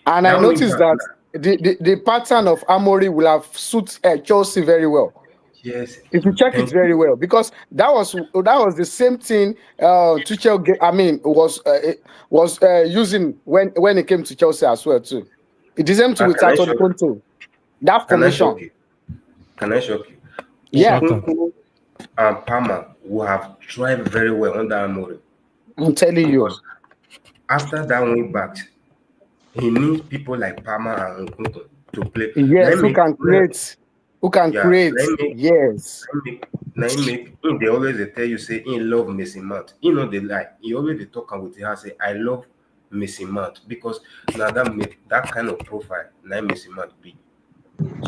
and I That wing noticed back that now, the pattern of Amori will have suit Chelsea very well. Yes, If you check it thank very you. well, because that was the same thing Tuchel, I mean, was using when it came to Chelsea as well too. It the same thing with Can I Antonio shock? Conte. That Can I shock formation, you? Can I shock you? yeah, Shocker. Nkunku and Palmer will have thrived very well under Amorim I'm telling you, because after that wing back, he needs people like Palmer and Nkunku to play. yes, Let me, who can yeah, create, yes. let me make. They always they tell you say he love Messi Mount. He know they lie. He always they talk with his hand say I love Messi Mount because now that make that kind of profile now Messi Mount be.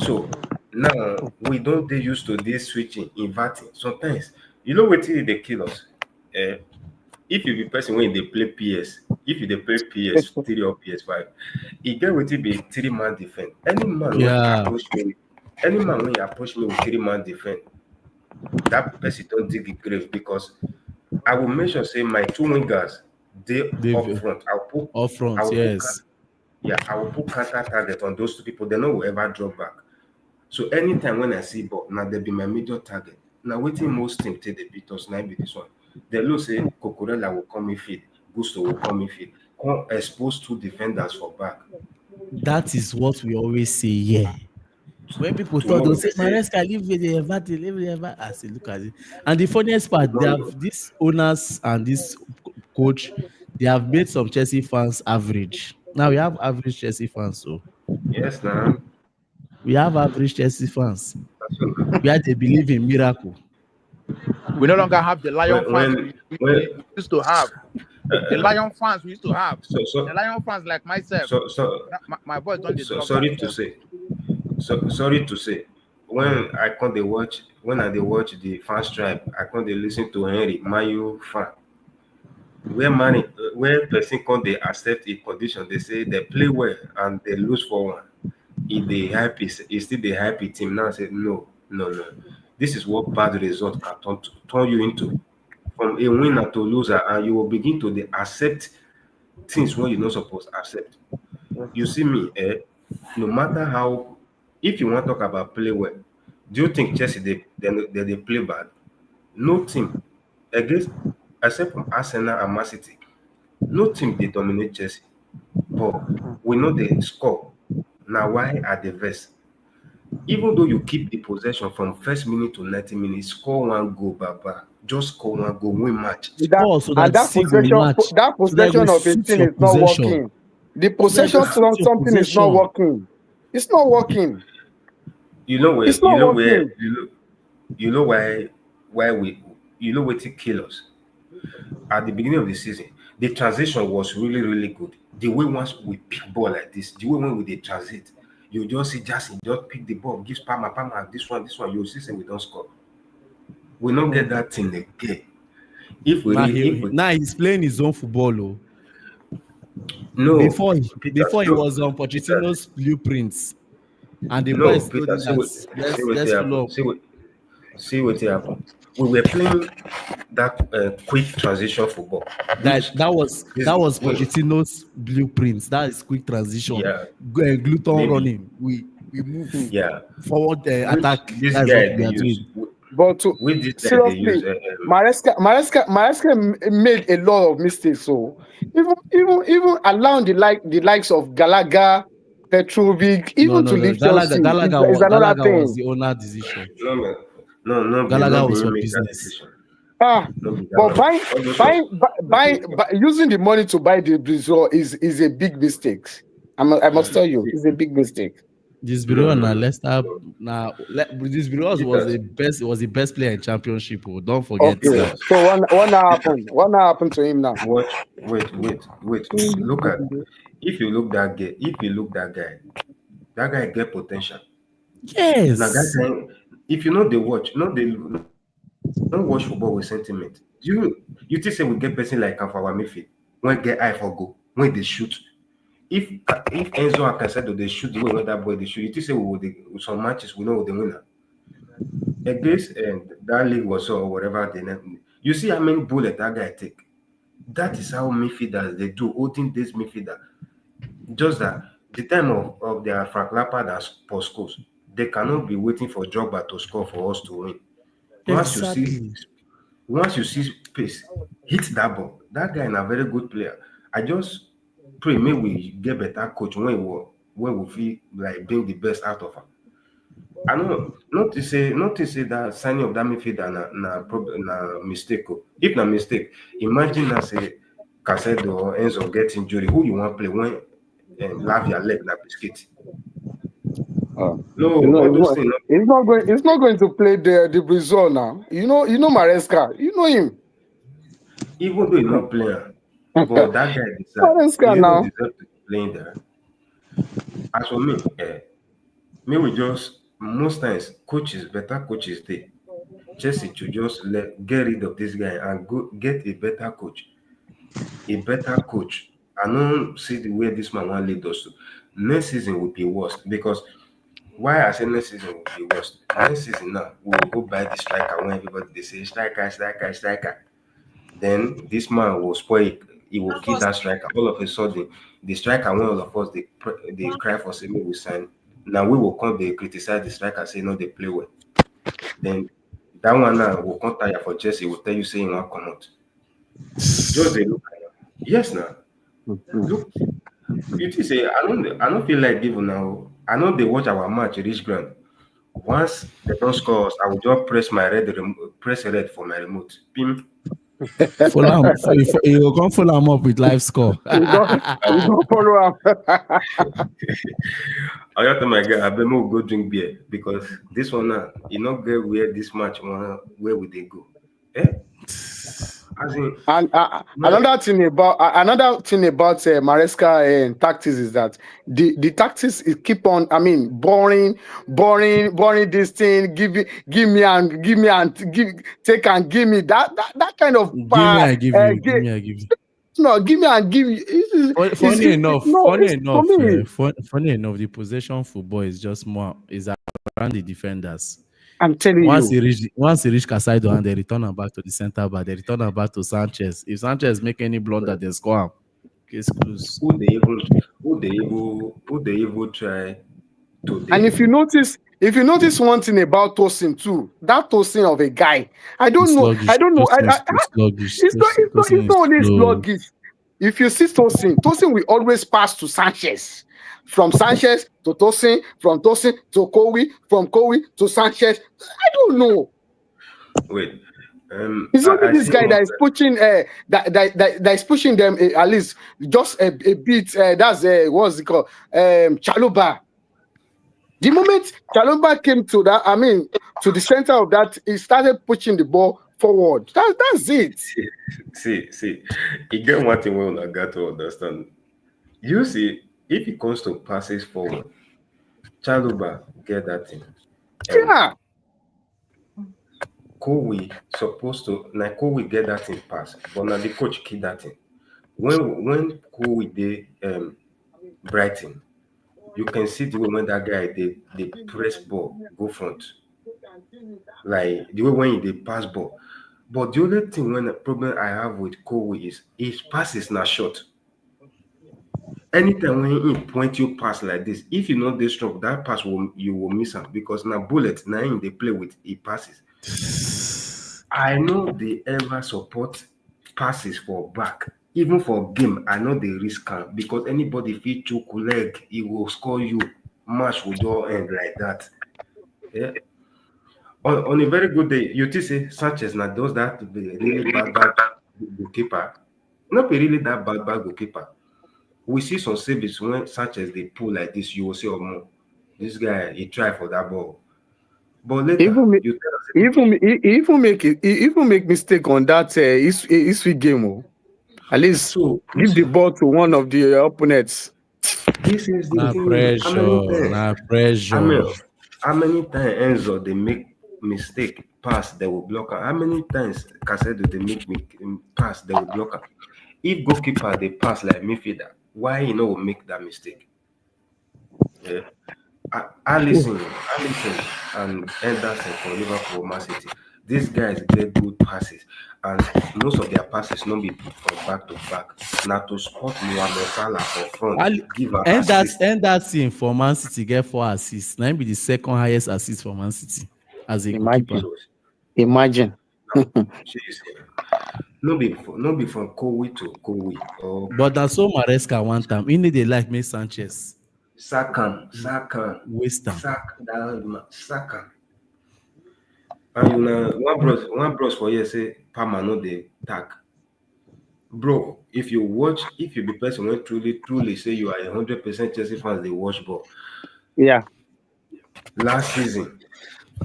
So now we don't they used to this switching, inverting. Sometimes you know what they kill us. Eh, if you be person when they play PS, if you they play PS3 or PS5, it get what it be 3 man defense. Yeah, Any man when you approach me with 3 man defense, that person don't dig the grave because I will make sure say my two wingers they up they've front. up I front. will put Yes, I will put counter target on those two people. They no will ever drop back. So anytime when I see ball, now they be my major target. Now waiting most team take the beat us now be this one. They look say Cocorella will come in feed, Gusto will come in feed, come expose two defenders for back. that is what we always say here. When people thought they'll Tomorrow say they say Maresca leave with the Everton, leave with the Everton. I say, look at it. And the funniest part, they tomorrow. have these owners and this coach, they have made some Chelsea fans average. Now we have average Chelsea fans, so Yes now. we have average Chelsea fans So where they believe in miracle. We no longer have the lion fans we when used to have. The uh, lion fans we used to have. so The so lion fans like myself. so so My voice don't they so drop down sorry to self. say. So sorry to say, when I they watch the fan stripe, I can't they listen to Henry Mayu fan. Where person can they accept a condition, they say they play well and they lose for one. If they happy, is still the happy team now. Say no. This is what bad result can turn you into. From a winner to loser, and you will begin to accept things when you're not supposed to accept. You see me, no matter how, if you want to talk about play well, do you think Chelsea they play bad? No team against except from Arsenal and Man City, no team they dominate Chelsea. But we know they score. Now why are the verse? Even though you keep the possession from first minute to 90 minutes, score one goal, Baba. Just score one goal, win match. Score so that And the thing go match, that so that it go possession of a suit thing your is not possession, working. The so that it go possession suit your something is not possession. working. It's not working. You know where It's not working. you know why we you know what it kill us at the beginning of the season. The transition was really, really good. The way once we pick ball like this, the way when we they transit, you just see Jackson just pick the ball, gives Palmer, this one, you see say we don't score. We don't get that thing again. If we Now he's playing his own football. Oh. no Before he, Peter, before he no was on Peter, Pochettino's blueprints, and the no boys told Peter, him that see what let's follow happen. up. See what happened. We were playing that quick transition football, which That this was wait, Pochettino's blueprints. That is quick transition, yeah, gluton maybe running. We move yeah, forward, which attack. this That's what guy we they are use. doing. But With this guy they use seriously, Maresca made a lot of mistakes. So even allowing the likes of Gallagher, Petrovic, No, even no, to no. leave Chelsea is another Gallagher was thing. the owner decision. no man, no Gallagher be was for him make that business. decision. Ah, No be that but one. All those ones, no be him. using the money to buy the Brazil is a big mistake. I must tell you, See, it's a big mistake. This no, Brio no, na no, Leicester no. this Brio was Peters, the best player in championship. Oh. Don't forget Okay, that. Peters, so what now Peters. happened? What now happened to him now? Watch, wait. Look at if you look that guy get potential. Now that Yes. time, if you know the watch, not watch football with sentiment. You think say we get person like for our midfield when get eye for goal when they shoot. If Enzo and Casedo they shoot the way when that boy they shoot, you think say we will with some matches we know the winner against and that league was or whatever they name. You see how many bullets that guy take. That is how midfielders they do. Olden days midfielder. Just that the time of their Frank Lampard as post coach, they cannot be waiting for Drogba to score for us to win. Once you see Exactly. once you see pace, hit that ball. That guy is a very good player. I just pray maybe we get better coach when we feel like bring the best out of him. I know not to say that signing of that midfielder na mistake. Oh. If na mistake, imagine that say Casedo or Enzo get injury. Who you want play when Lavia leg na biscuit? Uh, No, you know, all those things. it's not going to play the Brazil now. You know Maresca. You know him. Even though he's not playing, but that guy deserve. Maresca He even now. deserve to be playing there. As for me, me we just most times coaches, better coaches, they Chelsea to just get rid of this guy and go get a better coach. A better coach. I don't see the way this man want lead us to. Next season will be worse because why I say next season will be worse. Next season now we will go buy the striker when everybody they say striker, striker, striker. Then this man will spoil it. He will kill that striker. All of a sudden, the striker, when all of us they cry for saying we sign. Now we will come they criticize the striker, say no, they play well. Then that one now will come tire for Chelsea, will tell you saying you want come out. Just they look at you. Yes now. Look, you think say I don't feel like giving now. I know they watch our match reach ground. Once they don't score us, I will just press red for my remote. Pim. Fulham, you will come Fulham up with live score. You don't follow up. I got to my guy, I better go drink beer because this one now, you not get where this match where would they go? Eh? As in, And man, another thing about Maresca and tactics is that the tactics is keep on. I mean, boring. This thing, give me and take and give me that kind of Give me, I give you. Give me, I give you. no, give me and give you. Funny enough, It's for me. funny enough, the possession football is just more is around the defenders. I'm telling Once you. he reach Casado and they return him back to the center back, they return him back to Sanchez. If Sanchez make any blunder, they score him. Case close. who they even try And today? if you notice one thing about Tosin too, that Tosin of a guy, I He's don't know. sluggish. Tosin is too sluggish. It's Tosin not is only slow. sluggish. If you see Tosin will always pass to Sanchez. From Sanchez to Tosin, from Tosin to Kowi, from Kowi to Sanchez. I don't know. Wait, It's only I this see guy one that is pushing that is pushing them at least just a bit. That's what's it called? Chaluba. The moment Chaluba came to that, I mean, to the center of that, he started pushing the ball forward. That's it. see, you get one thing we got to understand. You see, if it comes to passes forward, Chaluba get that thing. Yeah. Kowi supposed to now Kowi get that thing pass, but now the coach keep that thing. When Kowi did Brighton, you can see the way when that guy they press ball go front, like the way when they pass ball. But the only thing when the problem I have with Kowi is his pass is not short. Anytime when he point you pass like this, if you know this strong, that pass you will miss him because now bullet now in they play with he passes. I know they ever support passes for back. Even for game, I know they risk am because anybody fit choke leg, he will score you. Match will just end like that. Yeah. On a very good day, you think say Sanchez now does that to be really bad goalkeeper. Not be really that bad goalkeeper. We see some saves when Sanchez they pull like this, you will say, oh no, this guy he try for that ball. But later, Even me, you tell us, even make mistake on that history game. Oh. At least so give the ball to one of the opponents. this is the Na thing. How many pressure. times? Na I pressure. mean, how many times Enzo they make mistake pass they will block her? How many times Casedo they make pass they will block her? If goalkeeper they pass like midfielder, why you know will make that mistake? Yeah. Allison, and Henderson for Liverpool, Man City. These guys get good passes. and most of their passes not be from back to back. Now to spot Mohamed Salah for front, Ali, give an and that assist. and that thing for Man City get 4 assists. Now be the second highest assist for Man City as a goalkeeper. Imagine. So Imagine. she is no be from Kowi to Kowi or But that's so Maresca one time. He need they like me Sanchez. Sakan, Waste time. Sakan. And you know one bros for here say Palmer no dey tag. Bro, if you be person when truly say you are 100% Chelsea fans, they watch ball. Yeah. Last season,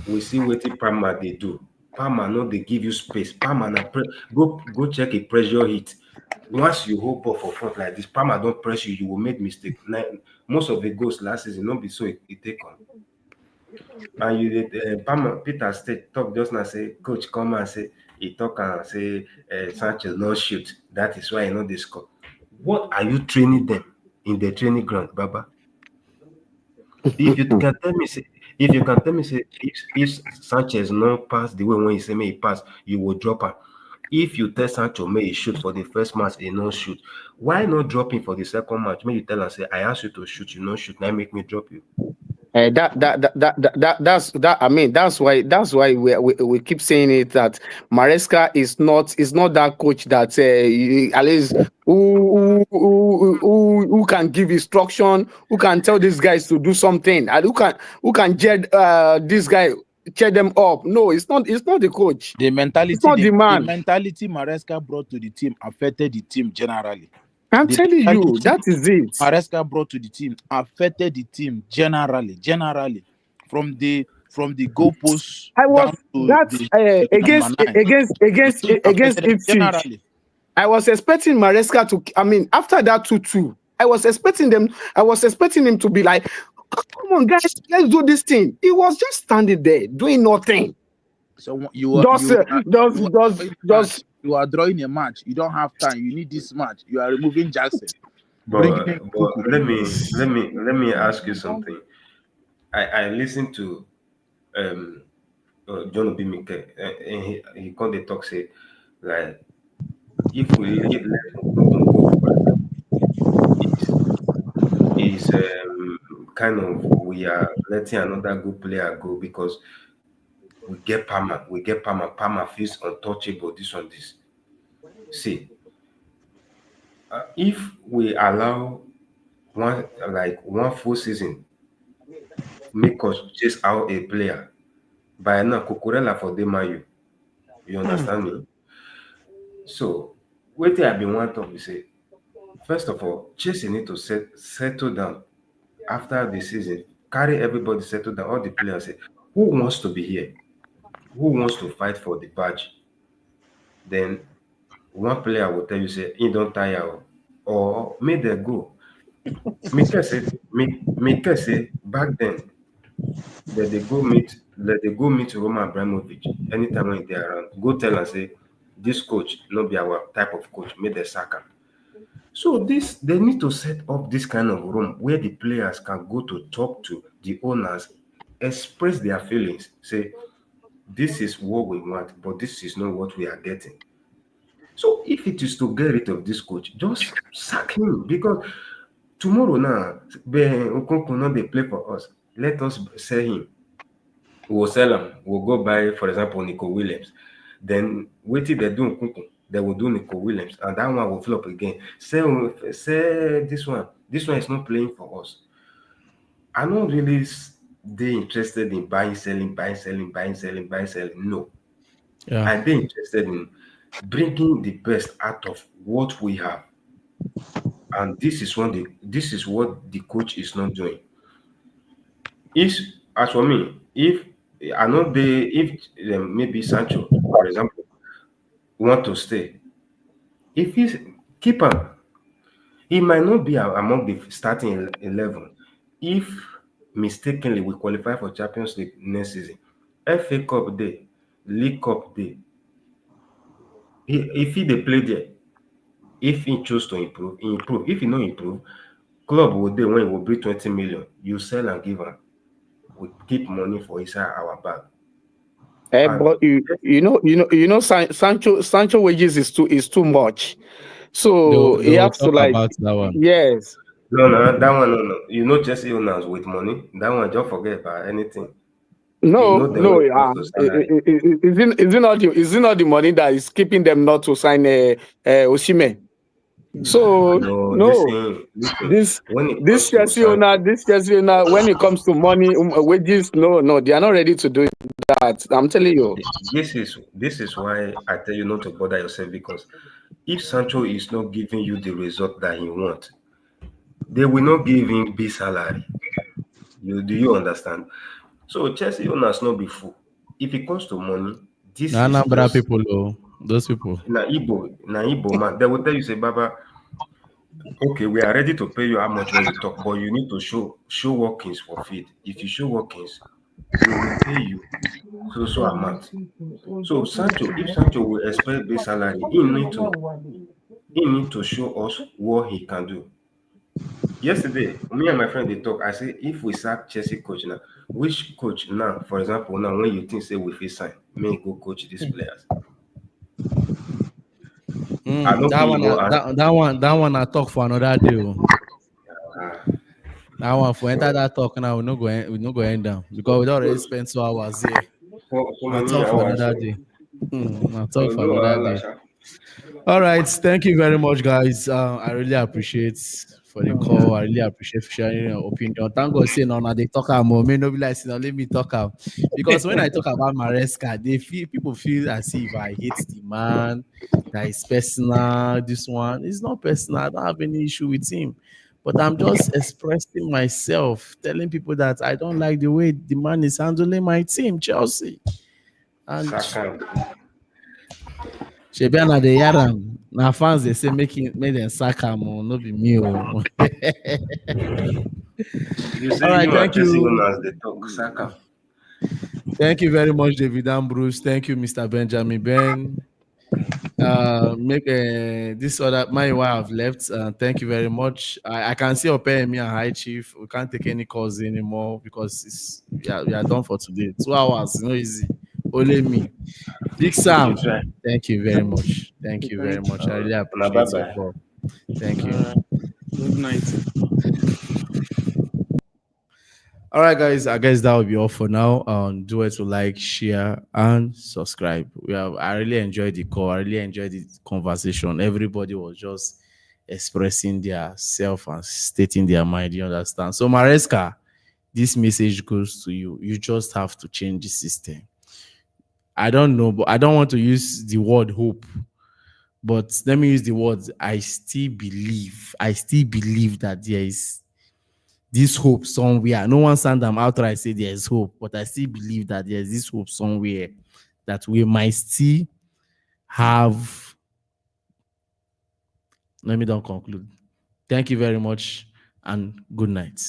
we see wetin Palmer dey do. Palmer no dey give you space. Palmer go check a pressure hit. Once you hold ball for front like this, Palmer don't press you, you will make mistake. Now, most of the goals last season not be so it take on. And you did Palmer Peter State talk just now say coach come and say he talk and say Sanchez no shoot. That is why he know they score. What are you training them in the training ground, Baba? If you can tell me, say, if you can tell me, say, if Sanchez no pass the way when you say may he pass, you will drop her. If you tell Sancho may he shoot for the first match, he no shoot. Why not drop him for the second match? May you tell and say, I asked you to shoot, you no shoot. Now make me drop you. That's I mean that's why we keep saying it that Maresca is not that coach that at least who can give instruction, who can tell these guys to do something, and who can jet this guy cheer them up. No, it's not the coach. The It's mentality, not the the man. mentality Maresca brought to the team affected the team generally. I'm The telling you, mentality that is it. Maresca brought to the team affected the team generally, from the goalpost I was down to that the number against nine. The team against affected them Ipswich. generally. I was expecting Maresca to. I mean, after that 2-2, I was expecting them. I was expecting him to be like, "Come on, guys, let's do this thing." He was just standing there doing nothing. So you are Just, you are drawing a match. You don't have time. You need this match. You are removing Jackson, bringing in But Kuku. let me ask you something. I listened to John Obimike, and he called the talk say like if we let Nkunku go first, is kind of we are letting another good player go because Palmer feels untouchable. This. See, if we allow one full season make us chase out a player by now Cucurella for the Man U, you understand me? So wetin I been want talk be say first of all Chelsea need to settle down after the season, carry everybody settle down, all the players say who wants to be here, who wants to fight for the badge. Then one player will tell you say he don't tire or make them go. Mika say back then let they go meet Roman Abramovich anytime when they around. Go tell and say this coach not be our type of coach, make the sack am. So this they need to set up this kind of room where the players can go to talk to the owners, express their feelings, say this is what we want, but this is not what we are getting. So if it is to get rid of this coach, just sack him because tomorrow now, Ben Okonkwo not they play for us. Let us sell him. We'll sell him. We'll go buy, for example, Nico Williams. Then wait till they do Nkunku, they will do Nico Williams, and that one will flop again. Say this one. This one is not playing for us. I'm not really they interested in buying, selling, buying, selling, buying, selling, buying, selling. No, Yeah. I'm interested in bringing the best out of what we have, and this is what the coach is not doing. If as for me, if I know they if maybe Sancho, for example, want to stay, if he's keeper, he might not be among the starting 11. If mistakenly we qualify for Champions League next season, FA Cup day, League Cup day, if he they play there, if he choose to improve, he improve. If he no improve, club will day when he will bring 20 million, you sell and give him. We keep money for inside our bag. And But Sancho wages is too much. So They he will has to talk like, about that one. yes. no, that one, no. You know, Chelsea owners with money, that one, don't forget about anything. You No, know them when no. it comes to salary. Is it not the money that is keeping them not to sign Osimhen? So No, no, listen. this When it this comes to Chelsea owner, Sancho, this Chelsea owner, when it comes to money, wages, no, no, they are not ready to do that. I'm telling you. this is why I tell you not to bother yourself, because if Sancho is not giving you the result that he wants, they will not give him big salary. Do you understand? So Chelsea owners not be fool. If it comes to money, The this is Anambra just people, oh, those people. na Igbo man. They will tell you say, Baba, okay, we are ready to pay you how much when you talk, but you need to show workings for feed. If you show workings, we will pay you so amount. So if Sancho will expect base salary, he need to show us what he can do. Yesterday, me and my friend they talk. I say, if we sack Chelsea coach now, which coach now, for example, now when you think say we fit sign, may go coach these players. I know That one, people and that one, I talk for another day. Oh. uh, That one for enter for that talk now, we no go end down because we don't already spend 2 hours here. for I'll many talk for hours. another So, day. I'll talk so for no another wahala, day. sha. All right. Thank you very much, guys. I really appreciate for the call. I really appreciate for sharing your opinion. Thank God, say no, now they talk about me. No be like, say, no, let me talk out. Because when I talk about Maresca, people feel as if I hate the man, that is personal. This one it's not personal. I don't have any issue with him. But I'm just expressing myself, telling people that I don't like the way the man is handling my team, Chelsea. And Saka. Shebi na the yaram. Na fans they say make them sack am o, no be me o. You All say right, you and thank Chelsea you. owners they talk Saka. Thank you very much, David Ambrose. Thank you, Mr. Benjamin Ben. Make this other my wife have left. Thank you very much. I can see Ope me and High Chief. We can't take any calls anymore because we are done for today. 2 hours, no easy. Only me. Big You Sam. try. Thank you very much. Thank you very Thank much. I really Now bye appreciate your bye. call. Thank you. you. Good night. All right, guys. I guess that will be all for now. Do it to like, share, and subscribe. I really enjoyed the call. I really enjoyed the conversation. Everybody was just expressing their self and stating their mind. You understand? So, Maresca, this message goes to you. You just have to change the system. I don't know, but I don't want to use the word hope. But let me use the words. I still believe. I still believe that there is this hope somewhere. No one stand them outright say there's hope, but I still believe that there's this hope somewhere that we might still have. Let me don't conclude. Thank you very much and good night.